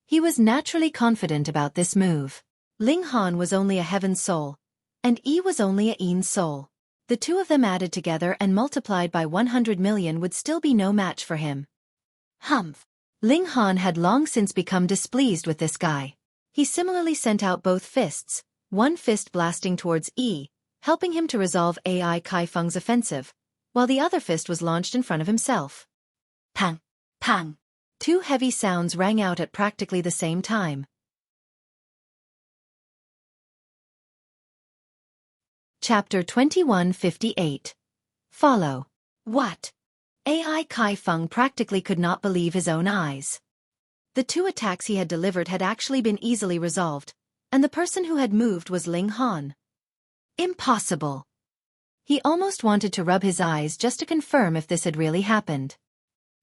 He was naturally confident about this move. Ling Han was only a heaven soul, and Yi was only a Yin soul. The two of them added together and multiplied by 100 million would still be no match for him. Humph. Ling Han had long since become displeased with this guy. He similarly sent out both fists, one fist blasting towards Yi, helping him to resolve Ai Kaifeng's offensive, while the other fist was launched in front of himself. Pang! Pang! Two heavy sounds rang out at practically the same time. Chapter 2158. Follow. What? Ai Kaifeng practically could not believe his own eyes. The two attacks he had delivered had actually been easily resolved, and the person who had moved was Ling Han. Impossible. He almost wanted to rub his eyes just to confirm if this had really happened.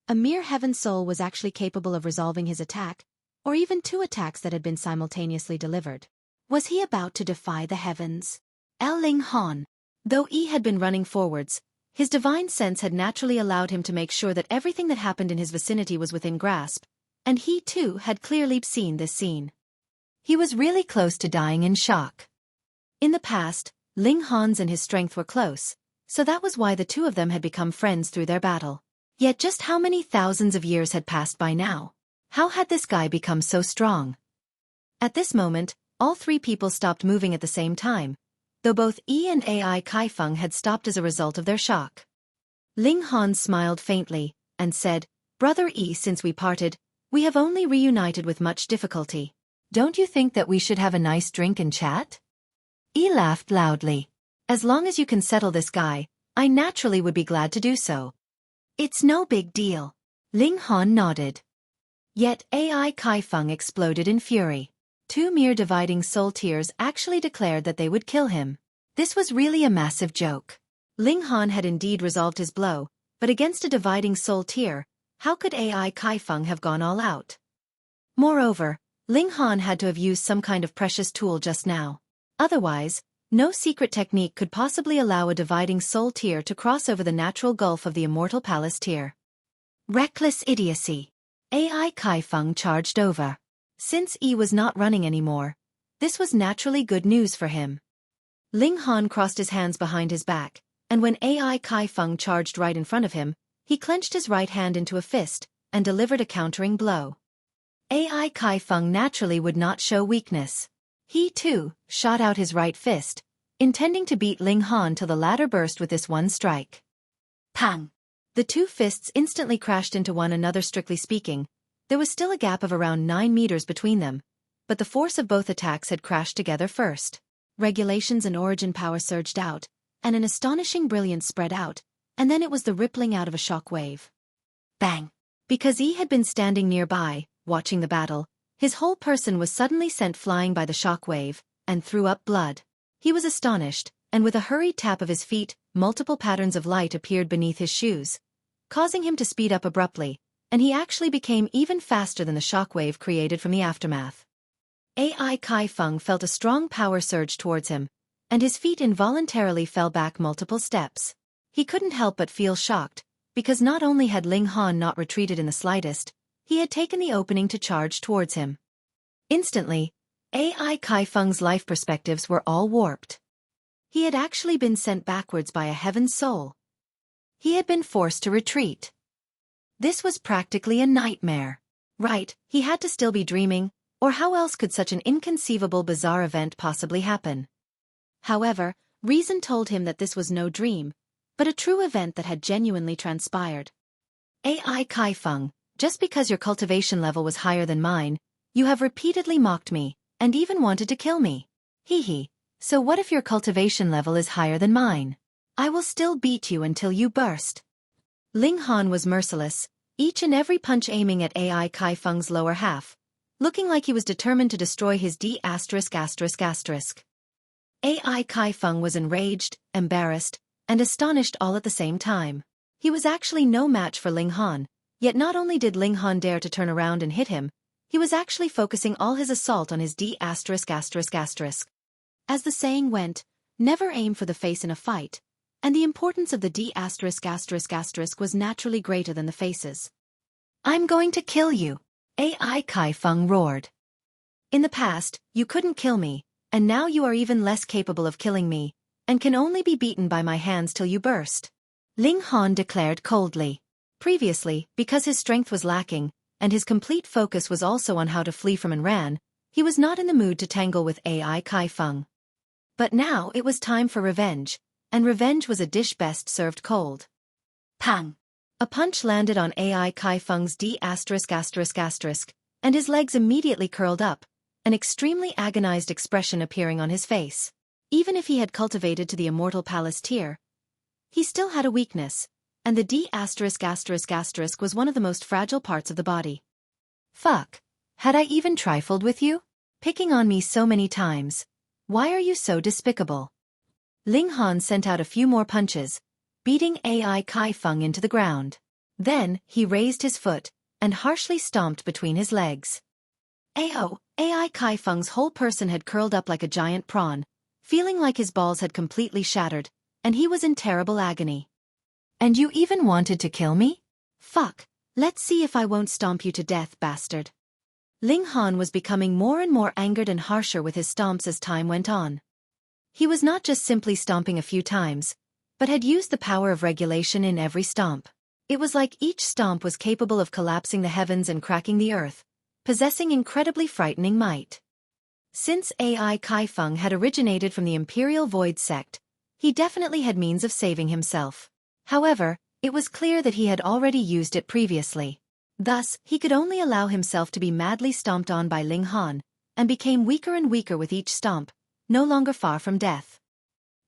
A mere heaven soul was actually capable of resolving his attack, or even two attacks that had been simultaneously delivered. Was he about to defy the heavens? Ling Han. Though Yi had been running forwards, his divine sense had naturally allowed him to make sure that everything that happened in his vicinity was within grasp, and he too had clearly seen this scene. He was really close to dying in shock. In the past, Ling Han's and his strength were close, so that was why the two of them had become friends through their battle. Yet just how many thousands of years had passed by now? How had this guy become so strong? At this moment, all three people stopped moving at the same time, though both Yi and Ai Kaifeng had stopped as a result of their shock. Ling Han smiled faintly, and said, "Brother Yi, since we parted, we have only reunited with much difficulty. Don't you think that we should have a nice drink and chat? Yi laughed loudly. As long as you can settle this guy, I naturally would be glad to do so. It's no big deal. Ling Han nodded. Yet AI Kaifeng exploded in fury. 2 mere dividing soul tears actually declared that they would kill him. This was really a massive joke. Ling Han had indeed resolved his blow, but against a dividing soul tear, how could AI Kaifeng have gone all out? Moreover, Ling Han had to have used some kind of precious tool just now. Otherwise, no secret technique could possibly allow a dividing soul tear to cross over the natural gulf of the immortal palace tear. Reckless idiocy. AI Kaifeng charged over. Since Yi was not running anymore, this was naturally good news for him. Ling Han crossed his hands behind his back, and when AI Kaifeng charged right in front of him, he clenched his right hand into a fist and delivered a countering blow. AI Kaifeng naturally would not show weakness. He, too, shot out his right fist, intending to beat Ling Han till the latter burst with this one strike. Pang! The 2 fists instantly crashed into one another. Strictly speaking, there was still a gap of around 9 meters between them, but the force of both attacks had crashed together first. Regulations and origin power surged out, and an astonishing brilliance spread out, and then it was the rippling out of a shock wave. Bang! Because Yi had been standing nearby, watching the battle, his whole person was suddenly sent flying by the shock wave, and threw up blood. He was astonished, and with a hurried tap of his feet, multiple patterns of light appeared beneath his shoes, causing him to speed up abruptly, and he actually became even faster than the shockwave created from the aftermath. AI Kaifeng felt a strong power surge towards him, and his feet involuntarily fell back multiple steps. He couldn't help but feel shocked, because not only had Ling Han not retreated in the slightest, he had taken the opening to charge towards him. Instantly, AI Kaifeng's life perspectives were all warped. He had actually been sent backwards by a heaven soul. He had been forced to retreat. This was practically a nightmare. Right, he had to still be dreaming, or how else could such an inconceivable bizarre event possibly happen? However, reason told him that this was no dream, but a true event that had genuinely transpired. AI Kaifeng, just because your cultivation level was higher than mine, you have repeatedly mocked me, and even wanted to kill me. Hee. So what if your cultivation level is higher than mine? I will still beat you until you burst. Ling Han was merciless, each and every punch aiming at AI Kaifeng's lower half, looking like he was determined to destroy his AI Kaifeng was enraged, embarrassed, and astonished all at the same time. He was actually no match for Ling Han, yet not only did Ling Han dare to turn around and hit him, he was actually focusing all his assault on his As the saying went, never aim for the face in a fight, and the importance of the was naturally greater than the faces. I'm going to kill you, AI Kaifeng roared. In the past, you couldn't kill me, and now you are even less capable of killing me, and can only be beaten by my hands till you burst. Ling Han declared coldly. Previously, because his strength was lacking, and his complete focus was also on how to flee from and ran, he was not in the mood to tangle with AI Kaifeng. But now it was time for revenge, and revenge was a dish best served cold. Pang! A punch landed on AI Kaifeng's and his legs immediately curled up, an extremely agonized expression appearing on his face. Even if he had cultivated to the immortal palace tier, he still had a weakness, and the was one of the most fragile parts of the body. Fuck! Had I even trifled with you? Picking on me so many times. Why are you so despicable? Ling Han sent out a few more punches, beating AI Kaifeng into the ground. Then, he raised his foot, and harshly stomped between his legs. Ayo! AI Kaifeng's whole person had curled up like a giant prawn, feeling like his balls had completely shattered, and he was in terrible agony. And you even wanted to kill me? Fuck! Let's see if I won't stomp you to death, bastard. Ling Han was becoming more and more angered and harsher with his stomps as time went on. He was not just simply stomping a few times, but had used the power of regulation in every stomp. It was like each stomp was capable of collapsing the heavens and cracking the earth, possessing incredibly frightening might. Since AI Kaifeng had originated from the Imperial Void sect, he definitely had means of saving himself. However, it was clear that he had already used it previously. Thus, he could only allow himself to be madly stomped on by Ling Han, and became weaker and weaker with each stomp, no longer far from death.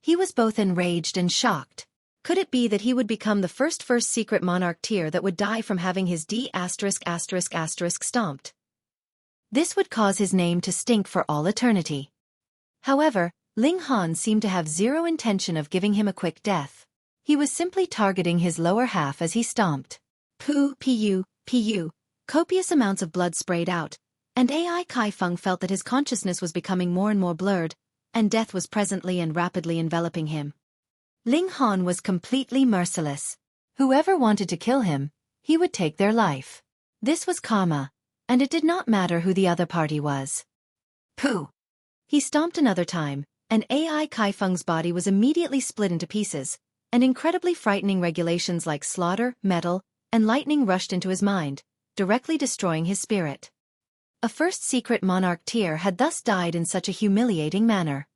He was both enraged and shocked. Could it be that he would become the first secret monarch tier that would die from having his stomped? This would cause his name to stink for all eternity. However, Ling Han seemed to have zero intention of giving him a quick death. He was simply targeting his lower half as he stomped. Pu. Copious amounts of blood sprayed out, and Ai Kaifeng felt that his consciousness was becoming more and more blurred, and death was presently and rapidly enveloping him. Ling Han was completely merciless. Whoever wanted to kill him, he would take their life. This was karma, and it did not matter who the other party was. Pooh! He stomped another time, and Ai Kaifeng's body was immediately split into pieces, and incredibly frightening regulations like slaughter, metal, and lightning rushed into his mind, directly destroying his spirit. A first secret monarch tier had thus died in such a humiliating manner.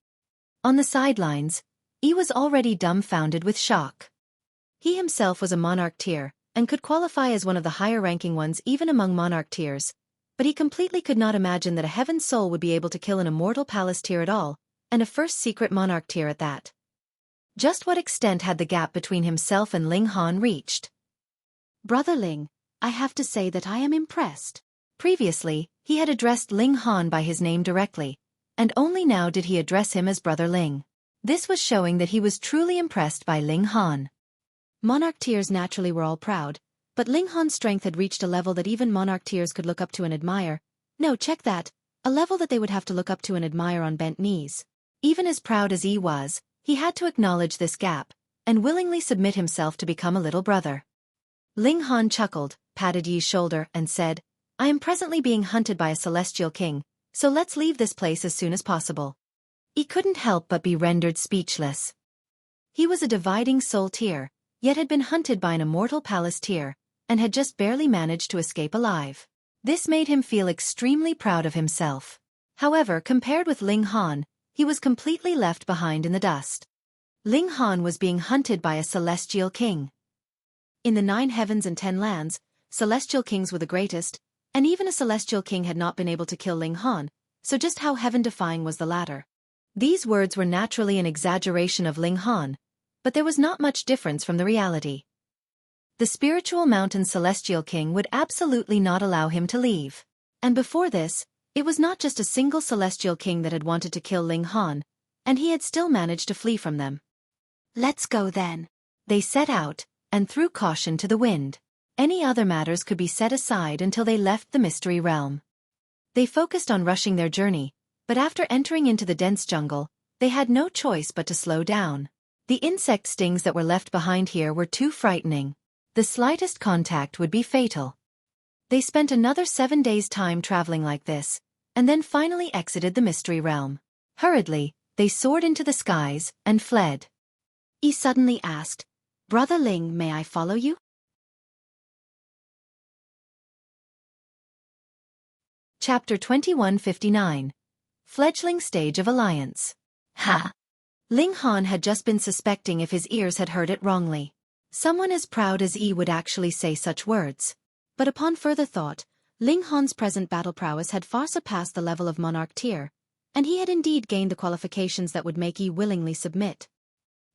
On the sidelines, Yi was already dumbfounded with shock. He himself was a monarch tier, and could qualify as one of the higher-ranking ones even among monarch tiers, but he completely could not imagine that a heaven soul would be able to kill an immortal palace tier at all, and a first secret monarch tier at that. Just what extent had the gap between himself and Ling Han reached? Brother Ling, I have to say that I am impressed. Previously, he had addressed Ling Han by his name directly, and only now did he address him as Brother Ling. This was showing that he was truly impressed by Ling Han. Monarch tiers naturally were all proud, but Ling Han's strength had reached a level that even monarch tiers could look up to and admire. No, check that, a level that they would have to look up to and admire on bent knees. Even as proud as Yi was, he had to acknowledge this gap, and willingly submit himself to become a little brother. Ling Han chuckled, patted Yi's shoulder, and said, I am presently being hunted by a celestial king, so let's leave this place as soon as possible. He couldn't help but be rendered speechless. He was a dividing soul tier, yet had been hunted by an immortal palace tier, and had just barely managed to escape alive. This made him feel extremely proud of himself. However, compared with Ling Han, he was completely left behind in the dust. Ling Han was being hunted by a celestial king. In the 9 heavens and 10 lands, celestial kings were the greatest, and even a celestial king had not been able to kill Ling Han, so just how heaven-defying was the latter? These words were naturally an exaggeration of Ling Han, but there was not much difference from the reality. The spiritual mountain celestial king would absolutely not allow him to leave. And before this, it was not just a single celestial king that had wanted to kill Ling Han, and he had still managed to flee from them. Let's go then. They set out, and threw caution to the wind. Any other matters could be set aside until they left the mystery realm. They focused on rushing their journey, but after entering into the dense jungle, they had no choice but to slow down. The insect stings that were left behind here were too frightening. The slightest contact would be fatal. They spent another 7 days' time traveling like this, and then finally exited the mystery realm. Hurriedly, they soared into the skies and fled. He suddenly asked, Brother Ling, may I follow you? Chapter 2159. Fledgling Stage of Alliance. Ha! Ling Han had just been suspecting if his ears had heard it wrongly. Someone as proud as Yi would actually say such words. But upon further thought, Ling Han's present battle prowess had far surpassed the level of monarch tier, and he had indeed gained the qualifications that would make Yi willingly submit.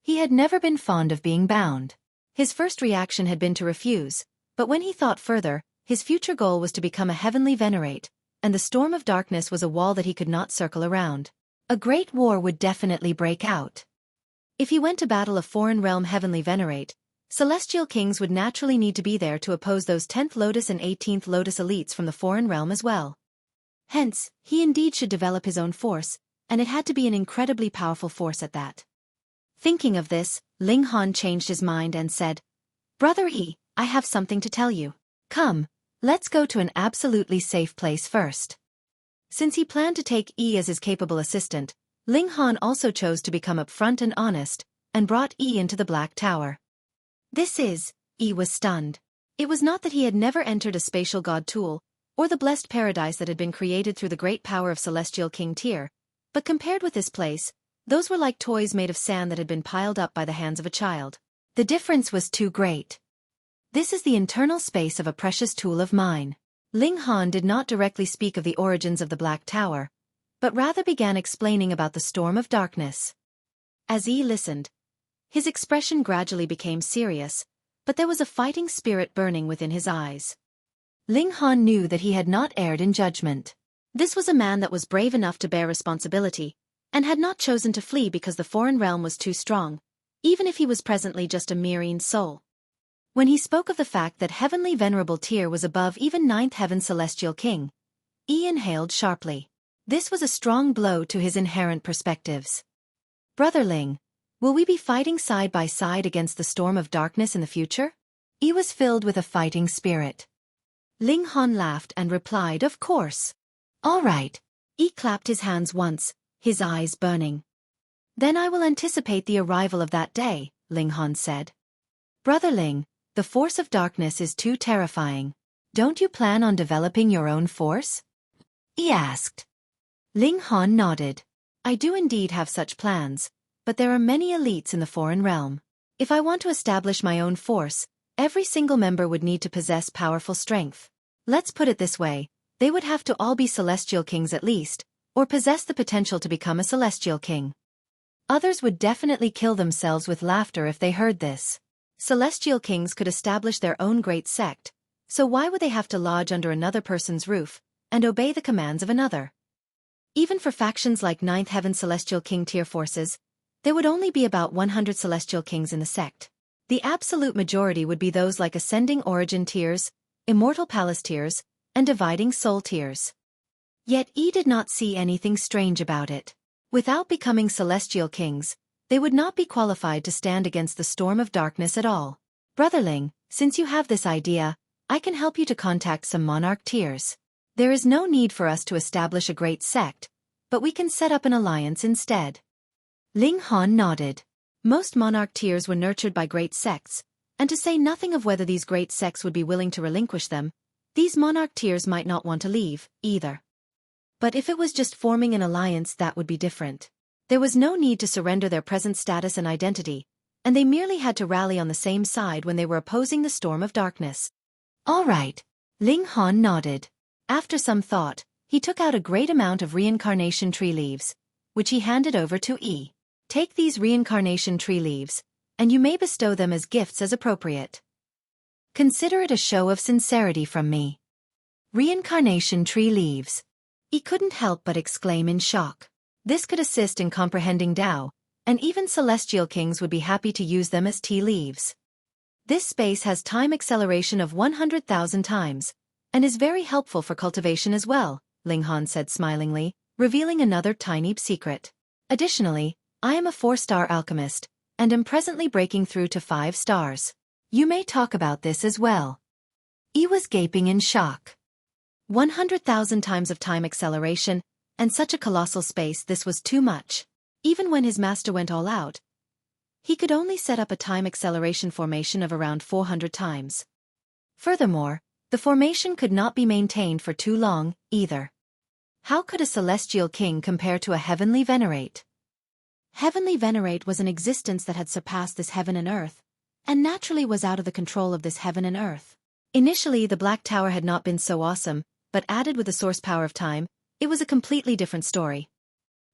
He had never been fond of being bound. His first reaction had been to refuse, but when he thought further, his future goal was to become a heavenly Venerate, and the storm of darkness was a wall that he could not circle around. A great war would definitely break out. If he went to battle a foreign realm heavenly Venerate, celestial kings would naturally need to be there to oppose those 10th Lotus and 18th Lotus elites from the foreign realm as well. Hence, he indeed should develop his own force, and it had to be an incredibly powerful force at that. Thinking of this, Ling Han changed his mind and said, Brother Yi, I have something to tell you. Come, let's go to an absolutely safe place first. Since he planned to take Yi as his capable assistant, Ling Han also chose to become upfront and honest, and brought Yi into the Black Tower. Yi was stunned. It was not that he had never entered a spatial god tool, or the blessed paradise that had been created through the great power of Celestial King Tyr, but compared with this place, those were like toys made of sand that had been piled up by the hands of a child. The difference was too great. This is the internal space of a precious tool of mine. Ling Han did not directly speak of the origins of the Black Tower, but rather began explaining about the storm of darkness. As Yi listened, his expression gradually became serious, but there was a fighting spirit burning within his eyes. Ling Han knew that he had not erred in judgment. This was a man that was brave enough to bear responsibility, and had not chosen to flee because the foreign realm was too strong, even if he was presently just a mere soul. When he spoke of the fact that heavenly venerable tier was above even ninth heaven celestial king, Yi inhaled sharply. This was a strong blow to his inherent perspectives. Brother Ling, will we be fighting side by side against the storm of darkness in the future? Yi was filled with a fighting spirit. Ling Han laughed and replied, of course. All right. Yi clapped his hands once, his eyes burning. Then I will anticipate the arrival of that day, Ling Han said. Brother Ling, the force of darkness is too terrifying. Don't you plan on developing your own force? Yi asked. Ling Han nodded. I do indeed have such plans, but there are many elites in the foreign realm. If I want to establish my own force, every single member would need to possess powerful strength. Let's put it this way, they would have to all be celestial kings at least, or possess the potential to become a celestial king. Others would definitely kill themselves with laughter if they heard this. Celestial kings could establish their own great sect, so why would they have to lodge under another person's roof, and obey the commands of another? Even for factions like Ninth Heaven Celestial King tier forces, there would only be about 100 Celestial Kings in the sect. The absolute majority would be those like Ascending Origin tiers, Immortal Palace tiers, and Dividing Soul tiers. Yet Yi did not see anything strange about it. Without becoming Celestial Kings, they would not be qualified to stand against the storm of darkness at all. Brotherling, since you have this idea, I can help you to contact some monarch tiers. There is no need for us to establish a great sect, but we can set up an alliance instead. Ling Han nodded. Most monarch tiers were nurtured by great sects, and to say nothing of whether these great sects would be willing to relinquish them, these monarch tiers might not want to leave, either. But if it was just forming an alliance, that would be different. There was no need to surrender their present status and identity, and they merely had to rally on the same side when they were opposing the storm of darkness. All right. Ling Han nodded. After some thought, he took out a great amount of reincarnation tree leaves, which he handed over to Yi. Take these reincarnation tree leaves, and you may bestow them as gifts as appropriate. Consider it a show of sincerity from me. Reincarnation tree leaves. Yi couldn't help but exclaim in shock. This could assist in comprehending Tao, and even celestial kings would be happy to use them as tea leaves. This space has time acceleration of 100,000 times, and is very helpful for cultivation as well, Ling Han said smilingly, revealing another tiny secret. Additionally, I am a 4-star alchemist, and am presently breaking through to 5 stars. You may talk about this as well. Yi was gaping in shock. 100,000 times of time acceleration, and such a colossal space, this was too much. Even when his master went all out, he could only set up a time acceleration formation of around 400 times. Furthermore, the formation could not be maintained for too long, either. How could a celestial king compare to a heavenly Venerate? Heavenly Venerate was an existence that had surpassed this heaven and earth, and naturally was out of the control of this heaven and earth. Initially, the Black Tower had not been so awesome, but added with the source power of time, it was a completely different story.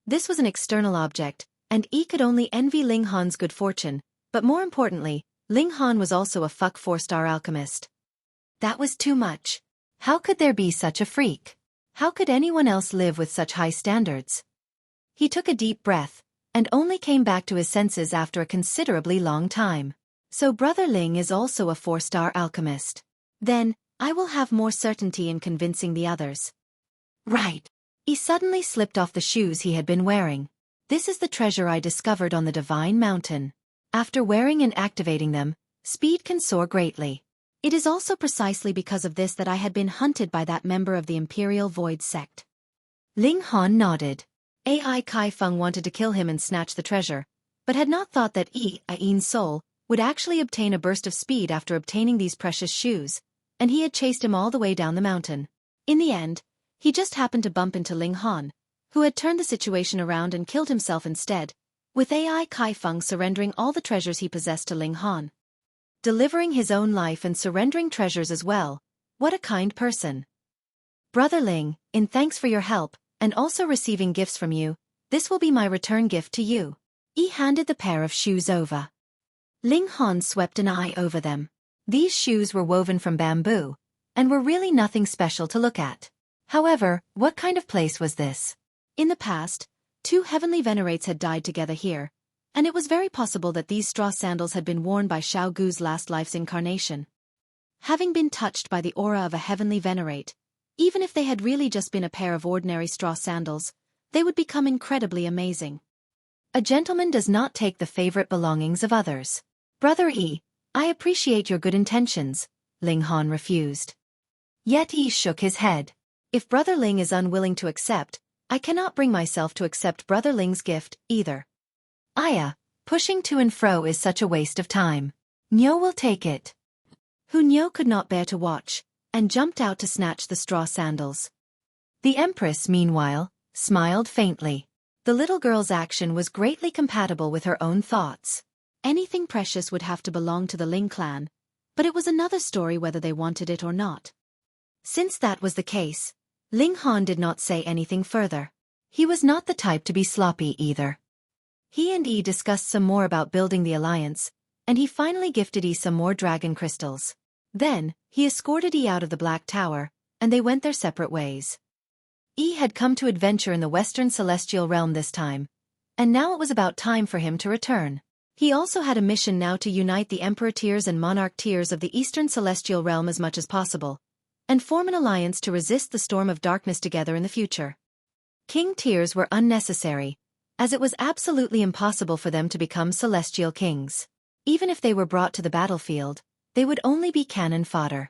This was an external object, and Yi could only envy Ling Han's good fortune, but more importantly, Ling Han was also a 4-star alchemist. That was too much. How could there be such a freak? How could anyone else live with such high standards? He took a deep breath, and only came back to his senses after a considerably long time. So Brother Ling is also a 4-star alchemist. Then, I will have more certainty in convincing the others. Right. He suddenly slipped off the shoes he had been wearing. This is the treasure I discovered on the Divine Mountain. After wearing and activating them, speed can soar greatly. It is also precisely because of this that I had been hunted by that member of the Imperial Void sect. Ling Han nodded. Ai Kai Feng wanted to kill him and snatch the treasure, but had not thought that Yi's soul would actually obtain a burst of speed after obtaining these precious shoes, and he had chased him all the way down the mountain. In the end, he just happened to bump into Ling Han, who had turned the situation around and killed himself instead, with Ai Kai Feng surrendering all the treasures he possessed to Ling Han. Delivering his own life and surrendering treasures as well. What a kind person. Brother Ling, in thanks for your help, and also receiving gifts from you. This will be my return gift to you. Yi handed the pair of shoes over. Ling Han swept an eye over them. These shoes were woven from bamboo, and were really nothing special to look at. However, what kind of place was this? In the past, 2 heavenly venerates had died together here, and it was very possible that these straw sandals had been worn by Xiao Gu's last life's incarnation. Having been touched by the aura of a heavenly venerate, even if they had really just been a pair of ordinary straw sandals, they would become incredibly amazing. A gentleman does not take the favorite belongings of others. Brother Yi, I appreciate your good intentions, Ling Han refused. Yet Yi shook his head. If Brother Ling is unwilling to accept, I cannot bring myself to accept Brother Ling's gift, either. Aya, pushing to and fro is such a waste of time. Nyo will take it. Nyo could not bear to watch, and jumped out to snatch the straw sandals. The Empress, meanwhile, smiled faintly. The little girl's action was greatly compatible with her own thoughts. Anything precious would have to belong to the Ling clan, but it was another story whether they wanted it or not. Since that was the case, Ling Han did not say anything further. He was not the type to be sloppy either. He and Yi discussed some more about building the alliance, and he finally gifted Yi some more dragon crystals. Then, he escorted Yi out of the Black Tower, and they went their separate ways. Yi had come to adventure in the Western Celestial Realm this time, and now it was about time for him to return. He also had a mission now to unite the Emperor tiers and Monarch tiers of the Eastern Celestial Realm as much as possible, and form an alliance to resist the storm of darkness together in the future. King tiers were unnecessary, as it was absolutely impossible for them to become celestial kings. Even if they were brought to the battlefield, they would only be cannon fodder.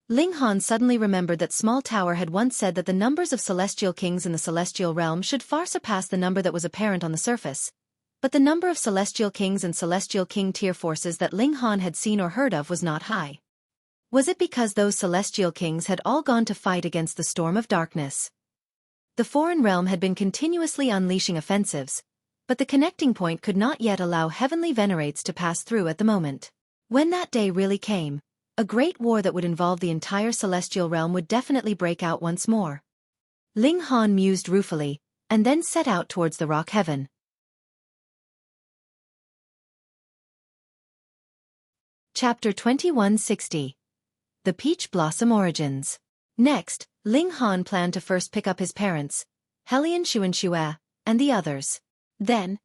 Ling Han suddenly remembered that Small Tower had once said that the numbers of celestial kings in the celestial realm should far surpass the number that was apparent on the surface, but the number of celestial kings and celestial king tier forces that Ling Han had seen or heard of was not high. Was it because those celestial kings had all gone to fight against the storm of darkness? The foreign realm had been continuously unleashing offensives, but the connecting point could not yet allow heavenly venerates to pass through at the moment. When that day really came, a great war that would involve the entire celestial realm would definitely break out once more. Ling Han mused ruefully, and then set out towards the rock heaven. Chapter 2160. The Peach Blossom Origins. Next, Ling Han planned to first pick up his parents, Helian Xuan and the others. Then,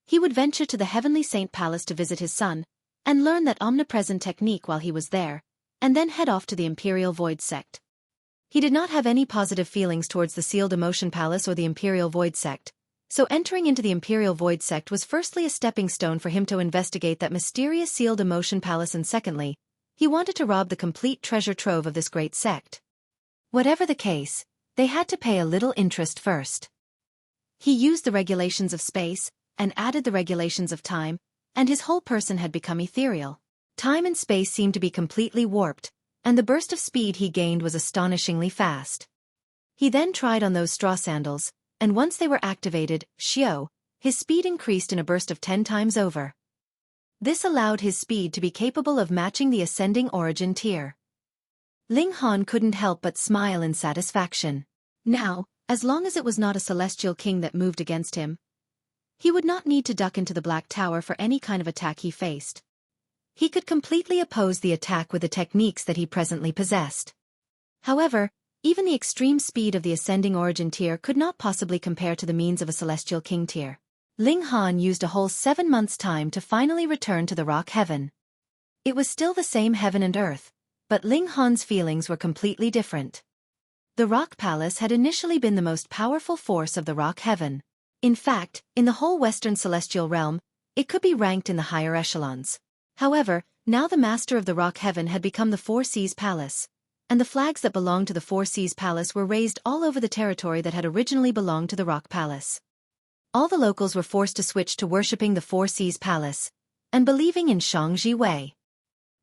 he would venture to the Heavenly Saint Palace to visit his son, and learn that omnipresent technique while he was there, and then head off to the Imperial Void Sect. He did not have any positive feelings towards the Sealed Emotion Palace or the Imperial Void Sect, so entering into the Imperial Void Sect was firstly a stepping stone for him to investigate that mysterious Sealed Emotion Palace, and secondly, he wanted to rob the complete treasure trove of this great sect. Whatever the case, they had to pay a little interest first. He used the regulations of space, and added the regulations of time, and his whole person had become ethereal. Time and space seemed to be completely warped, and the burst of speed he gained was astonishingly fast. He then tried on those straw sandals, and once they were activated, his speed increased in a burst of 10 times over. This allowed his speed to be capable of matching the ascending origin tier. Ling Han couldn't help but smile in satisfaction. Now, as long as it was not a celestial king that moved against him, he would not need to duck into the Black Tower for any kind of attack he faced. He could completely oppose the attack with the techniques that he presently possessed. However, even the extreme speed of the ascending origin tier could not possibly compare to the means of a celestial king tier. Ling Han used a whole 7 months' time to finally return to the rock heaven. It was still the same heaven and earth, but Ling Han's feelings were completely different. The Rock Palace had initially been the most powerful force of the rock heaven. In fact, in the whole Western Celestial Realm, it could be ranked in the higher echelons. However, now the master of the rock heaven had become the Four Seas Palace, and the flags that belonged to the Four Seas Palace were raised all over the territory that had originally belonged to the Rock Palace. All the locals were forced to switch to worshipping the Four Seas Palace, and believing in Shangji Wei.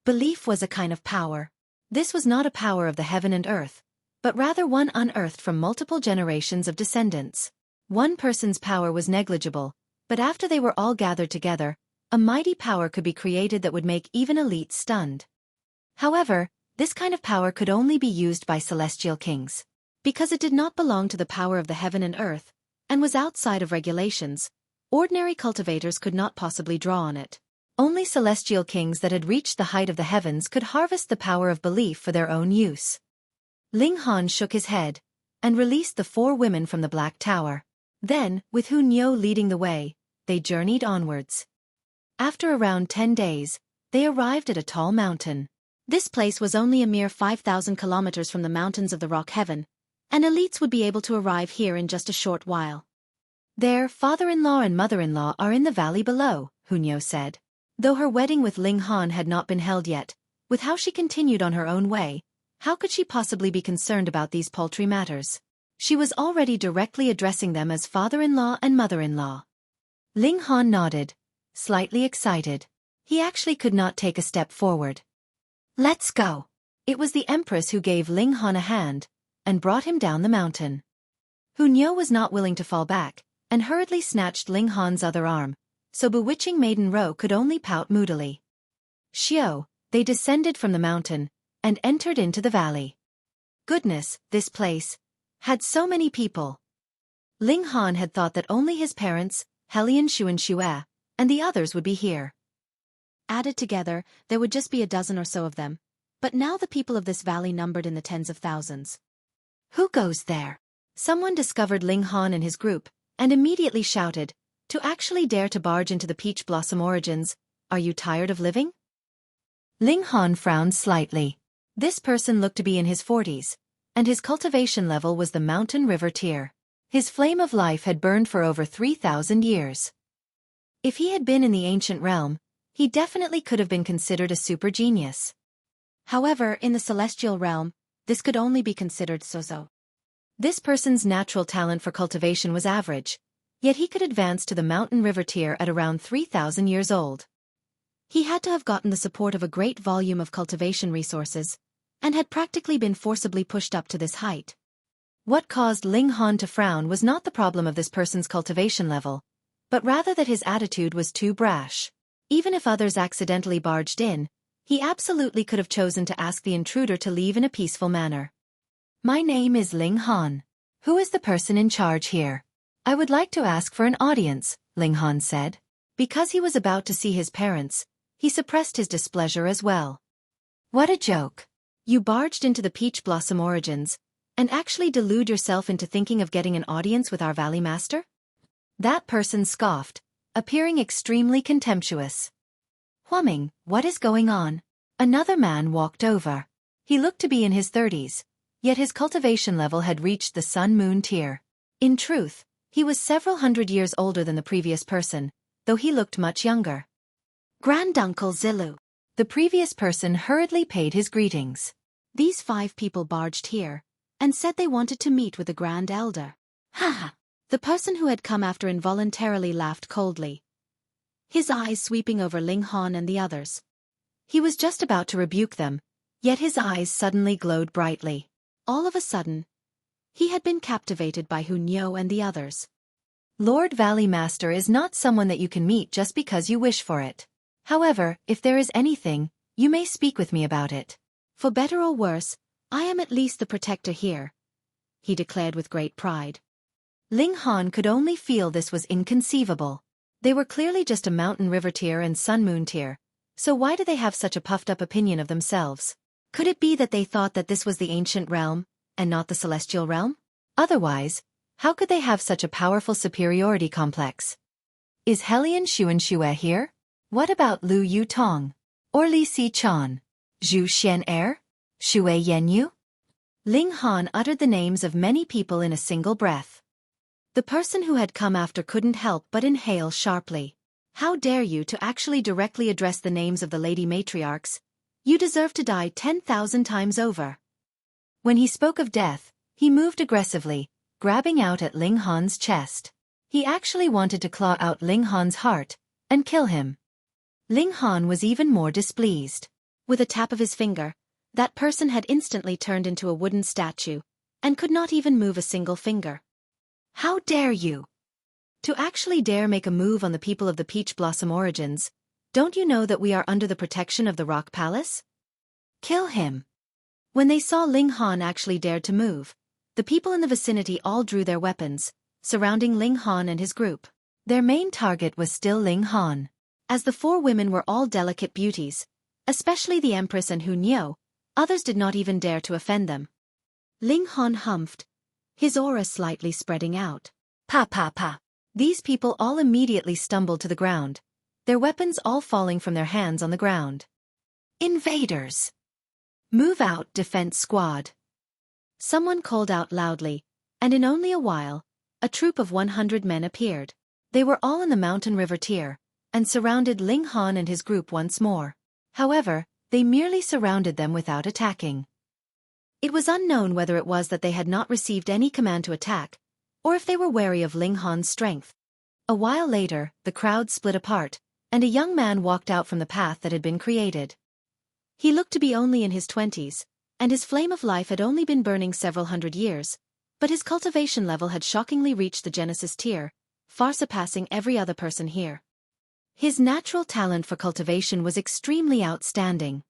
Belief was a kind of power. This was not a power of the heaven and earth, but rather one unearthed from multiple generations of descendants. One person's power was negligible, but after they were all gathered together, a mighty power could be created that would make even elites stunned. However, this kind of power could only be used by celestial kings. Because it did not belong to the power of the heaven and earth, and was outside of regulations, ordinary cultivators could not possibly draw on it. Only celestial kings that had reached the height of the heavens could harvest the power of belief for their own use. Ling Han shook his head, and released the 4 women from the Black Tower. Then, with Hu Niu leading the way, they journeyed onwards. After around 10 days, they arrived at a tall mountain. This place was only a mere 5,000 kilometers from the mountains of the rock heaven, and elites would be able to arrive here in just a short while. Their father-in-law and mother-in-law are in the valley below, Hu Niu said. Though her wedding with Ling Han had not been held yet, with how she continued on her own way, how could she possibly be concerned about these paltry matters? She was already directly addressing them as father-in-law and mother-in-law. Ling Han nodded, slightly excited. He actually could not take a step forward. Let's go. It was the Empress who gave Ling Han a hand, and brought him down the mountain. Hu Niu was not willing to fall back, and hurriedly snatched Ling Han's other arm, so bewitching Maiden Ro could only pout moodily. Xiao, they descended from the mountain, and entered into the valley. Goodness, this place had so many people. Ling Han had thought that only his parents, Helian Shu and Xue, and the others would be here. Added together, there would just be a dozen or so of them, but now the people of this valley numbered in the tens of thousands. Who goes there? Someone discovered Ling Han and his group, and immediately shouted, to actually dare to barge into the Peach Blossom Origins, are you tired of living? Ling Han frowned slightly. This person looked to be in his 40s, and his cultivation level was the mountain river tier. His flame of life had burned for over 3,000 years. If he had been in the ancient realm, he definitely could have been considered a super genius. However, in the celestial realm, this could only be considered so-so. This person's natural talent for cultivation was average, yet he could advance to the mountain river tier at around 3,000 years old. He had to have gotten the support of a great volume of cultivation resources, and had practically been forcibly pushed up to this height. What caused Ling Han to frown was not the problem of this person's cultivation level, but rather that his attitude was too brash. Even if others accidentally barged in, he absolutely could have chosen to ask the intruder to leave in a peaceful manner. My name is Ling Han. Who is the person in charge here? I would like to ask for an audience, Ling Han said. Because he was about to see his parents, he suppressed his displeasure as well. What a joke. You barged into the Peach Blossom Origins, and actually delude yourself into thinking of getting an audience with our Valley Master? That person scoffed, appearing extremely contemptuous. Humming, what is going on? Another man walked over. He looked to be in his 30s, yet his cultivation level had reached the Sun-Moon tier. In truth, he was several hundred years older than the previous person, though he looked much younger. Granduncle Zilu. The previous person hurriedly paid his greetings. These 5 people barged here, and said they wanted to meet with the Grand Elder. Ha! The person who had come after involuntarily laughed coldly, his eyes sweeping over Ling Han and the others. He was just about to rebuke them, yet his eyes suddenly glowed brightly. All of a sudden, he had been captivated by Hu Niu and the others. Lord Valley Master is not someone that you can meet just because you wish for it. However, if there is anything, you may speak with me about it. For better or worse, I am at least the protector here, he declared with great pride. Ling Han could only feel this was inconceivable. They were clearly just a mountain river tier and sun-moon tier, so why do they have such a puffed-up opinion of themselves? Could it be that they thought that this was the ancient realm, and not the celestial realm? Otherwise, how could they have such a powerful superiority complex? Is Helian Shu and Xue here? What about Lu Yu Tong? Or Li Si Chan? Zhu Xian Er? Xue Yanyu? Ling Han uttered the names of many people in a single breath. The person who had come after couldn't help but inhale sharply. How dare you to actually directly address the names of the lady matriarchs? You deserve to die 10,000 times over. When he spoke of death, he moved aggressively, grabbing out at Ling Han's chest. He actually wanted to claw out Ling Han's heart and kill him. Ling Han was even more displeased. With a tap of his finger, that person had instantly turned into a wooden statue, and could not even move a single finger. How dare you? To actually dare make a move on the people of the Peach Blossom Origins, don't you know that we are under the protection of the Rock Palace? Kill him. When they saw Ling Han actually dared to move, the people in the vicinity all drew their weapons, surrounding Ling Han and his group. Their main target was still Ling Han. As the four women were all delicate beauties, especially the Empress and Hu Niu, others did not even dare to offend them. Ling Han humphed, his aura slightly spreading out. Pa pa pa. These people all immediately stumbled to the ground, their weapons all falling from their hands on the ground. Invaders! Move out, defense squad! Someone called out loudly, and in only a while, a troop of 100 men appeared. They were all in the mountain river tier, and surrounded Ling Han and his group once more. However, they merely surrounded them without attacking. It was unknown whether it was that they had not received any command to attack, or if they were wary of Ling Han's strength. A while later, the crowd split apart, and a young man walked out from the path that had been created. He looked to be only in his 20s, and his flame of life had only been burning several hundred years, but his cultivation level had shockingly reached the Genesis tier, far surpassing every other person here. His natural talent for cultivation was extremely outstanding.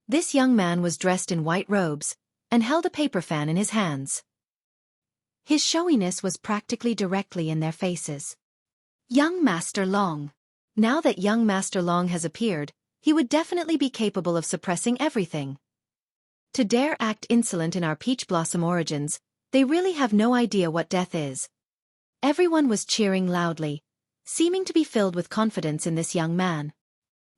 This young man was dressed in white robes, and held a paper fan in his hands. His showiness was practically directly in their faces. Young Master Long. Now that young Master Long has appeared, he would definitely be capable of suppressing everything. To dare act insolent in our Peach Blossom origins, they really have no idea what death is. Everyone was cheering loudly, seeming to be filled with confidence in this young man.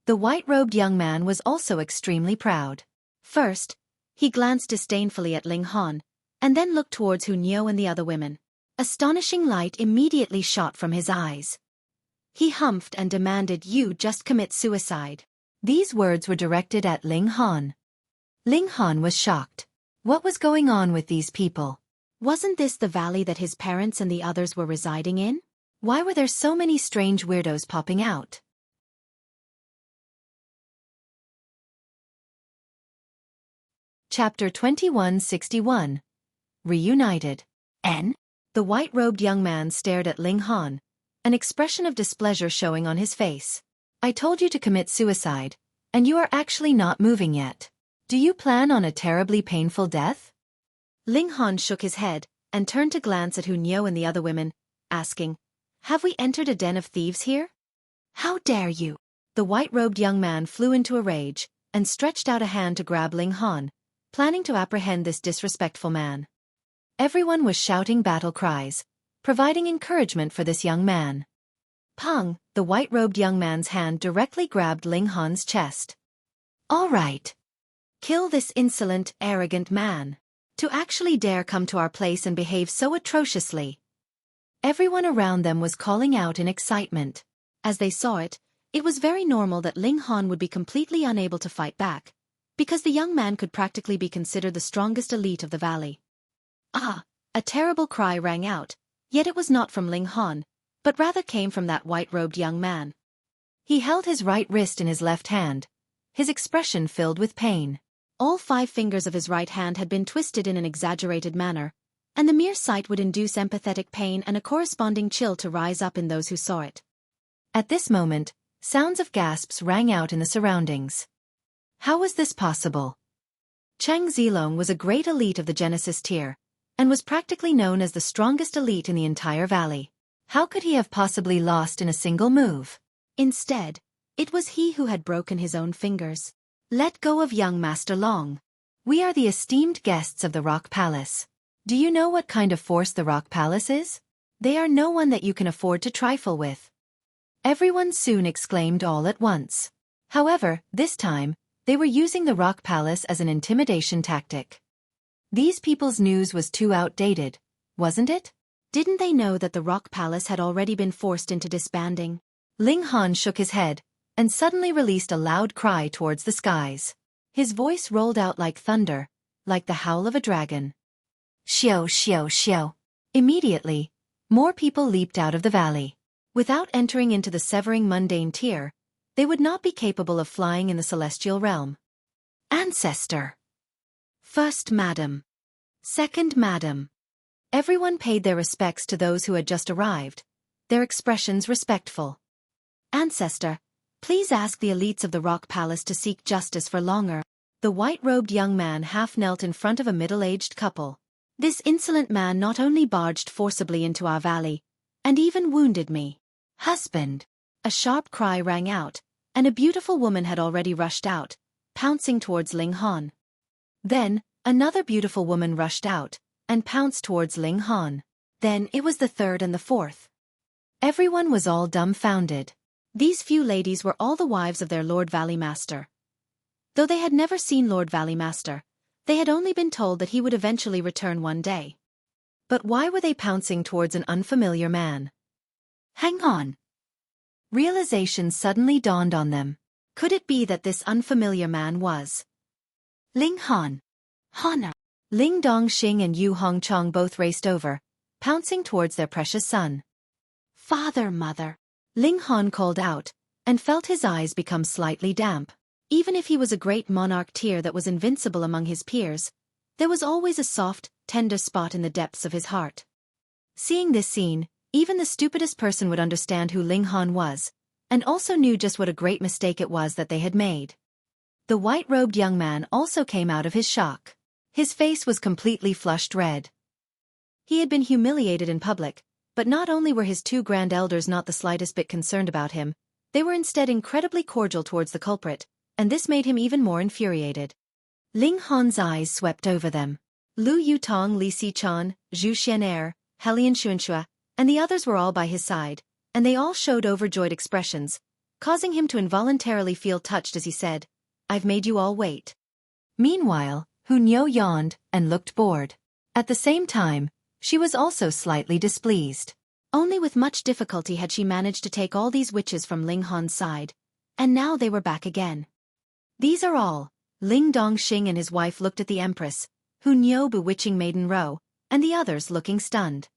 The white-robed young man was also extremely proud. First, he glanced disdainfully at Ling Han, and then looked towards Hu Niu and the other women. Astonishing light immediately shot from his eyes. He humphed and demanded, "You just commit suicide." These words were directed at Ling Han. Ling Han was shocked. What was going on with these people? Wasn't this the valley that his parents and the others were residing in? Why were there so many strange weirdos popping out? Chapter 2161. Reunited. N? The white-robed young man stared at Ling Han, an expression of displeasure showing on his face. I told you to commit suicide, and you are actually not moving yet. Do you plan on a terribly painful death? Ling Han shook his head, and turned to glance at Hu Niu and the other women, asking, "Have we entered a den of thieves here? How dare you?" The white-robed young man flew into a rage, and stretched out a hand to grab Ling Han, planning to apprehend this disrespectful man. Everyone was shouting battle cries, providing encouragement for this young man. Pang, the white-robed young man's hand directly grabbed Ling Han's chest. All right. Kill this insolent, arrogant man. To actually dare come to our place and behave so atrociously. Everyone around them was calling out in excitement. As they saw it, it was very normal that Ling Han would be completely unable to fight back, because the young man could practically be considered the strongest elite of the valley. Ah! A terrible cry rang out, yet it was not from Ling Han, but rather came from that white-robed young man. He held his right wrist in his left hand, his expression filled with pain. All 5 fingers of his right hand had been twisted in an exaggerated manner, and the mere sight would induce empathetic pain and a corresponding chill to rise up in those who saw it. At this moment, sounds of gasps rang out in the surroundings. How was this possible? Cheng Zilong was a great elite of the Genesis tier, and was practically known as the strongest elite in the entire valley. How could he have possibly lost in a single move? Instead, it was he who had broken his own fingers. Let go of young Master Long. We are the esteemed guests of the Rock Palace. Do you know what kind of force the Rock Palace is? They are no one that you can afford to trifle with. Everyone soon exclaimed all at once. However, this time, they were using the Rock Palace as an intimidation tactic. These people's news was too outdated, wasn't it? Didn't they know that the Rock Palace had already been forced into disbanding? Ling Han shook his head, and suddenly released a loud cry towards the skies. His voice rolled out like thunder, like the howl of a dragon. Xiao, xiao, xiao. Immediately, more people leaped out of the valley. Without entering into the severing mundane tier, they would not be capable of flying in the celestial realm. Ancestor. First Madam. Second Madam. Everyone paid their respects to those who had just arrived, their expressions respectful. Ancestor, please ask the elites of the Rock Palace to seek justice for Longer. The white-robed young man half knelt in front of a middle-aged couple. This insolent man not only barged forcibly into our valley, and even wounded me. Husband! A sharp cry rang out, and a beautiful woman had already rushed out, pouncing towards Ling Han. Then, another beautiful woman rushed out, and pounced towards Ling Han. Then it was the third and the fourth. Everyone was all dumbfounded. These few ladies were all the wives of their Lord Valley Master. Though they had never seen Lord Valley Master, they had only been told that he would eventually return one day. But why were they pouncing towards an unfamiliar man? Hang on. Realization suddenly dawned on them. Could it be that this unfamiliar man was Ling Han? Hana. Ling Dongxing and Yu Hongchong both raced over, pouncing towards their precious son. Father, mother. Ling Han called out, and felt his eyes become slightly damp. Even if he was a great monarch tier that was invincible among his peers, there was always a soft, tender spot in the depths of his heart. Seeing this scene, even the stupidest person would understand who Ling Han was, and also knew just what a great mistake it was that they had made. The white-robed young man also came out of his shock. His face was completely flushed red. He had been humiliated in public, but not only were his two grand elders not the slightest bit concerned about him, they were instead incredibly cordial towards the culprit, and this made him even more infuriated. Ling Han's eyes swept over them. Lu Yutong, Li Sichan, Zhu Xianer, Helian Xuanxue, and the others were all by his side, and they all showed overjoyed expressions, causing him to involuntarily feel touched as he said, "I've made you all wait." Meanwhile, Hunyao yawned and looked bored. At the same time, she was also slightly displeased. Only with much difficulty had she managed to take all these witches from Ling Han's side, and now they were back again. These are all. Ling Dongxing and his wife looked at the Empress, Hunyao bewitching Maiden Row, and the others looking stunned.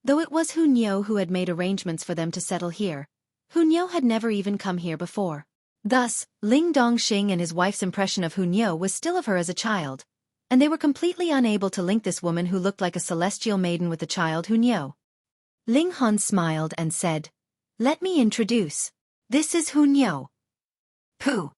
Though it was Hunyao who had made arrangements for them to settle here, Hunyao had never even come here before. Thus, Ling Dongxing and his wife's impression of Hunyao was still of her as a child, and they were completely unable to link this woman who looked like a celestial maiden with the child Hunyao. Ling Han smiled and said, "Let me introduce. This is Hunyao." Pooh!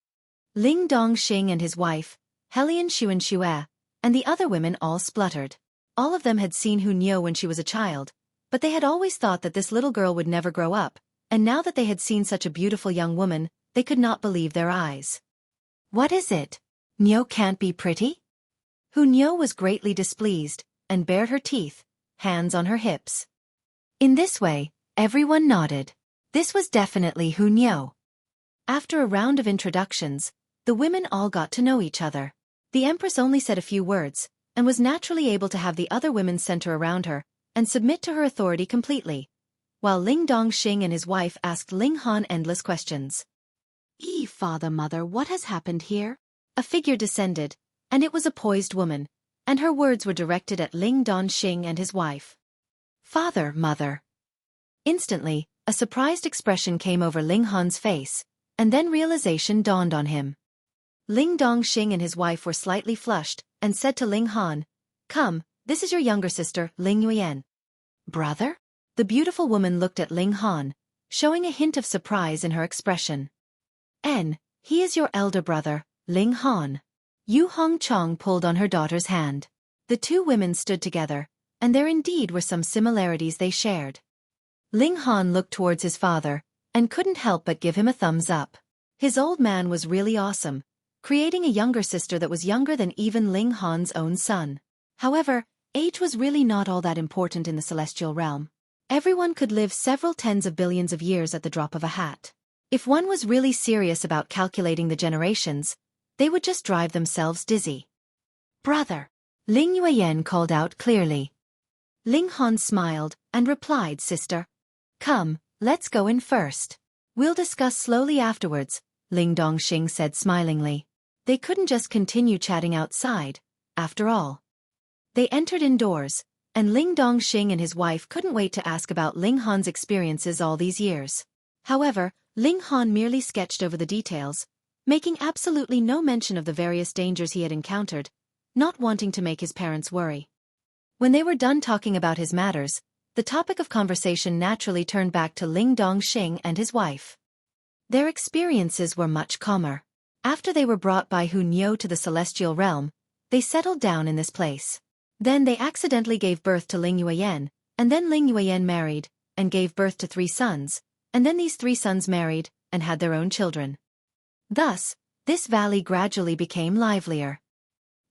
Ling Dongxing and his wife, Helian Xuanxue, and the other women all spluttered. All of them had seen Hunyao when she was a child, but they had always thought that this little girl would never grow up, and now that they had seen such a beautiful young woman, they could not believe their eyes. What is it? Nyo can't be pretty? Hunyao was greatly displeased, and bared her teeth, hands on her hips. In this way, everyone nodded. This was definitely Hunyao. After a round of introductions, the women all got to know each other. The Empress only said a few words, and was naturally able to have the other women center around her, and submit to her authority completely, while Ling Dongxing and his wife asked Ling Han endless questions. Father, mother, what has happened here? A figure descended, and it was a poised woman, and her words were directed at Ling Dongxing and his wife. Father, mother. Instantly, a surprised expression came over Ling Han's face, and then realization dawned on him. Ling Dongxing and his wife were slightly flushed, and said to Ling Han, "Come, this is your younger sister, Ling Yuan." Brother? The beautiful woman looked at Ling Han, showing a hint of surprise in her expression. He is your elder brother, Ling Han. Yu Hongchong pulled on her daughter's hand. The two women stood together, and there indeed were some similarities they shared. Ling Han looked towards his father, and couldn't help but give him a thumbs up. His old man was really awesome, creating a younger sister that was younger than even Ling Han's own son. However, age was really not all that important in the celestial realm. Everyone could live several tens of billions of years at the drop of a hat. If one was really serious about calculating the generations, they would just drive themselves dizzy. Brother! Ling Yuan called out clearly. Ling Han smiled and replied, "Sister. Come, let's go in first. We'll discuss slowly afterwards," Ling Dongxing said smilingly. They couldn't just continue chatting outside, after all. They entered indoors, and Ling Dongxing and his wife couldn't wait to ask about Ling Han's experiences all these years. However, Ling Han merely sketched over the details, making absolutely no mention of the various dangers he had encountered, not wanting to make his parents worry. When they were done talking about his matters, the topic of conversation naturally turned back to Ling Dongxing and his wife. Their experiences were much calmer. After they were brought by Hunyao to the celestial realm, they settled down in this place. Then they accidentally gave birth to Ling Yueyan, and then Ling Yueyan married, and gave birth to 3 sons, and then these 3 sons married, and had their own children. Thus, this valley gradually became livelier.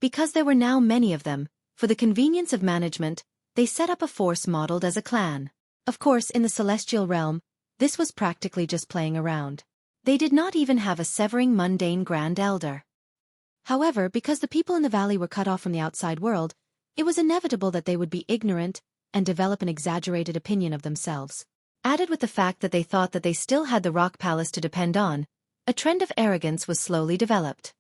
Because there were now many of them, for the convenience of management, they set up a force modeled as a clan. Of course, in the celestial realm, this was practically just playing around. They did not even have a severing mundane grand elder. However, because the people in the valley were cut off from the outside world, it was inevitable that they would be ignorant and develop an exaggerated opinion of themselves. Added with the fact that they thought that they still had the rock palace to depend on, a trend of arrogance was slowly developed.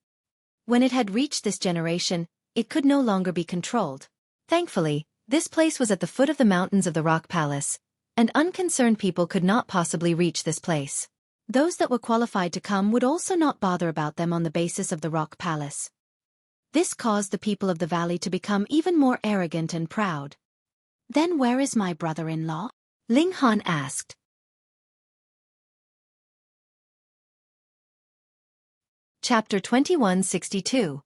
When it had reached this generation, it could no longer be controlled. Thankfully, this place was at the foot of the mountains of the rock palace, and unconcerned people could not possibly reach this place. Those that were qualified to come would also not bother about them on the basis of the rock palace. This caused the people of the valley to become even more arrogant and proud. "Then where is my brother-in-law?" Ling Han asked. Chapter 2162.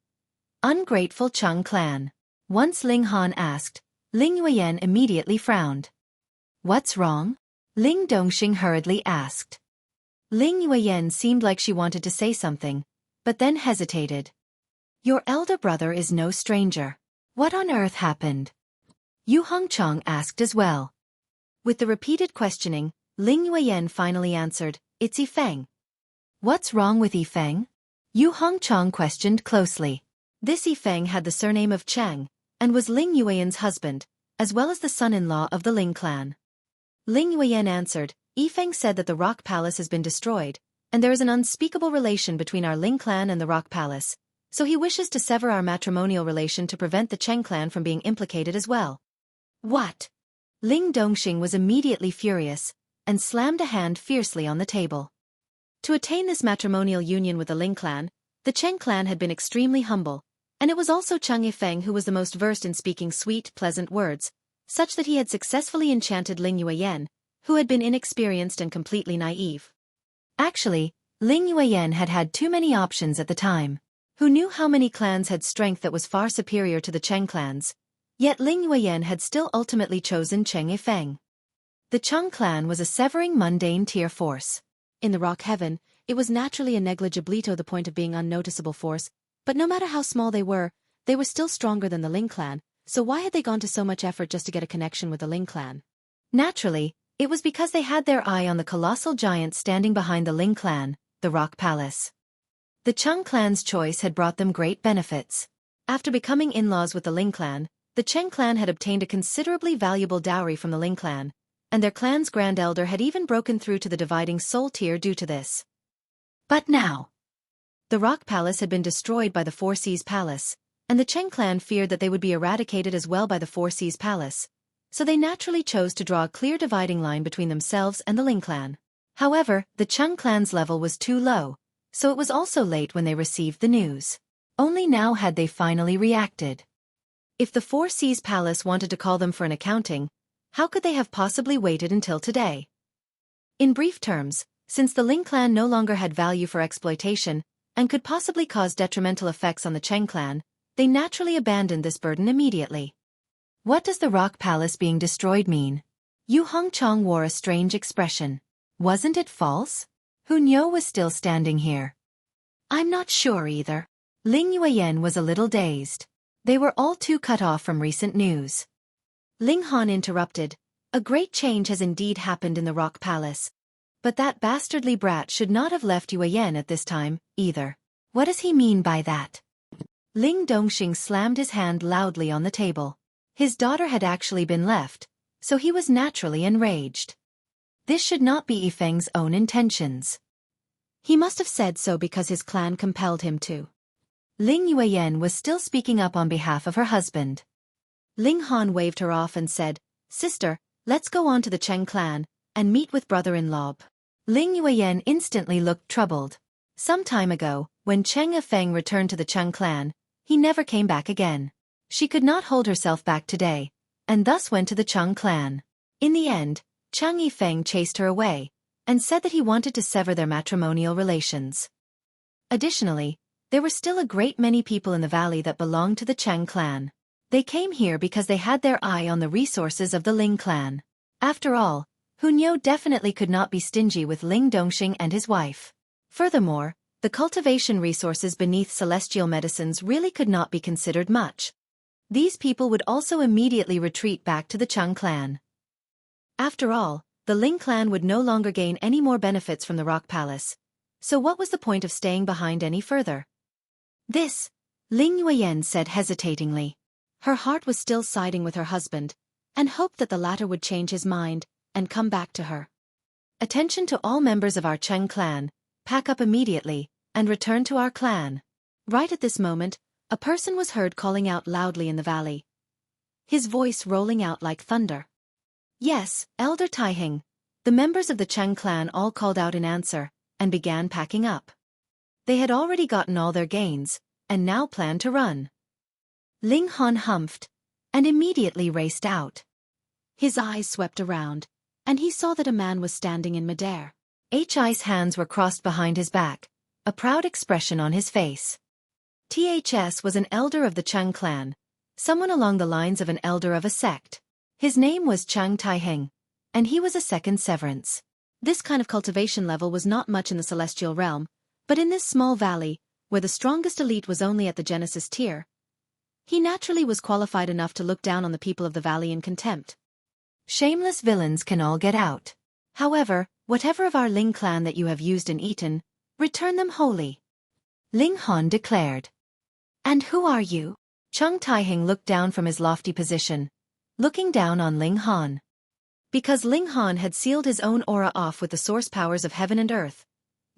Ungrateful Cheng Clan. Once Ling Han asked, Ling Yueyan immediately frowned. "What's wrong?" Ling Dongxing hurriedly asked. Ling Yueyan seemed like she wanted to say something, but then hesitated. "Your elder brother is no stranger. What on earth happened?" Yu Hongchang asked as well. With the repeated questioning, Ling Yueyan finally answered, "It's Yifeng." "What's wrong with Yifeng?" Yu Hongchang questioned closely. This Yifeng had the surname of Cheng, and was Ling Yueyan's husband, as well as the son-in-law of the Ling clan. Ling Yueyan answered, "Yifeng said that the rock palace has been destroyed, and there is an unspeakable relation between our Ling clan and the rock palace, so he wishes to sever our matrimonial relation to prevent the Cheng clan from being implicated as well." "What?" Ling Dongxing was immediately furious, and slammed a hand fiercely on the table. To attain this matrimonial union with the Ling clan, the Cheng clan had been extremely humble, and it was also Cheng Yifeng who was the most versed in speaking sweet, pleasant words, such that he had successfully enchanted Ling Yueyan, who had been inexperienced and completely naive. Actually, Ling Yueyan had had too many options at the time. Who knew how many clans had strength that was far superior to the Cheng clans? Yet Ling Yueyan had still ultimately chosen Cheng Yifeng. The Cheng clan was a severing mundane tier force. In the rock heaven, it was naturally a negligibly to the point of being unnoticeable force, but no matter how small they were still stronger than the Ling clan, so why had they gone to so much effort just to get a connection with the Ling clan? Naturally, it was because they had their eye on the colossal giant standing behind the Ling clan, the Rock Palace. The Cheng clan's choice had brought them great benefits. After becoming in-laws with the Ling clan, the Cheng clan had obtained a considerably valuable dowry from the Ling clan, and their clan's grand elder had even broken through to the dividing soul tier due to this. But now, the Rock Palace had been destroyed by the Four Seas Palace, and the Cheng clan feared that they would be eradicated as well by the Four Seas Palace, so they naturally chose to draw a clear dividing line between themselves and the Ling clan. However, the Cheng clan's level was too low, so it was also late when they received the news. Only now had they finally reacted. If the Four Seas Palace wanted to call them for an accounting, how could they have possibly waited until today? In brief terms, since the Ling clan no longer had value for exploitation, and could possibly cause detrimental effects on the Cheng clan, they naturally abandoned this burden immediately. What does the Rock Palace being destroyed mean? Yu Hongchang wore a strange expression. Wasn't it false? Hu Niu was still standing here. I'm not sure either. Ling Yueyan was a little dazed. They were all too cut off from recent news. Ling Han interrupted. A great change has indeed happened in the Rock Palace. But that bastardly brat should not have left Yueyan at this time, either. What does he mean by that? Ling Dongxing slammed his hand loudly on the table. His daughter had actually been left, so he was naturally enraged. This should not be Yifeng's own intentions. He must have said so because his clan compelled him to. Ling Yueyan was still speaking up on behalf of her husband. Ling Han waved her off and said, Sister, let's go on to the Cheng clan, and meet with brother-in-law. Ling Yueyan instantly looked troubled. Some time ago, when Cheng Yifeng returned to the Cheng clan, he never came back again. She could not hold herself back today, and thus went to the Cheng clan. In the end, Cheng Yifeng chased her away, and said that he wanted to sever their matrimonial relations. Additionally, there were still a great many people in the valley that belonged to the Cheng clan. They came here because they had their eye on the resources of the Ling clan. After all, Hunyou definitely could not be stingy with Ling Dongxing and his wife. Furthermore, the cultivation resources beneath celestial medicines really could not be considered much. These people would also immediately retreat back to the Cheng clan. After all, the Ling clan would no longer gain any more benefits from the Rock Palace. So what was the point of staying behind any further? This, Ling Yueyan said hesitatingly. Her heart was still siding with her husband, and hoped that the latter would change his mind and come back to her. Attention to all members of our Cheng clan, pack up immediately, and return to our clan. Right at this moment, a person was heard calling out loudly in the valley. His voice rolling out like thunder. Yes, Elder Taiheng. The members of the Cheng clan all called out in answer, and began packing up. They had already gotten all their gains, and now planned to run. Ling Han humphed, and immediately raced out. His eyes swept around, and he saw that a man was standing in midair. Hi's hands were crossed behind his back, a proud expression on his face. THS was an elder of the Cheng clan, someone along the lines of an elder of a sect. His name was Cheng Taiheng, and he was a second severance. This kind of cultivation level was not much in the celestial realm, but in this small valley, where the strongest elite was only at the Genesis tier, he naturally was qualified enough to look down on the people of the valley in contempt. Shameless villains can all get out. However, whatever of our Ling clan that you have used and eaten, return them wholly. Ling Han declared. And who are you? Cheng Taiheng looked down from his lofty position, looking down on Ling Han. Because Ling Han had sealed his own aura off with the source powers of heaven and earth,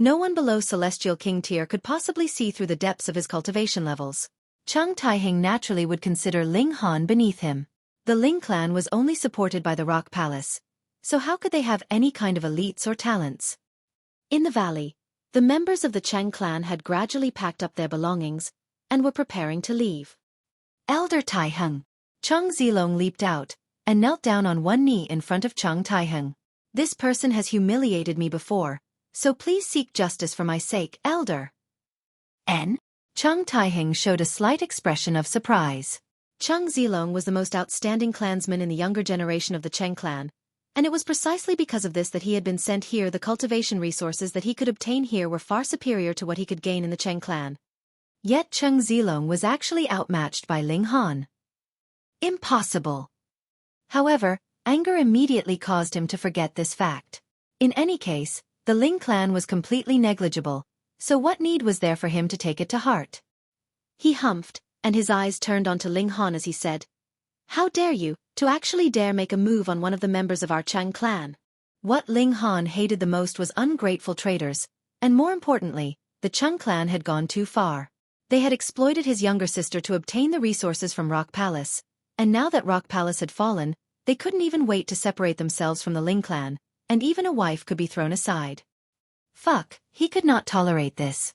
no one below Celestial King tier could possibly see through the depths of his cultivation levels. Cheng Taiheng naturally would consider Ling Han beneath him. The Ling clan was only supported by the Rock Palace, so how could they have any kind of elites or talents? In the valley, the members of the Cheng clan had gradually packed up their belongings and were preparing to leave. Elder Taiheng. Cheng Zilong leaped out and knelt down on one knee in front of Cheng Taiheng. This person has humiliated me before, so please seek justice for my sake, Elder. N. Cheng Taiheng showed a slight expression of surprise. Cheng Zilong was the most outstanding clansman in the younger generation of the Cheng clan, and it was precisely because of this that he had been sent here. The cultivation resources that he could obtain here were far superior to what he could gain in the Cheng clan. Yet Cheng Zilong was actually outmatched by Ling Han. Impossible. However, anger immediately caused him to forget this fact. In any case, the Ling clan was completely negligible, so what need was there for him to take it to heart? He humphed, and his eyes turned onto Ling Han as he said, How dare you, to actually dare make a move on one of the members of our Cheng clan? What Ling Han hated the most was ungrateful traitors, and more importantly, the Cheng clan had gone too far. They had exploited his younger sister to obtain the resources from Rock Palace, and now that Rock Palace had fallen, they couldn't even wait to separate themselves from the Ling clan, and even a wife could be thrown aside. Fuck, he could not tolerate this.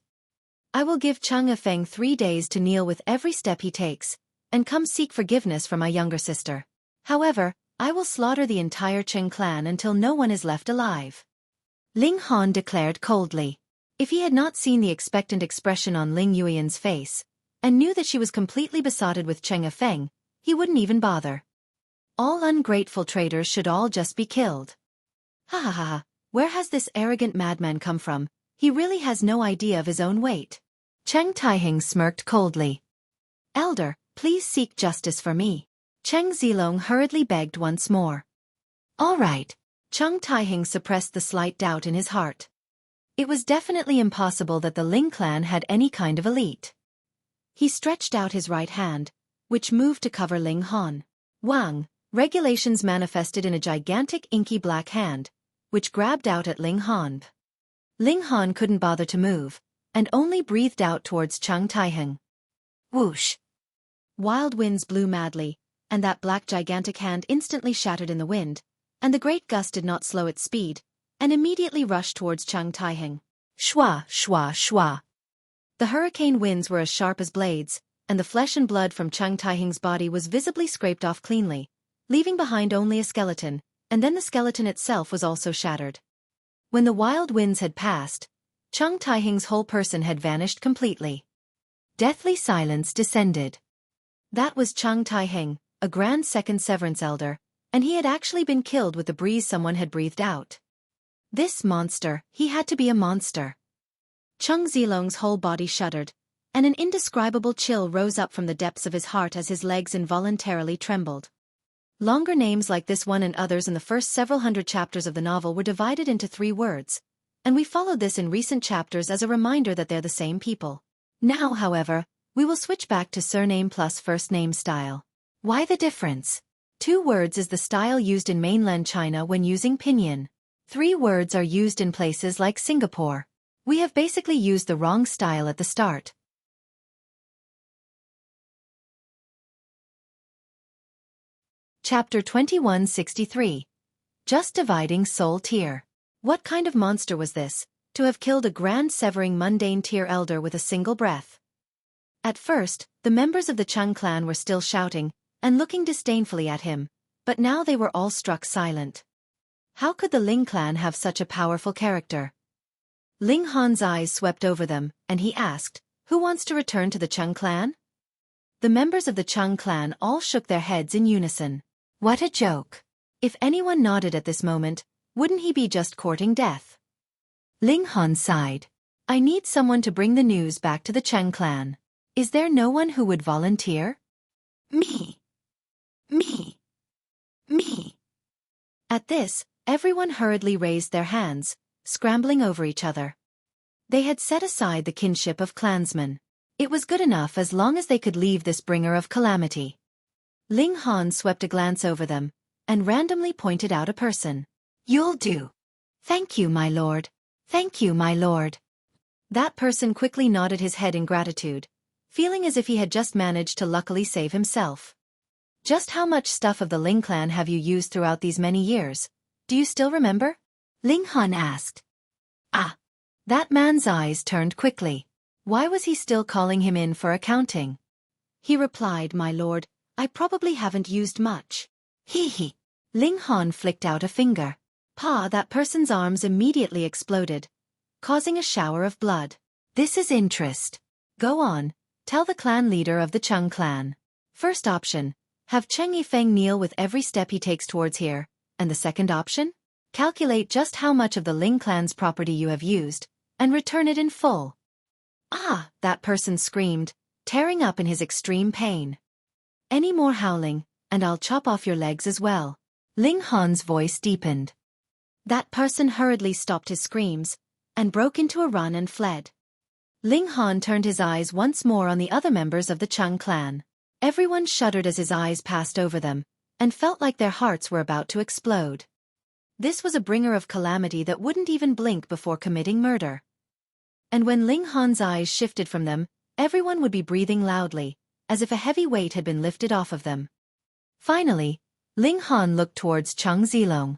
I will give Cheng Yifeng 3 days to kneel with every step he takes, and come seek forgiveness for my younger sister. However, I will slaughter the entire Cheng clan until no one is left alive. Ling Han declared coldly. If he had not seen the expectant expression on Ling Yueyan's face, and knew that she was completely besotted with Cheng Yifeng, he wouldn't even bother. All ungrateful traitors should all just be killed. Ha ha ha, where has this arrogant madman come from? He really has no idea of his own weight. Cheng Taiheng smirked coldly. Elder, please seek justice for me. Cheng Zilong hurriedly begged once more. All right. Cheng Taiheng suppressed the slight doubt in his heart. It was definitely impossible that the Ling clan had any kind of elite. He stretched out his right hand, which moved to cover Ling Han. Wang, regulations manifested in a gigantic inky black hand, which grabbed out at Ling Han. Ling Han couldn't bother to move, and only breathed out towards Cheng Taiheng. Whoosh! Wild winds blew madly, and that black gigantic hand instantly shattered in the wind, and the great gust did not slow its speed, and immediately rushed towards Cheng Taiheng. Shwa, shwa, shwa. The hurricane winds were as sharp as blades, and the flesh and blood from Cheng Taiheng's body was visibly scraped off cleanly, leaving behind only a skeleton, and then the skeleton itself was also shattered. When the wild winds had passed, Cheng Taiheng's whole person had vanished completely. Deathly silence descended. That was Cheng Taiheng, a grand second severance elder, and he had actually been killed with the breeze someone had breathed out. This monster, he had to be a monster. Cheng Zilong's whole body shuddered, and an indescribable chill rose up from the depths of his heart as his legs involuntarily trembled. Longer names like this one and others in the first several hundred chapters of the novel were divided into 3 words, and we followed this in recent chapters as a reminder that they're the same people. Now, however, we will switch back to surname plus first name style. Why the difference? 2 words is the style used in mainland China when using pinyin. 3 words are used in places like Singapore. We have basically used the wrong style at the start. Chapter 2163. Just dividing soul tier. What kind of monster was this, to have killed a grand severing mundane tier elder with a single breath? At first, the members of the Cheng clan were still shouting, and looking disdainfully at him, but now they were all struck silent. How could the Ling clan have such a powerful character? Ling Han's eyes swept over them, and he asked, "Who wants to return to the Cheng clan?" The members of the Cheng clan all shook their heads in unison. What a joke! If anyone nodded at this moment, wouldn't he be just courting death? Ling Han sighed. I need someone to bring the news back to the Cheng clan. Is there no one who would volunteer? Me. Me. Me. At this, everyone hurriedly raised their hands, scrambling over each other. They had set aside the kinship of clansmen. It was good enough as long as they could leave this bringer of calamity. Ling Han swept a glance over them, and randomly pointed out a person. You'll do. Thank you, my lord. Thank you, my lord. That person quickly nodded his head in gratitude, feeling as if he had just managed to luckily save himself. Just how much stuff of the Ling clan have you used throughout these many years? Do you still remember? Ling Han asked. Ah. That man's eyes turned quickly. Why was he still calling him in for accounting? He replied, my lord, I probably haven't used much. Hee hee. Ling Han flicked out a finger. Pa, that person's arms immediately exploded, causing a shower of blood. This is interest. Go on, tell the clan leader of the Cheng clan. First option, have Cheng Yifeng kneel with every step he takes towards here, and the second option? Calculate just how much of the Ling clan's property you have used, and return it in full. Ah, that person screamed, tearing up in his extreme pain. Any more howling, and I'll chop off your legs as well. Ling Han's voice deepened. That person hurriedly stopped his screams, and broke into a run and fled. Ling Han turned his eyes once more on the other members of the Cheng clan. Everyone shuddered as his eyes passed over them, and felt like their hearts were about to explode. This was a bringer of calamity that wouldn't even blink before committing murder. And when Ling Han's eyes shifted from them, everyone would be breathing loudly, as if a heavy weight had been lifted off of them. Finally, Ling Han looked towards Cheng Zilong.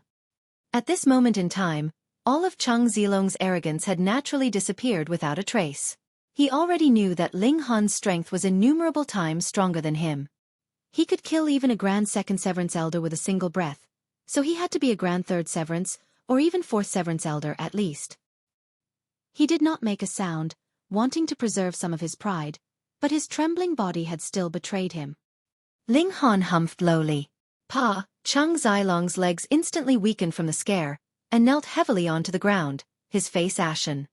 At this moment in time, all of Cheng Zilong's arrogance had naturally disappeared without a trace. He already knew that Ling Han's strength was innumerable times stronger than him. He could kill even a grand second severance elder with a single breath, so he had to be a grand third severance, or even fourth severance elder at least. He did not make a sound, wanting to preserve some of his pride, but his trembling body had still betrayed him. Ling Han humphed lowly. Pa, Cheng Zilong's legs instantly weakened from the scare, and knelt heavily onto the ground, his face ashen.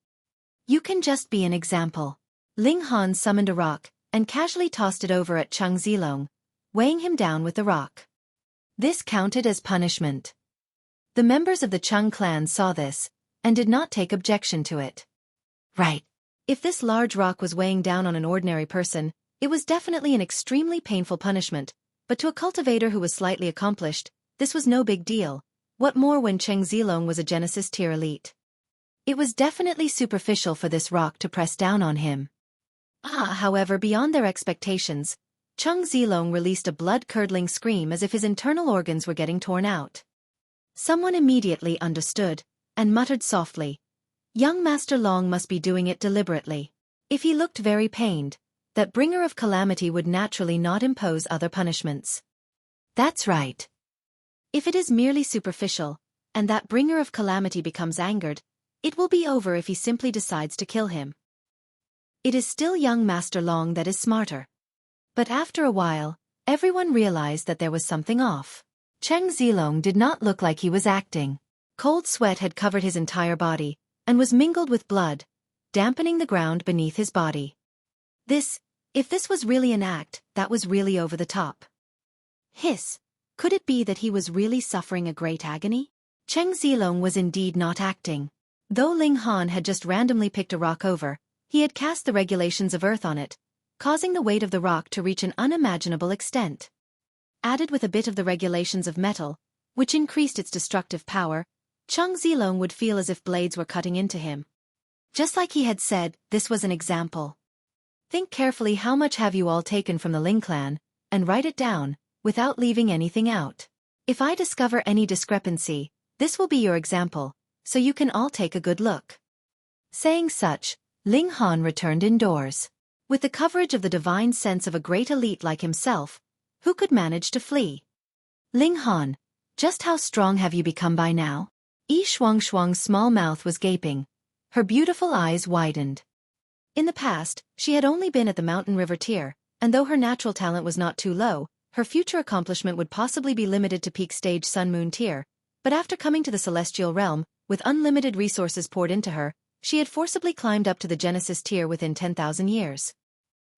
You can just be an example. Ling Han summoned a rock, and casually tossed it over at Cheng Zilong, weighing him down with the rock. This counted as punishment. The members of the Cheng clan saw this, and did not take objection to it. Right. If this large rock was weighing down on an ordinary person, it was definitely an extremely painful punishment, but to a cultivator who was slightly accomplished, this was no big deal. What more when Cheng Zilong was a Genesis tier elite? It was definitely superficial for this rock to press down on him. However, beyond their expectations, Cheng Zilong released a blood-curdling scream as if his internal organs were getting torn out. Someone immediately understood, and muttered softly, Young Master Long must be doing it deliberately. If he looked very pained, that bringer of calamity would naturally not impose other punishments. That's right. If it is merely superficial, and that bringer of calamity becomes angered, it will be over if he simply decides to kill him. It is still young Master Long that is smarter. But after a while, everyone realized that there was something off. Cheng Zilong did not look like he was acting. Cold sweat had covered his entire body, and was mingled with blood, dampening the ground beneath his body. If this was really an act, that was really over the top. Hiss. Could it be that he was really suffering a great agony? Cheng Zilong was indeed not acting. Though Ling Han had just randomly picked a rock over, he had cast the regulations of earth on it, causing the weight of the rock to reach an unimaginable extent. Added with a bit of the regulations of metal, which increased its destructive power, Cheng Zilong would feel as if blades were cutting into him. Just like he had said, this was an example. Think carefully how much have you all taken from the Ling clan, and write it down, without leaving anything out. If I discover any discrepancy, this will be your example, so you can all take a good look. Saying such, Ling Han returned indoors. With the coverage of the divine sense of a great elite like himself, who could manage to flee? Ling Han, just how strong have you become by now? Xuan's small mouth was gaping. Her beautiful eyes widened. In the past, she had only been at the Mountain River tier, and though her natural talent was not too low, her future accomplishment would possibly be limited to peak stage Sun Moon tier, but after coming to the Celestial Realm, with unlimited resources poured into her, she had forcibly climbed up to the Genesis tier within 10,000 years.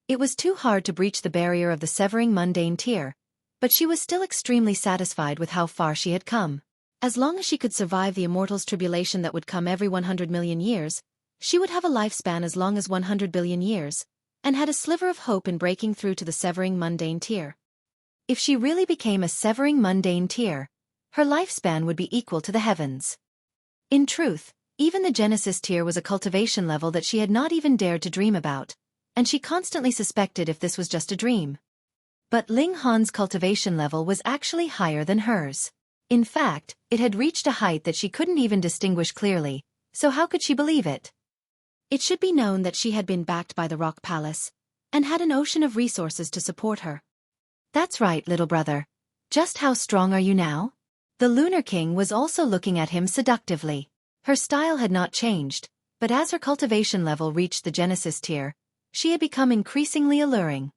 It was too hard to breach the barrier of the Severing Mundane tier, but she was still extremely satisfied with how far she had come. As long as she could survive the Immortal's tribulation that would come every 100 million years, she would have a lifespan as long as 100 billion years, and had a sliver of hope in breaking through to the Severing Mundane tier. If she really became a Severing Mundane tier, her lifespan would be equal to the heavens. In truth, even the Genesis tier was a cultivation level that she had not even dared to dream about, and she constantly suspected if this was just a dream. But Ling Han's cultivation level was actually higher than hers. In fact, it had reached a height that she couldn't even distinguish clearly, so how could she believe it? It should be known that she had been backed by the Rock Palace, and had an ocean of resources to support her. That's right, little brother. Just how strong are you now? The Lunar King was also looking at him seductively. Her style had not changed, but as her cultivation level reached the Genesis tier, she had become increasingly alluring.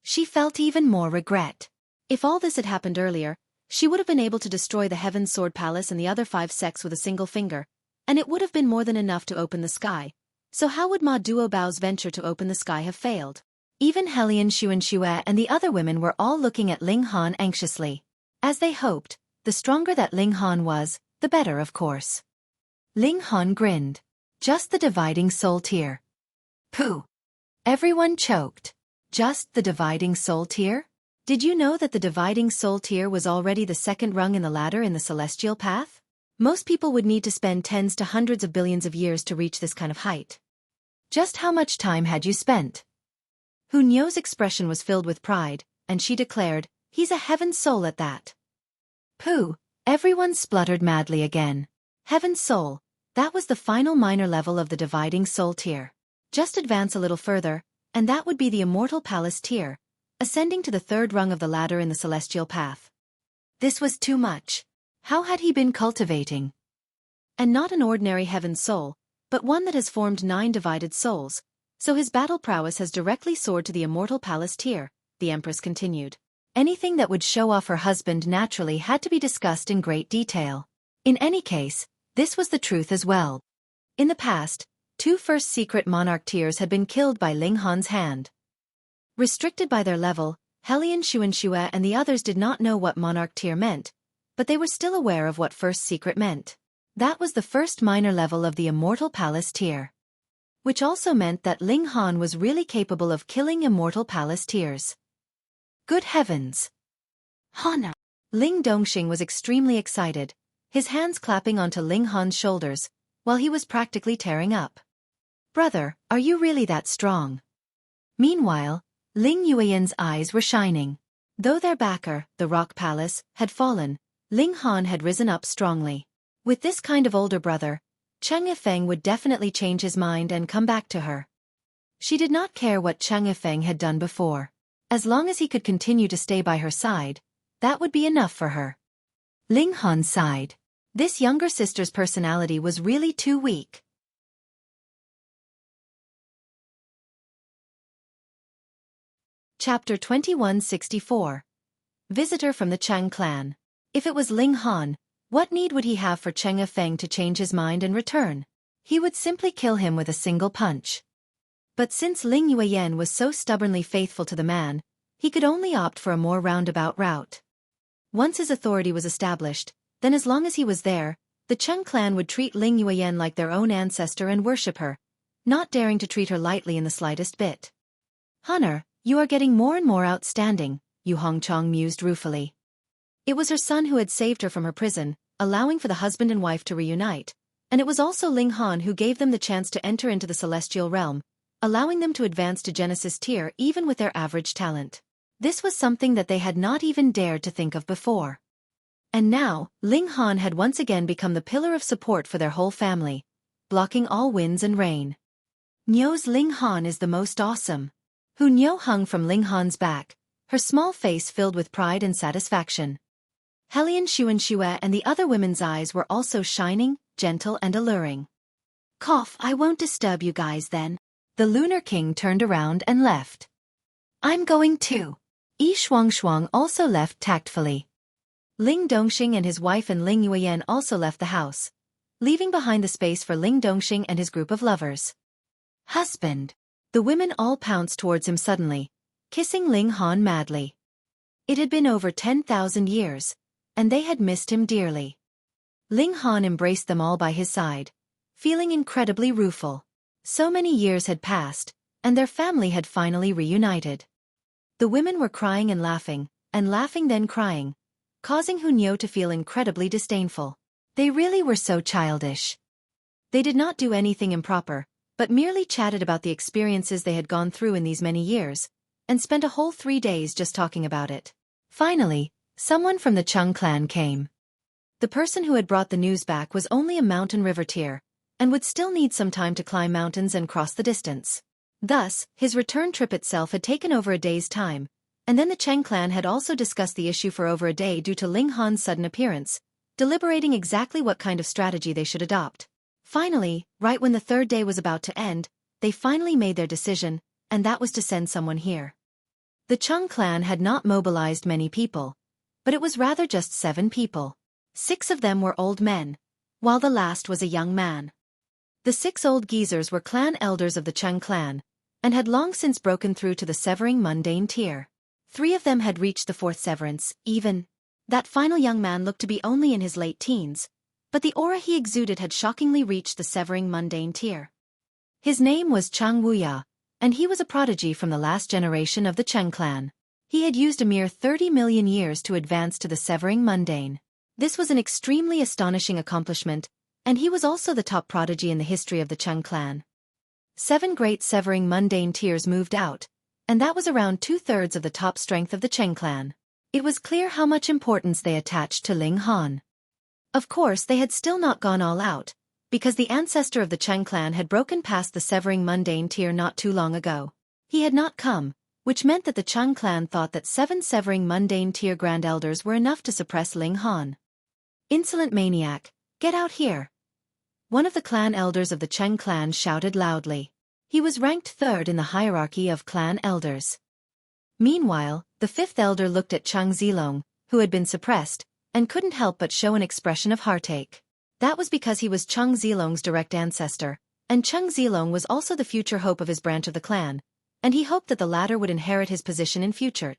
She felt even more regret. If all this had happened earlier, she would have been able to destroy the Heaven's Sword Palace and the other 5 sects with a single finger, and it would have been more than enough to open the sky. So how would Ma Duobao's venture to open the sky have failed? Even Helian Xuan and the other women were all looking at Ling Han anxiously. As they hoped, the stronger that Ling Han was, the better of course. Ling Han grinned. Just the dividing soul tier. Pooh! Everyone choked. Just the dividing soul tier? Did you know that the dividing soul tier was already the second rung in the ladder in the celestial path? Most people would need to spend tens to hundreds of billions of years to reach this kind of height. Just how much time had you spent? Hunyo's expression was filled with pride, and she declared, he's a heaven's soul at that. Pooh! Everyone spluttered madly again. Heaven's soul, that was the final minor level of the dividing soul tier. Just advance a little further, and that would be the Immortal Palace tier, ascending to the third rung of the ladder in the celestial path. This was too much. How had he been cultivating? And not an ordinary heaven's soul, but one that has formed 9 divided souls, so his battle prowess has directly soared to the Immortal Palace tier, the Empress continued. Anything that would show off her husband naturally had to be discussed in great detail. In any case, this was the truth as well. In the past, 2 first secret monarch tiers had been killed by Ling Han's hand. Restricted by their level, Helian Xuan and the others did not know what monarch tier meant, but they were still aware of what first secret meant. That was the first minor level of the Immortal Palace tier. Which also meant that Ling Han was really capable of killing Immortal Palace tiers. Good heavens! Hana! Ling Dongxing was extremely excited, his hands clapping onto Ling Han's shoulders, while he was practically tearing up. Brother, are you really that strong? Meanwhile, Ling Yueyan's eyes were shining. Though their backer, the Rock Palace, had fallen, Ling Han had risen up strongly. With this kind of older brother, Cheng Yifeng would definitely change his mind and come back to her. She did not care what Cheng Yifeng had done before. As long as he could continue to stay by her side, that would be enough for her. Ling Han sighed. This younger sister's personality was really too weak. Chapter 2164. Visitor from the Cheng clan. If it was Ling Han, what need would he have for Cheng Feng to change his mind and return? He would simply kill him with a single punch. But since Ling Yueyan was so stubbornly faithful to the man, he could only opt for a more roundabout route. Once his authority was established, then as long as he was there, the Cheng clan would treat Ling Yueyan like their own ancestor and worship her, not daring to treat her lightly in the slightest bit. "Hunter, you are getting more and more outstanding," Yu Hongchong mused ruefully. It was her son who had saved her from her prison, allowing for the husband and wife to reunite, and it was also Ling Han who gave them the chance to enter into the celestial realm, allowing them to advance to Genesis tier even with their average talent. This was something that they had not even dared to think of before. And now, Ling Han had once again become the pillar of support for their whole family, blocking all winds and rain. Nyo's Ling Han is the most awesome. Hu Nyo hung from Ling Han's back, her small face filled with pride and satisfaction. Helian Xuan Xue and the other women's eyes were also shining, gentle and alluring. "Cough, I won't disturb you guys then." The Lunar King turned around and left. "I'm going too." Yi Shuang also left tactfully. Ling Dongxing and his wife and Ling Yueyan also left the house, leaving behind the space for Ling Dongxing and his group of lovers. "Husband." The women all pounced towards him suddenly, kissing Ling Han madly. It had been over 10,000 years, and they had missed him dearly. Ling Han embraced them all by his side, feeling incredibly rueful. So many years had passed, and their family had finally reunited. The women were crying and laughing then crying, causing Hu Nyo to feel incredibly disdainful. They really were so childish. They did not do anything improper, but merely chatted about the experiences they had gone through in these many years, and spent a whole 3 days just talking about it. Finally, someone from the Cheng clan came. The person who had brought the news back was only a mountain river tier, and would still need some time to climb mountains and cross the distance. Thus, his return trip itself had taken over a day's time, and then the Cheng clan had also discussed the issue for over a day due to Ling Han's sudden appearance, deliberating exactly what kind of strategy they should adopt. Finally, right when the 3rd day was about to end, they finally made their decision, and that was to send someone here. The Cheng clan had not mobilized many people, but it was rather just 7 people. 6 of them were old men, while the last was a young man. The 6 old geezers were clan elders of the Cheng clan, and had long since broken through to the severing mundane tier. 3 of them had reached the 4th severance, even. That final young man looked to be only in his late teens, but the aura he exuded had shockingly reached the severing mundane tier. His name was Chang Wuya, and he was a prodigy from the last generation of the Cheng clan. He had used a mere 30 million years to advance to the severing mundane. This was an extremely astonishing accomplishment, and he was also the top prodigy in the history of the Cheng clan. 7 great severing mundane tiers moved out, and that was around 2/3 of the top strength of the Cheng clan. It was clear how much importance they attached to Ling Han. Of course, they had still not gone all out, because the ancestor of the Cheng clan had broken past the severing mundane tier not too long ago. He had not come, which meant that the Cheng clan thought that 7 severing mundane tier grand elders were enough to suppress Ling Han. "Insolent maniac, get out here!" One of the clan elders of the Cheng clan shouted loudly. He was ranked 3rd in the hierarchy of clan elders. Meanwhile, the 5th elder looked at Cheng Zilong, who had been suppressed, and couldn't help but show an expression of heartache. That was because he was Cheng Zilong's direct ancestor, and Cheng Zilong was also the future hope of his branch of the clan, and he hoped that the latter would inherit his position in future.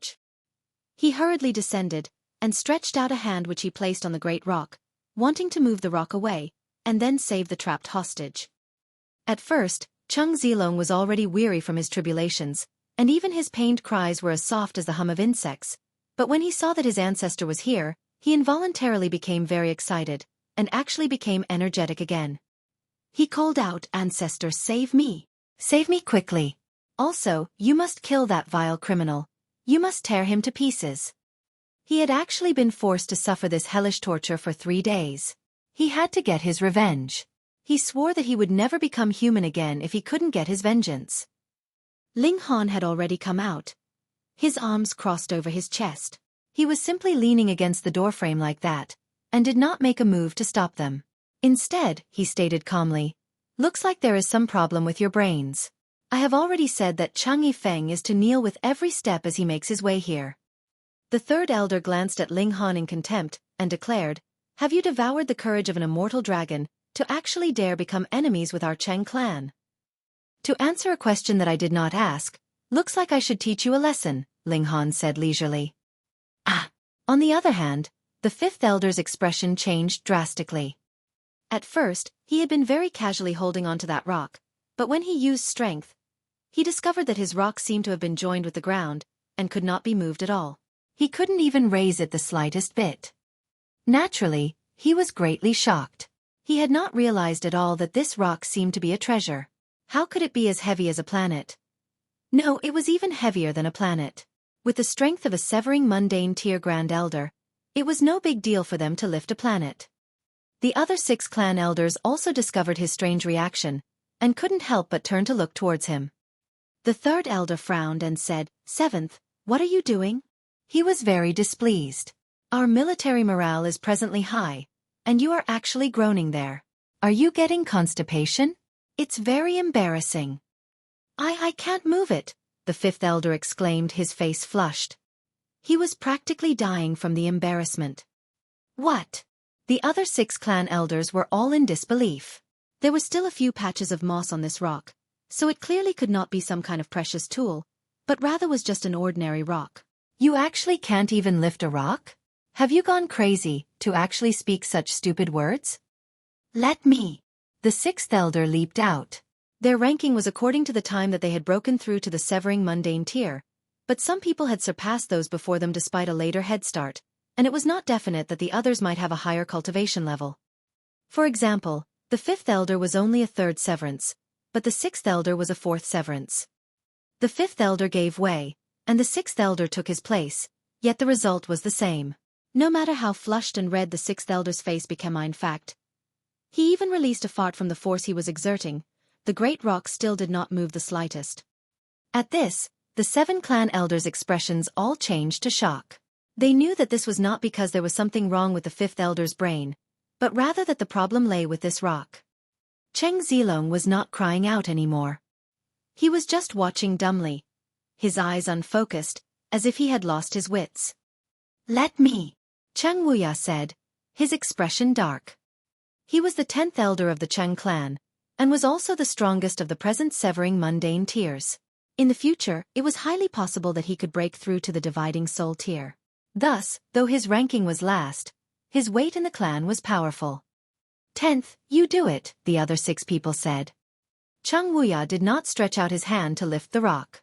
He hurriedly descended, and stretched out a hand which he placed on the great rock, wanting to move the rock away, and then save the trapped hostage. At first, Cheng Zilong was already weary from his tribulations, and even his pained cries were as soft as the hum of insects, but when he saw that his ancestor was here, he involuntarily became very excited, and actually became energetic again. He called out, "Ancestor, save me! Save me quickly! Also, you must kill that vile criminal. You must tear him to pieces." He had actually been forced to suffer this hellish torture for 3 days. He had to get his revenge. He swore that he would never become human again if he couldn't get his vengeance. Ling Han had already come out. His arms crossed over his chest. He was simply leaning against the doorframe like that, and did not make a move to stop them. Instead, he stated calmly, "Looks like there is some problem with your brains." I have already said that Cheng Yifeng is to kneel with every step as he makes his way here. The third elder glanced at Ling Han in contempt, and declared, have you devoured the courage of an immortal dragon, to actually dare become enemies with our Cheng clan? To answer a question that I did not ask, looks like I should teach you a lesson, Ling Han said leisurely. Ah! On the other hand, the fifth elder's expression changed drastically. At first, he had been very casually holding onto that rock, but when he used strength, he discovered that his rock seemed to have been joined with the ground, and could not be moved at all. He couldn't even raise it the slightest bit. Naturally, he was greatly shocked. He had not realized at all that this rock seemed to be a treasure. How could it be as heavy as a planet? No, it was even heavier than a planet. With the strength of a severing mundane tier grand elder, it was no big deal for them to lift a planet. The other 6 clan elders also discovered his strange reaction, and couldn't help but turn to look towards him. The third elder frowned and said, "Seventh, what are you doing?" He was very displeased. Our military morale is presently high, and you are actually groaning there. Are you getting constipation? It's very embarrassing. I can't move it, the fifth elder exclaimed, his face flushed. He was practically dying from the embarrassment. What? The other 6 clan elders were all in disbelief. There were still a few patches of moss on this rock, so it clearly could not be some kind of precious tool, but rather was just an ordinary rock. You actually can't even lift a rock? Have you gone crazy to actually speak such stupid words? Let me. The 6th elder leaped out. Their ranking was according to the time that they had broken through to the severing mundane tier, but some people had surpassed those before them despite a later head start, and it was not definite that the others might have a higher cultivation level. For example, the 5th elder was only a 3rd severance, but the 6th elder was a 4th severance. The 5th elder gave way, and the 6th elder took his place, yet the result was the same. No matter how flushed and red the 6th elder's face became, in fact, he even released a fart from the force he was exerting, the great rock still did not move the slightest. At this, the 7 clan elders' expressions all changed to shock. They knew that this was not because there was something wrong with the 5th elder's brain, but rather that the problem lay with this rock. Cheng Zilong was not crying out anymore. He was just watching dumbly, his eyes unfocused, as if he had lost his wits. Let me, Cheng Wuya said, his expression dark. He was the 10th elder of the Cheng clan, and was also the strongest of the present severing mundane tiers. In the future, it was highly possible that he could break through to the dividing soul tier. Thus, though his ranking was last, his weight in the clan was powerful. 10th, you do it, the other 6 people said. Cheng Wuya did not stretch out his hand to lift the rock.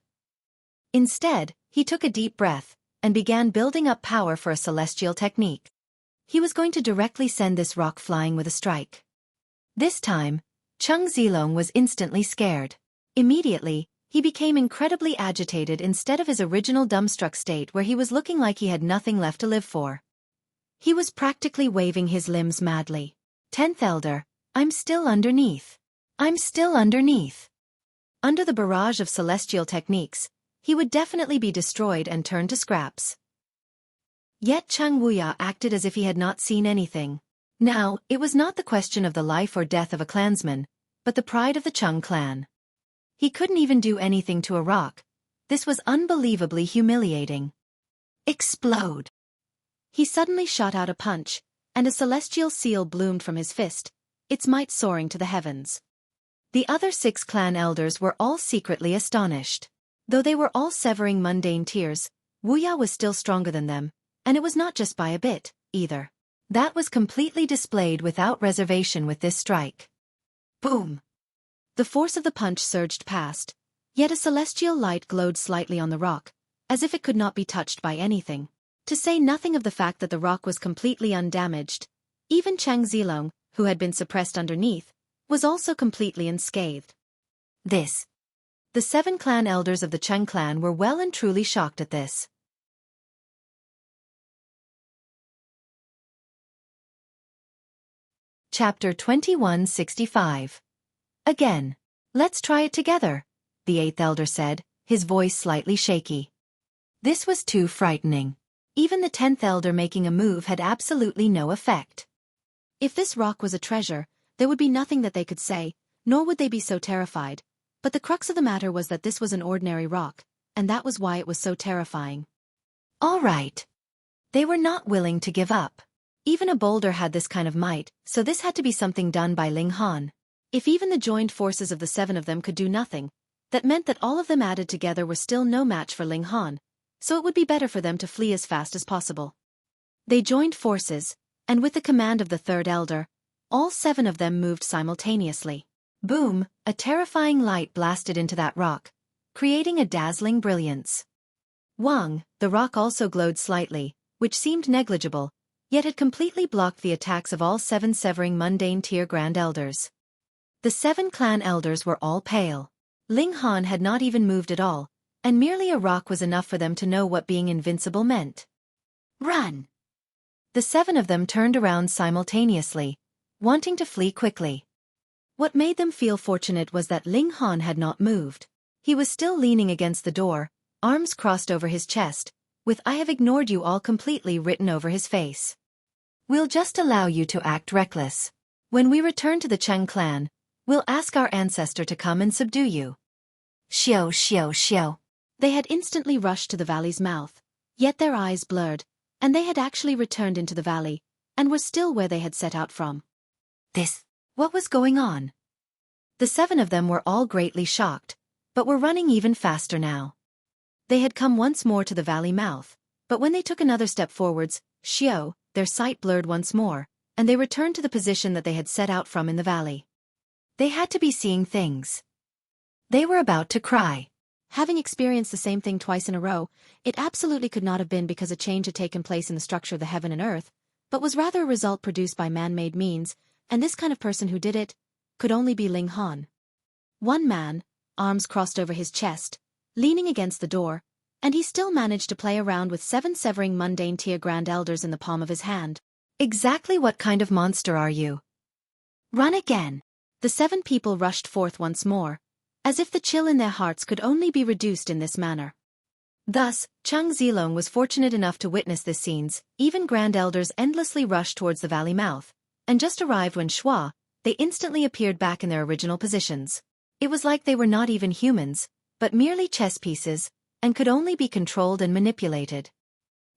Instead, he took a deep breath, and began building up power for a celestial technique. He was going to directly send this rock flying with a strike. This time, Cheng Zilong was instantly scared. Immediately, he became incredibly agitated instead of his original dumbstruck state where he was looking like he had nothing left to live for. He was practically waving his limbs madly. 10th elder, I'm still underneath. I'm still underneath. Under the barrage of celestial techniques, he would definitely be destroyed and turned to scraps. Yet Cheng Wuya acted as if he had not seen anything. Now, it was not the question of the life or death of a clansman, but the pride of the Cheng clan. He couldn't even do anything to a rock. This was unbelievably humiliating. Explode! He suddenly shot out a punch, and a celestial seal bloomed from his fist, its might soaring to the heavens. The other 6 clan elders were all secretly astonished. Though they were all severing mundane tiers, Wuya was still stronger than them, and it was not just by a bit, either. That was completely displayed without reservation with this strike. Boom! The force of the punch surged past, yet a celestial light glowed slightly on the rock, as if it could not be touched by anything. To say nothing of the fact that the rock was completely undamaged, even Cheng Zilong, who had been suppressed underneath, was also completely unscathed. This. The 7 clan elders of the Cheng clan were well and truly shocked at this. Chapter 2165. Again. Let's try it together, the 8th elder said, his voice slightly shaky. This was too frightening. Even the 10th elder making a move had absolutely no effect. If this rock was a treasure, there would be nothing that they could say, nor would they be so terrified. But the crux of the matter was that this was an ordinary rock, and that was why it was so terrifying. All right. They were not willing to give up. Even a boulder had this kind of might, so this had to be something done by Ling Han. If even the joined forces of the 7 of them could do nothing, that meant that all of them added together were still no match for Ling Han, so it would be better for them to flee as fast as possible. They joined forces, and with the command of the 3rd elder, all 7 of them moved simultaneously. Boom, a terrifying light blasted into that rock, creating a dazzling brilliance. Wang, the rock also glowed slightly, which seemed negligible, yet had completely blocked the attacks of all 7 severing mundane tier grand elders. The 7 clan elders were all pale. Ling Han had not even moved at all, and merely a rock was enough for them to know what being invincible meant. Run! The 7 of them turned around simultaneously, wanting to flee quickly. What made them feel fortunate was that Ling Han had not moved. He was still leaning against the door, arms crossed over his chest, with "I have ignored you all" completely written over his face. We'll just allow you to act reckless. When we return to the Cheng clan, we'll ask our ancestor to come and subdue you. Xiao, xiao, xiao. They had instantly rushed to the valley's mouth, yet their eyes blurred, and they had actually returned into the valley, and were still where they had set out from. What was going on? The 7 of them were all greatly shocked, but were running even faster now. They had come once more to the valley mouth, but when they took another step forwards, xiao, their sight blurred once more, and they returned to the position that they had set out from in the valley. They had to be seeing things. They were about to cry. Having experienced the same thing twice in a row, it absolutely could not have been because a change had taken place in the structure of the heaven and earth, but was rather a result produced by man-made means, and this kind of person who did it could only be Ling Han. One man, arms crossed over his chest, leaning against the door, and he still managed to play around with 7 severing mundane tier grand elders in the palm of his hand. Exactly what kind of monster are you? Run again. The 7 people rushed forth once more, as if the chill in their hearts could only be reduced in this manner. Thus, Cheng Zilong was fortunate enough to witness this scenes. Even grand elders endlessly rushed towards the valley mouth, and just arrived when Xua, they instantly appeared back in their original positions. It was like they were not even humans, but merely chess pieces, and could only be controlled and manipulated.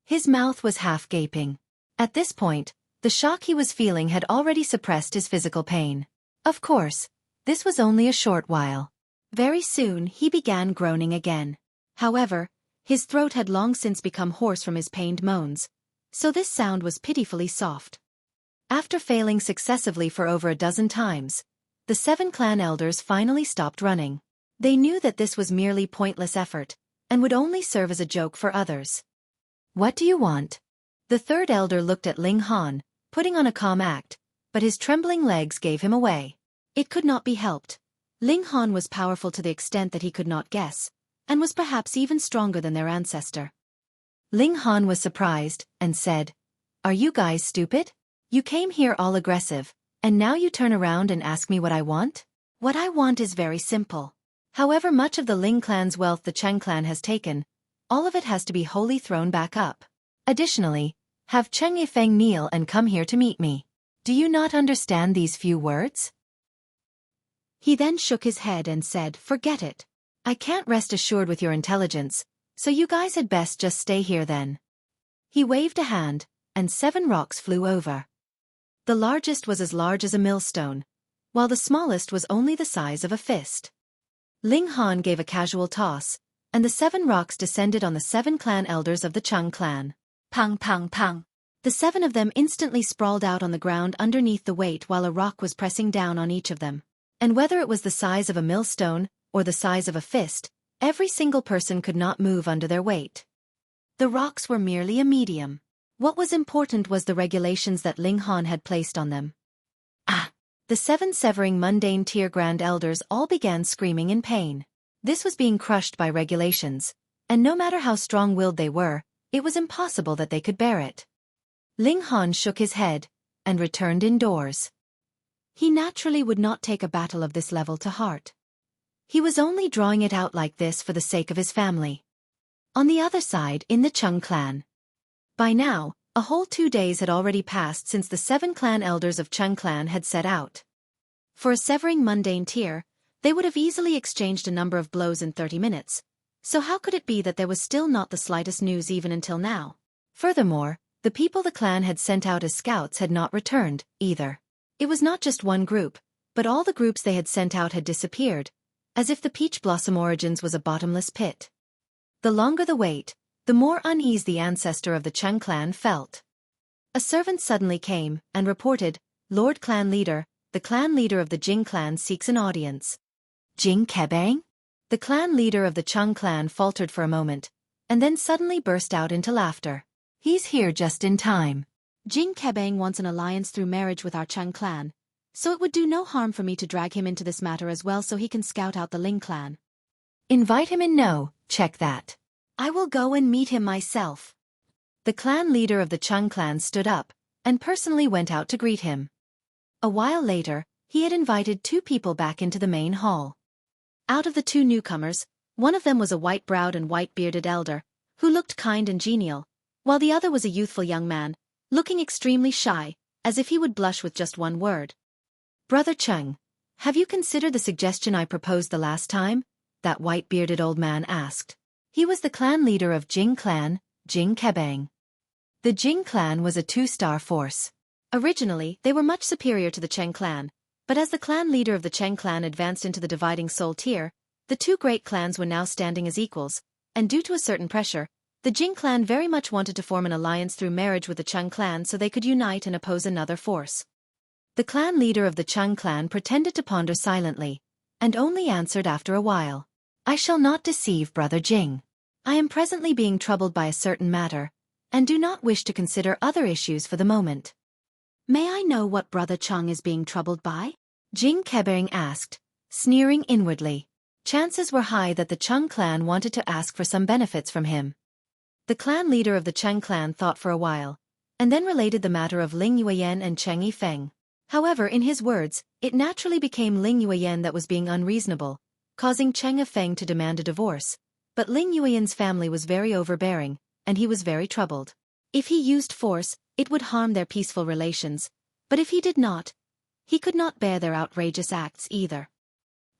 His mouth was half gaping. At this point, the shock he was feeling had already suppressed his physical pain. Of course, this was only a short while. Very soon he began groaning again. However, his throat had long since become hoarse from his pained moans, so this sound was pitifully soft. After failing successively for over a dozen times, the 7 clan elders finally stopped running. They knew that this was merely pointless effort, and would only serve as a joke for others. What do you want? The 3rd elder looked at Ling Han, putting on a calm act, but his trembling legs gave him away. It could not be helped. Ling Han was powerful to the extent that he could not guess, and was perhaps even stronger than their ancestor. Ling Han was surprised, and said, "Are you guys stupid? You came here all aggressive, and now you turn around and ask me what I want? What I want is very simple. However much of the Ling clan's wealth the Cheng clan has taken, all of it has to be wholly thrown back up. Additionally, have Cheng Yifeng kneel and come here to meet me. Do you not understand these few words?" He then shook his head and said, "Forget it. I can't rest assured with your intelligence, so you guys had best just stay here then." He waved a hand, and 7 rocks flew over. The largest was as large as a millstone, while the smallest was only the size of a fist. Ling Han gave a casual toss, and the 7 rocks descended on the 7 clan elders of the Cheng clan. Pang pang pang. The 7 of them instantly sprawled out on the ground underneath the weight while a rock was pressing down on each of them. And whether it was the size of a millstone, or the size of a fist, every single person could not move under their weight. The rocks were merely a medium. What was important was the regulations that Ling Han had placed on them. Ah! The 7 severing mundane tier grand elders all began screaming in pain. This was being crushed by regulations, and no matter how strong-willed they were, it was impossible that they could bear it. Ling Han shook his head, and returned indoors. He naturally would not take a battle of this level to heart. He was only drawing it out like this for the sake of his family. On the other side, in the Cheng clan. By now, a whole 2 days had already passed since the 7 clan elders of Cheng clan had set out. For a severing mundane tier, They would have easily exchanged a number of blows in 30 minutes. So how could it be that there was still not the slightest news even until now? Furthermore, the people the clan had sent out as scouts had not returned, either. It was not just one group, but all the groups they had sent out had disappeared, as if the Peach Blossom Origins was a bottomless pit. The longer the wait, the more unease the ancestor of the Cheng clan felt. A servant suddenly came and reported, "Lord Clan Leader, the clan leader of the Jing clan seeks an audience." Jing Kebang? The clan leader of the Cheng clan faltered for a moment, and then suddenly burst out into laughter. "He's here just in time. Jing Kebang wants an alliance through marriage with our Cheng clan, so it would do no harm for me to drag him into this matter as well so he can scout out the Ling clan." "Invite him in. No, check that. I will go and meet him myself." The clan leader of the Cheng clan stood up and personally went out to greet him. A while later, he had invited two people back into the main hall. Out of the two newcomers, one of them was a white-browed and white-bearded elder, who looked kind and genial, while the other was a youthful young man, looking extremely shy, as if he would blush with just one word. "Brother Cheng, have you considered the suggestion I proposed the last time?" that white-bearded old man asked. He was the clan leader of Jing clan, Jing Kebang. The Jing clan was a two-star force. Originally, they were much superior to the Cheng clan, but as the clan leader of the Cheng clan advanced into the dividing soul tier, the two great clans were now standing as equals, and due to a certain pressure, the Jing clan very much wanted to form an alliance through marriage with the Cheng clan so they could unite and oppose another force. The clan leader of the Cheng clan pretended to ponder silently, and only answered after a while. "I shall not deceive Brother Jing. I am presently being troubled by a certain matter, and do not wish to consider other issues for the moment." "May I know what Brother Cheng is being troubled by?" Jing Kebang asked, sneering inwardly. Chances were high that the Cheng clan wanted to ask for some benefits from him. The clan leader of the Cheng clan thought for a while, and then related the matter of Ling Yueyan and Cheng Yifeng. However, in his words, it naturally became Ling Yueyan that was being unreasonable, causing Cheng Yifeng to demand a divorce, but Ling Yueyan's family was very overbearing, and he was very troubled. If he used force, it would harm their peaceful relations, but if he did not, he could not bear their outrageous acts either.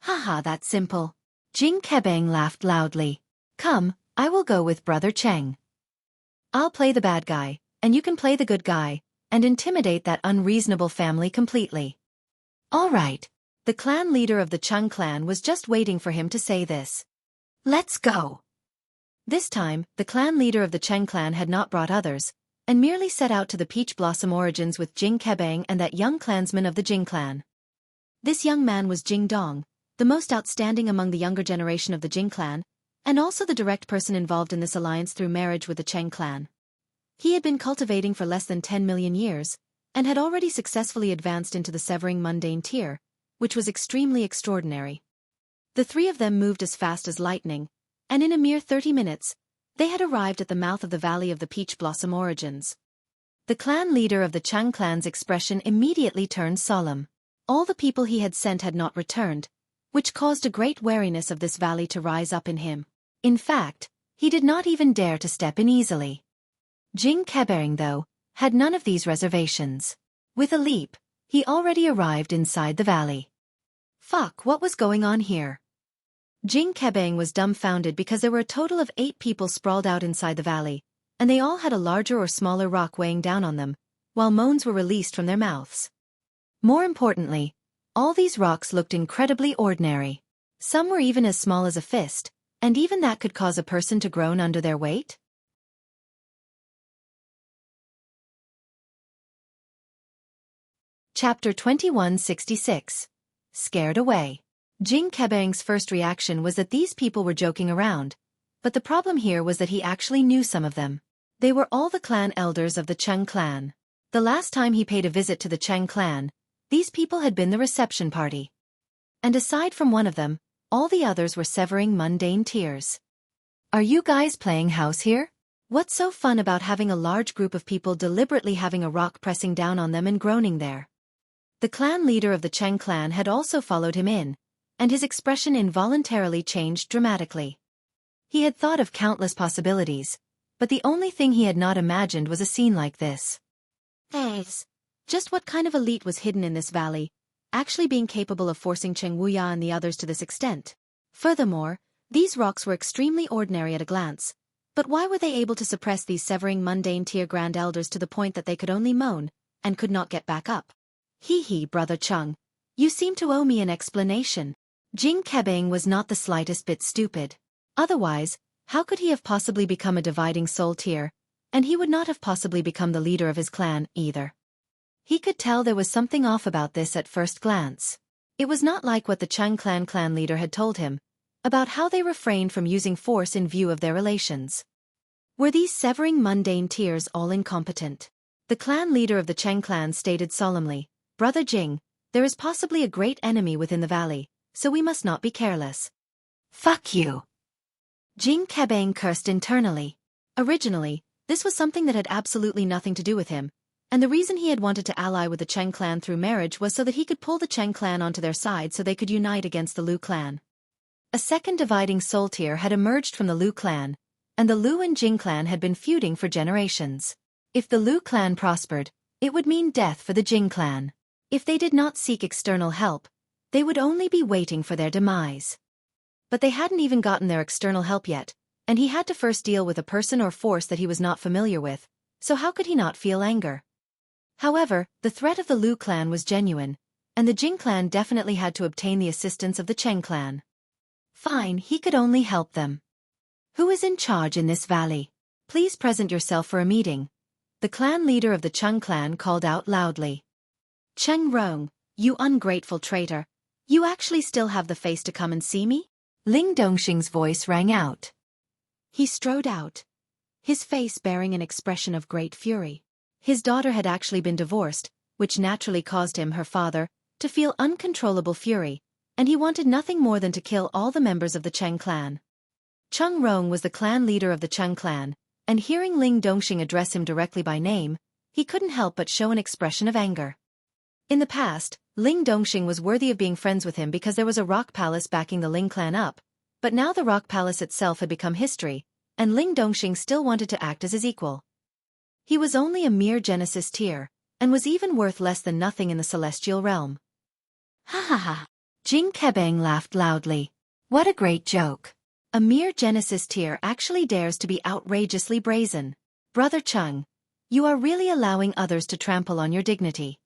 "Haha, that's simple." Jing Kebang laughed loudly. "Come, I will go with Brother Cheng. I'll play the bad guy, and you can play the good guy, and intimidate that unreasonable family completely." "All right." The clan leader of the Cheng clan was just waiting for him to say this. "Let's go." This time, the clan leader of the Cheng clan had not brought others, and merely set out to the Peach Blossom Origins with Jing Kebang and that young clansman of the Jing clan. This young man was Jing Dong, the most outstanding among the younger generation of the Jing clan, and also the direct person involved in this alliance through marriage with the Cheng clan. He had been cultivating for less than 10 million years, and had already successfully advanced into the severing mundane tier, which was extremely extraordinary. The three of them moved as fast as lightning, and in a mere 30 minutes, they had arrived at the mouth of the Valley of the Peach Blossom Origins. The clan leader of the Cheng clan's expression immediately turned solemn. All the people he had sent had not returned, which caused a great wariness of this valley to rise up in him. In fact, he did not even dare to step in easily. Jing Kebang, though, had none of these reservations. With a leap, he already arrived inside the valley. Fuck, what was going on here? Jing Kebang was dumbfounded because there were a total of 8 people sprawled out inside the valley, and they all had a larger or smaller rock weighing down on them, while moans were released from their mouths. More importantly, all these rocks looked incredibly ordinary. Some were even as small as a fist, and even that could cause a person to groan under their weight. Chapter 2166. Scared Away. Jing Kebang's first reaction was that these people were joking around, but the problem here was that he actually knew some of them. They were all the clan elders of the Cheng clan. The last time he paid a visit to the Cheng clan, these people had been the reception party. And aside from one of them, all the others were severing mundane tiers. "Are you guys playing house here? What's so fun about having a large group of people deliberately having a rock pressing down on them and groaning there?" The clan leader of the Cheng clan had also followed him in, and his expression involuntarily changed dramatically. He had thought of countless possibilities, but the only thing he had not imagined was a scene like this. Just what kind of elite was hidden in this valley, actually being capable of forcing Cheng Wuya and the others to this extent. Furthermore, these rocks were extremely ordinary at a glance. But why were they able to suppress these severing mundane tier grand elders to the point that they could only moan, and could not get back up? Hee, brother Cheng. You seem to owe me an explanation. Jing Kebang was not the slightest bit stupid. Otherwise, how could he have possibly become a dividing soul tier? And he would not have possibly become the leader of his clan, either. He could tell there was something off about this at first glance. It was not like what the Cheng clan leader had told him, about how they refrained from using force in view of their relations. Were these severing mundane tiers all incompetent? The clan leader of the Cheng clan stated solemnly, Brother Jing, there is possibly a great enemy within the valley, so we must not be careless. Fuck you. Jing Kebang cursed internally. Originally, this was something that had absolutely nothing to do with him, and the reason he had wanted to ally with the Cheng clan through marriage was so that he could pull the Cheng clan onto their side so they could unite against the Lu clan. A second dividing soul tier had emerged from the Lu clan, and the Lu and Jing clan had been feuding for generations. If the Lu clan prospered, it would mean death for the Jing clan. If they did not seek external help, they would only be waiting for their demise. But they hadn't even gotten their external help yet, and he had to first deal with a person or force that he was not familiar with, so how could he not feel anger? However, the threat of the Lu clan was genuine, and the Jing clan definitely had to obtain the assistance of the Cheng clan. Fine, he could only help them. Who is in charge in this valley? Please present yourself for a meeting. The clan leader of the Cheng clan called out loudly. Cheng Rong, you ungrateful traitor. You actually still have the face to come and see me? Ling Dongxing's voice rang out. He strode out, his face bearing an expression of great fury. His daughter had actually been divorced, which naturally caused him, her father, to feel uncontrollable fury, and he wanted nothing more than to kill all the members of the Cheng clan. Cheng Rong was the clan leader of the Cheng clan, and hearing Ling Dongxing address him directly by name, he couldn't help but show an expression of anger. In the past, Ling Dongxing was worthy of being friends with him because there was a rock palace backing the Ling clan up, but now the rock palace itself had become history, and Ling Dongxing still wanted to act as his equal. He was only a mere Genesis tier, and was even worth less than nothing in the celestial realm. Ha ha ha. Jing Kebang laughed loudly. What a great joke. A mere Genesis tier actually dares to be outrageously brazen. Brother Cheng, you are really allowing others to trample on your dignity.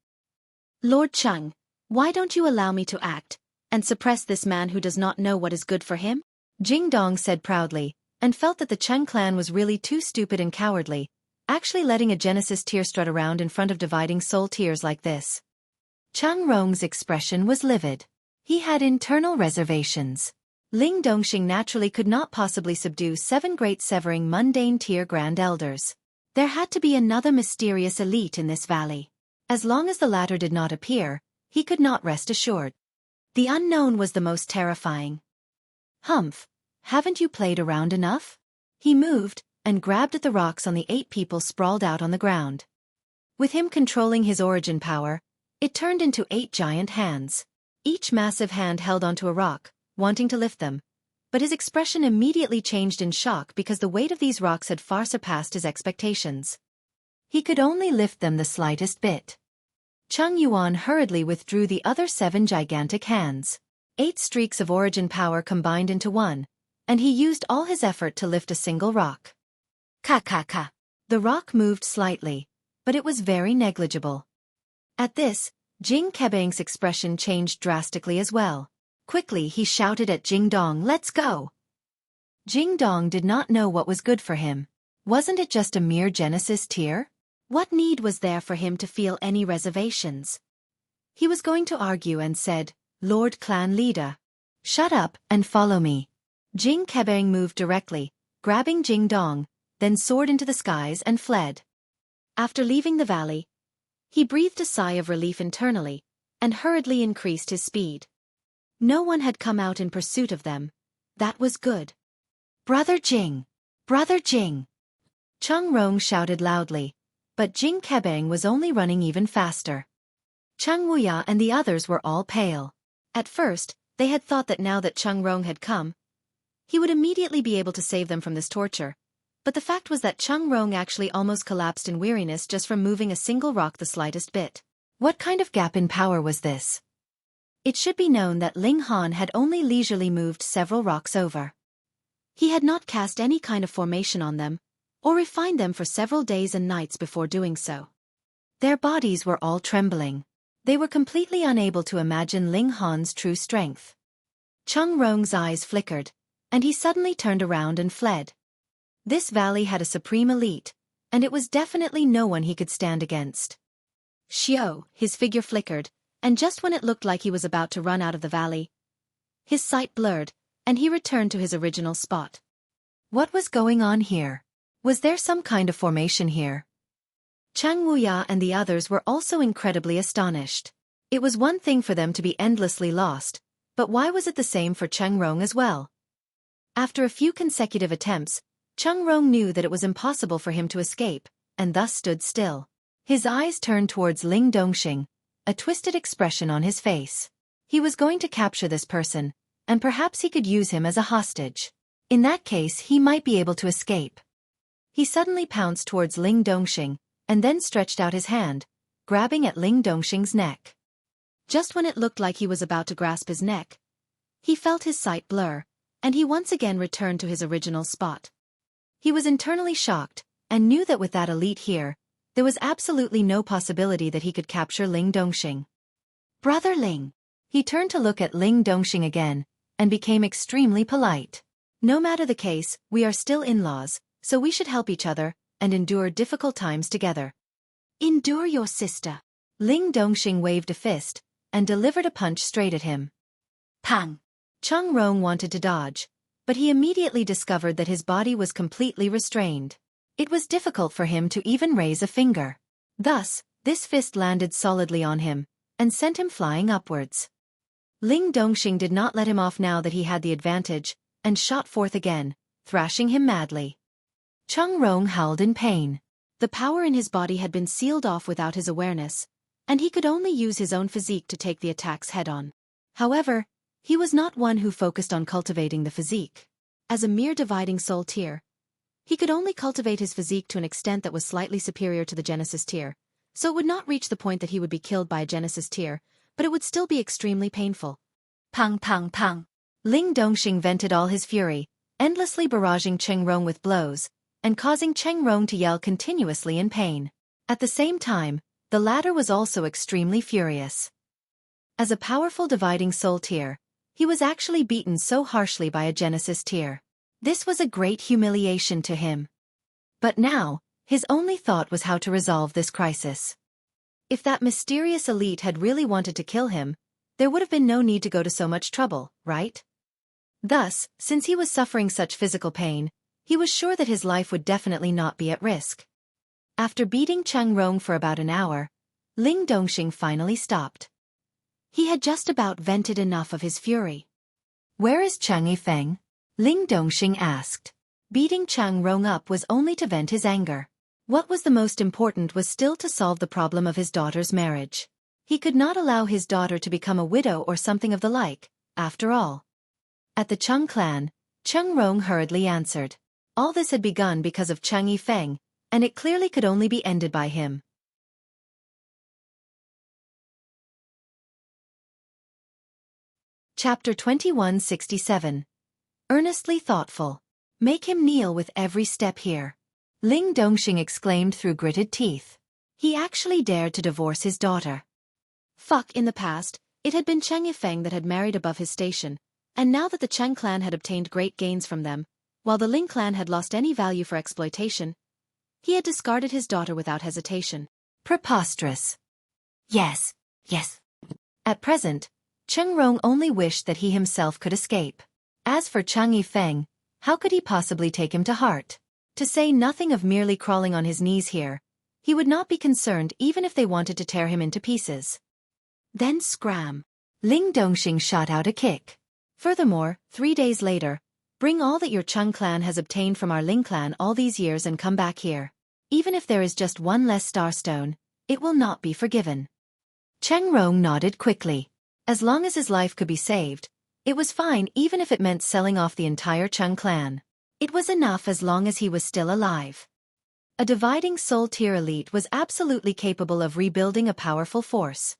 Lord Cheng, why don't you allow me to act, and suppress this man who does not know what is good for him? Jing Dong said proudly, and felt that the Cheng clan was really too stupid and cowardly, actually letting a Genesis tier strut around in front of dividing soul tiers like this. Cheng Rong's expression was livid. He had internal reservations. Ling Dongxing naturally could not possibly subdue 7 great severing mundane tier grand elders. There had to be another mysterious elite in this valley. As long as the latter did not appear, he could not rest assured. The unknown was the most terrifying. Humph, haven't you played around enough? He moved, and grabbed at the rocks on the 8 people sprawled out on the ground. With him controlling his origin power, it turned into 8 giant hands. Each massive hand held onto a rock, wanting to lift them, but his expression immediately changed in shock because the weight of these rocks had far surpassed his expectations. He could only lift them the slightest bit. Cheng Yuan hurriedly withdrew the other 7 gigantic hands. 8 streaks of origin power combined into one, and he used all his effort to lift a single rock. Ka. The rock moved slightly, but it was very negligible. At this, Jing Kebang's expression changed drastically as well. Quickly he shouted at Jing Dong, "Let's go!" Jing Dong did not know what was good for him. Wasn't it just a mere Genesis tier? What need was there for him to feel any reservations? He was going to argue and said, "Lord Clan Leader, shut up and follow me." Jing Kebang moved directly, grabbing Jing Dong, then soared into the skies and fled. After leaving the valley, he breathed a sigh of relief internally, and hurriedly increased his speed. No one had come out in pursuit of them. That was good. Brother Jing! Brother Jing! Cheng Rong shouted loudly, but Jing Kebang was only running even faster. Cheng Wuya and the others were all pale. At first, they had thought that now that Cheng Rong had come, he would immediately be able to save them from this torture, but the fact was that Cheng Rong actually almost collapsed in weariness just from moving a single rock the slightest bit. What kind of gap in power was this? It should be known that Ling Han had only leisurely moved several rocks over. He had not cast any kind of formation on them, or refined them for several days and nights before doing so. Their bodies were all trembling. They were completely unable to imagine Ling Han's true strength. Cheng Rong's eyes flickered, and he suddenly turned around and fled. This valley had a supreme elite, and it was definitely no one he could stand against. Xiao, his figure flickered, and just when it looked like he was about to run out of the valley, his sight blurred, and he returned to his original spot. What was going on here? Was there some kind of formation here? Chang Wuya and the others were also incredibly astonished. It was one thing for them to be endlessly lost, but why was it the same for Cheng Rong as well? After a few consecutive attempts, Cheng Rong knew that it was impossible for him to escape, and thus stood still. His eyes turned towards Ling Dongxing, a twisted expression on his face. He was going to capture this person, and perhaps he could use him as a hostage. In that case, he might be able to escape. He suddenly pounced towards Ling Dongxing, and then stretched out his hand, grabbing at Ling Dongxing's neck. Just when it looked like he was about to grasp his neck, he felt his sight blur, and he once again returned to his original spot. He was internally shocked, and knew that with that elite here, there was absolutely no possibility that he could capture Ling Dongxing. Brother Ling. He turned to look at Ling Dongxing again, and became extremely polite. No matter the case, we are still in-laws, so we should help each other, and endure difficult times together. Endure your sister. Ling Dongxing waved a fist, and delivered a punch straight at him. Pang! Cheng Rong wanted to dodge, but he immediately discovered that his body was completely restrained. It was difficult for him to even raise a finger. Thus, this fist landed solidly on him, and sent him flying upwards. Ling Dongxing did not let him off now that he had the advantage, and shot forth again, thrashing him madly. Cheng Rong howled in pain. The power in his body had been sealed off without his awareness, and he could only use his own physique to take the attacks head-on. However, he was not one who focused on cultivating the physique. As a mere dividing soul tier, he could only cultivate his physique to an extent that was slightly superior to the Genesis tier, so it would not reach the point that he would be killed by a Genesis tier, but it would still be extremely painful. Pang pang pang. Ling Dongxing vented all his fury, endlessly barraging Cheng Rong with blows, and causing Cheng Rong to yell continuously in pain. At the same time, the latter was also extremely furious. As a powerful dividing soul tier, he was actually beaten so harshly by a Genesis tier. This was a great humiliation to him. But now, his only thought was how to resolve this crisis. If that mysterious elite had really wanted to kill him, there would have been no need to go to so much trouble, right? Thus, since he was suffering such physical pain, he was sure that his life would definitely not be at risk. After beating Cheng Rong for about an hour, Ling Dongxing finally stopped. He had just about vented enough of his fury. Where is Cheng Yifeng? Ling Dongxing asked. Beating Cheng Rong up was only to vent his anger. What was the most important was still to solve the problem of his daughter's marriage. He could not allow his daughter to become a widow or something of the like, after all. At the Cheng clan, Cheng Rong hurriedly answered. All this had begun because of Cheng Yifeng, and it clearly could only be ended by him. Chapter 2167. Earnestly thoughtful. Make him kneel with every step here. Ling Dongxing exclaimed through gritted teeth. He actually dared to divorce his daughter. Fuck, in the past, it had been Cheng Yifeng that had married above his station, and now that the Cheng clan had obtained great gains from them, while the Ling clan had lost any value for exploitation, he had discarded his daughter without hesitation. Preposterous. Yes, yes. At present, Cheng Rong only wished that he himself could escape. As for Cheng Yifeng, how could he possibly take him to heart? To say nothing of merely crawling on his knees here, he would not be concerned even if they wanted to tear him into pieces. Then scram. Ling Dongxing shot out a kick. Furthermore, 3 days later, bring all that your Cheng clan has obtained from our Ling clan all these years and come back here. Even if there is just one less starstone, it will not be forgiven. Cheng Rong nodded quickly. As long as his life could be saved, it was fine even if it meant selling off the entire Cheng clan. It was enough as long as he was still alive. A dividing soul tier elite was absolutely capable of rebuilding a powerful force.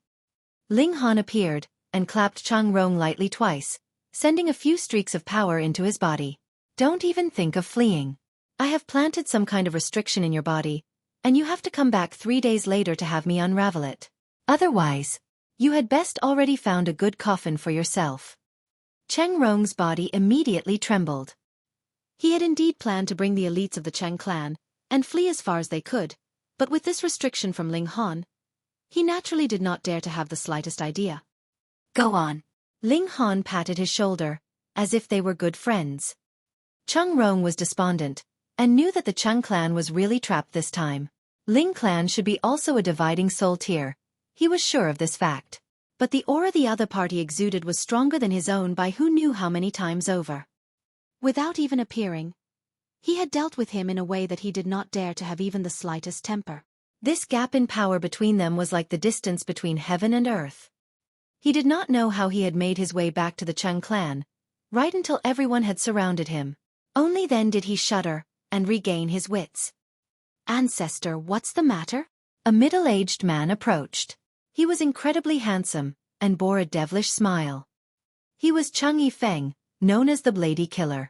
Ling Han appeared, and clapped Cheng Rong lightly twice, sending a few streaks of power into his body. Don't even think of fleeing. I have planted some kind of restriction in your body, and you have to come back 3 days later to have me unravel it. Otherwise, you had best already found a good coffin for yourself. Cheng Rong's body immediately trembled. He had indeed planned to bring the elites of the Cheng clan and flee as far as they could, but with this restriction from Ling Han, he naturally did not dare to have the slightest idea. Go on. Ling Han patted his shoulder, as if they were good friends. Cheng Rong was despondent, and knew that the Cheng clan was really trapped this time. Ling clan should be also a dividing soul tier. He was sure of this fact. But the aura the other party exuded was stronger than his own by who knew how many times over. Without even appearing, he had dealt with him in a way that he did not dare to have even the slightest temper. This gap in power between them was like the distance between heaven and earth. He did not know how he had made his way back to the Cheng clan, right until everyone had surrounded him. Only then did he shudder and regain his wits. Ancestor, what's the matter? A middle-aged man approached. He was incredibly handsome and bore a devilish smile. He was Cheng Yifeng, known as the Blady Killer.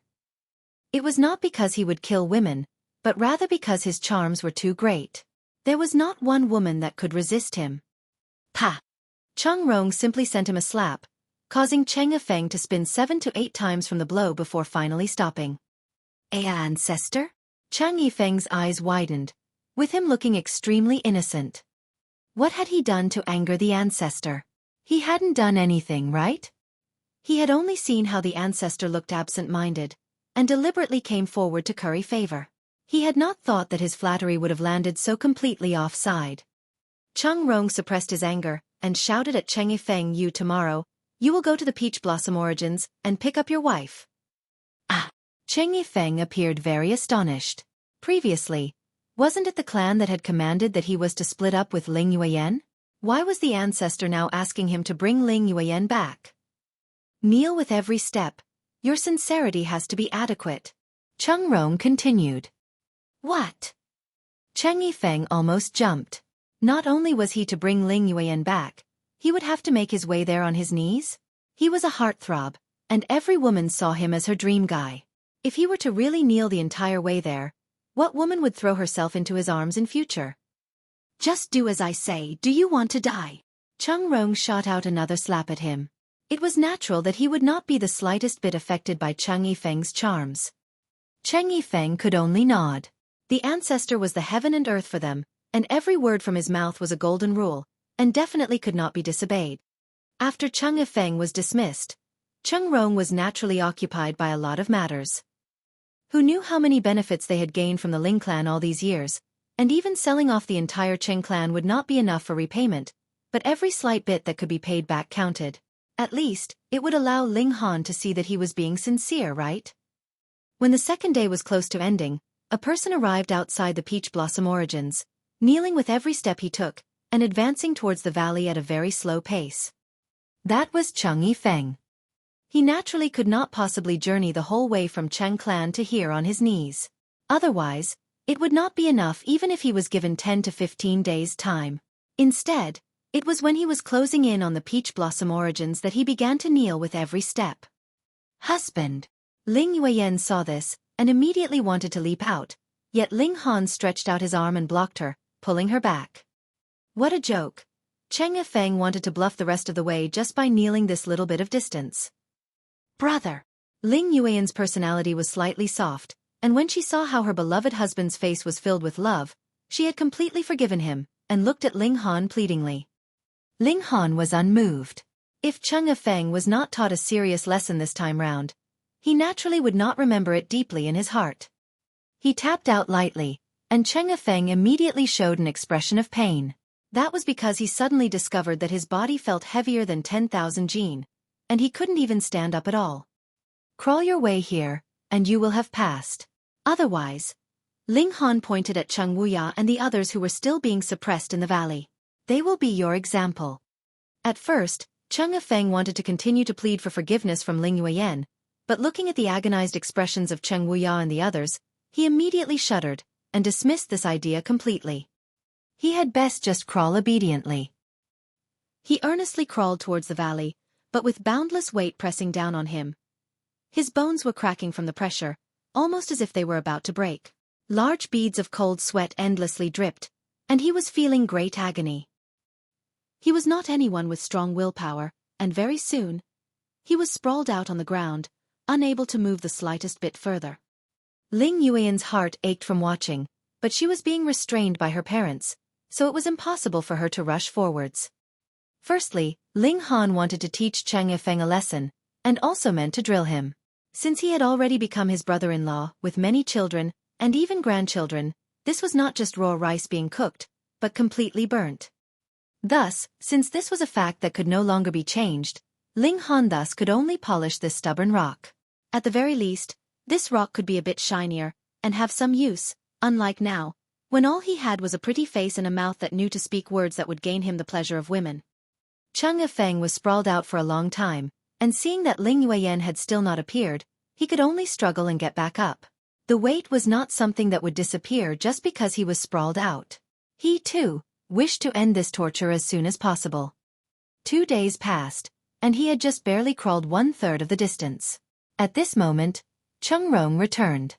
It was not because he would kill women, but rather because his charms were too great. There was not one woman that could resist him. Pa! Cheng Rong simply sent him a slap, causing Cheng Yifeng to spin 7 to 8 times from the blow before finally stopping. Ancestor? Cheng Yifeng's eyes widened, with him looking extremely innocent. What had he done to anger the ancestor? He hadn't done anything, right? He had only seen how the ancestor looked absent-minded, and deliberately came forward to curry favor. He had not thought that his flattery would have landed so completely offside. Cheng Rong suppressed his anger, and shouted at Cheng Yifeng, you will go to the Peach Blossom Origins, and pick up your wife. Ah! Cheng Yifeng appeared very astonished. Previously, wasn't it the clan that had commanded that he was to split up with Ling Yueyan? Why was the ancestor now asking him to bring Ling Yueyan back? Kneel with every step. Your sincerity has to be adequate. Cheng Rong continued. What? Cheng Yifeng almost jumped. Not only was he to bring Ling Yueyan back, he would have to make his way there on his knees? He was a heartthrob, and every woman saw him as her dream guy. If he were to really kneel the entire way there, what woman would throw herself into his arms in future? Just do as I say. Do you want to die? Cheng Rong shot out another slap at him. It was natural that he would not be the slightest bit affected by Cheng Yifeng's charms. Cheng Yifeng could only nod. The ancestor was the heaven and earth for them, and every word from his mouth was a golden rule, and definitely could not be disobeyed. After Cheng Yifeng was dismissed, Cheng Rong was naturally occupied by a lot of matters. Who knew how many benefits they had gained from the Ling clan all these years, and even selling off the entire Cheng clan would not be enough for repayment, but every slight bit that could be paid back counted. At least, it would allow Ling Han to see that he was being sincere, right? When the second day was close to ending, a person arrived outside the Peach Blossom Origins, kneeling with every step he took, and advancing towards the valley at a very slow pace. That was Cheng Yifeng. He naturally could not possibly journey the whole way from Cheng clan to here on his knees. Otherwise, it would not be enough even if he was given 10 to 15 days' time. Instead, it was when he was closing in on the Peach Blossom Origins that he began to kneel with every step. Husband! Ling Yueyan saw this, and immediately wanted to leap out, yet Ling Han stretched out his arm and blocked her, pulling her back. What a joke! Cheng Yifeng wanted to bluff the rest of the way just by kneeling this little bit of distance. Brother! Ling Yueyan's personality was slightly soft, and when she saw how her beloved husband's face was filled with love, she had completely forgiven him, and looked at Ling Han pleadingly. Ling Han was unmoved. If Cheng Yifeng was not taught a serious lesson this time round, he naturally would not remember it deeply in his heart. He tapped out lightly, and Cheng Yifeng immediately showed an expression of pain. That was because he suddenly discovered that his body felt heavier than 10,000 jin, and he couldn't even stand up at all. Crawl your way here, and you will have passed. Otherwise, Ling Han pointed at Cheng Wuya and the others who were still being suppressed in the valley. They will be your example. At first, Cheng Yifeng wanted to continue to plead for forgiveness from Ling Yueyan, but looking at the agonized expressions of Cheng Wuya and the others, he immediately shuddered, and dismissed this idea completely. He had best just crawl obediently. He earnestly crawled towards the valley, but with boundless weight pressing down on him. His bones were cracking from the pressure, almost as if they were about to break. Large beads of cold sweat endlessly dripped, and he was feeling great agony. He was not anyone with strong willpower, and very soon, he was sprawled out on the ground, unable to move the slightest bit further. Ling Yuan's heart ached from watching, but she was being restrained by her parents, so it was impossible for her to rush forwards. Firstly, Ling Han wanted to teach Cheng Yifeng a lesson, and also meant to drill him. Since he had already become his brother-in-law, with many children, and even grandchildren, this was not just raw rice being cooked, but completely burnt. Thus, since this was a fact that could no longer be changed, Ling Han thus could only polish this stubborn rock. At the very least, this rock could be a bit shinier, and have some use, unlike now, when all he had was a pretty face and a mouth that knew to speak words that would gain him the pleasure of women. Cheng Yifeng was sprawled out for a long time, and seeing that Ling Yuan had still not appeared, he could only struggle and get back up. The weight was not something that would disappear just because he was sprawled out. He, too, wished to end this torture as soon as possible. 2 days passed, and he had just barely crawled 1/3 of the distance. At this moment, Cheng Rong returned.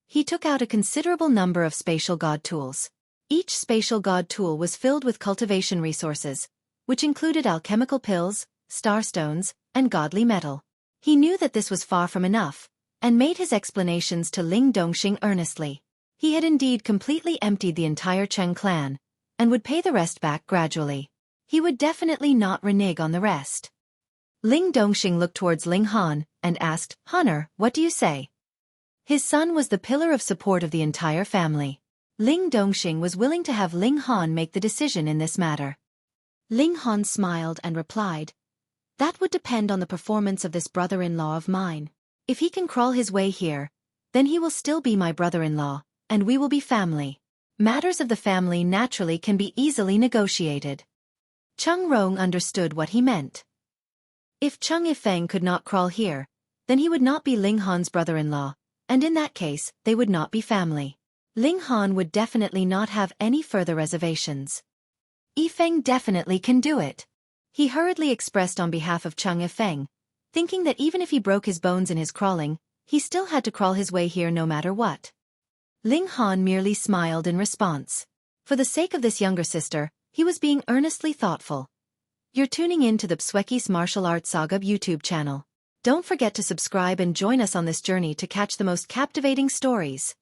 He took out a considerable number of spatial god tools. Each spatial god tool was filled with cultivation resources, which included alchemical pills, starstones, and godly metal. He knew that this was far from enough, and made his explanations to Ling Dongxing earnestly. He had indeed completely emptied the entire Cheng clan, and would pay the rest back gradually. He would definitely not renege on the rest. Ling Dongxing looked towards Ling Han, and asked, "Honor, what do you say?" His son was the pillar of support of the entire family. Ling Dongxing was willing to have Ling Han make the decision in this matter. Ling Han smiled and replied, "That would depend on the performance of this brother-in-law of mine. If he can crawl his way here, then he will still be my brother-in-law, and we will be family. Matters of the family naturally can be easily negotiated." Cheng Rong understood what he meant. If Cheng Yifeng could not crawl here, then he would not be Ling Han's brother-in-law, and in that case, they would not be family. Ling Han would definitely not have any further reservations. Yifeng definitely can do it. He hurriedly expressed on behalf of Cheng Yifeng, thinking that even if he broke his bones in his crawling, he still had to crawl his way here no matter what. Ling Han merely smiled in response. For the sake of this younger sister, he was being earnestly thoughtful. You're tuning in to the Xueqi's Martial Arts Saga YouTube channel. Don't forget to subscribe and join us on this journey to catch the most captivating stories.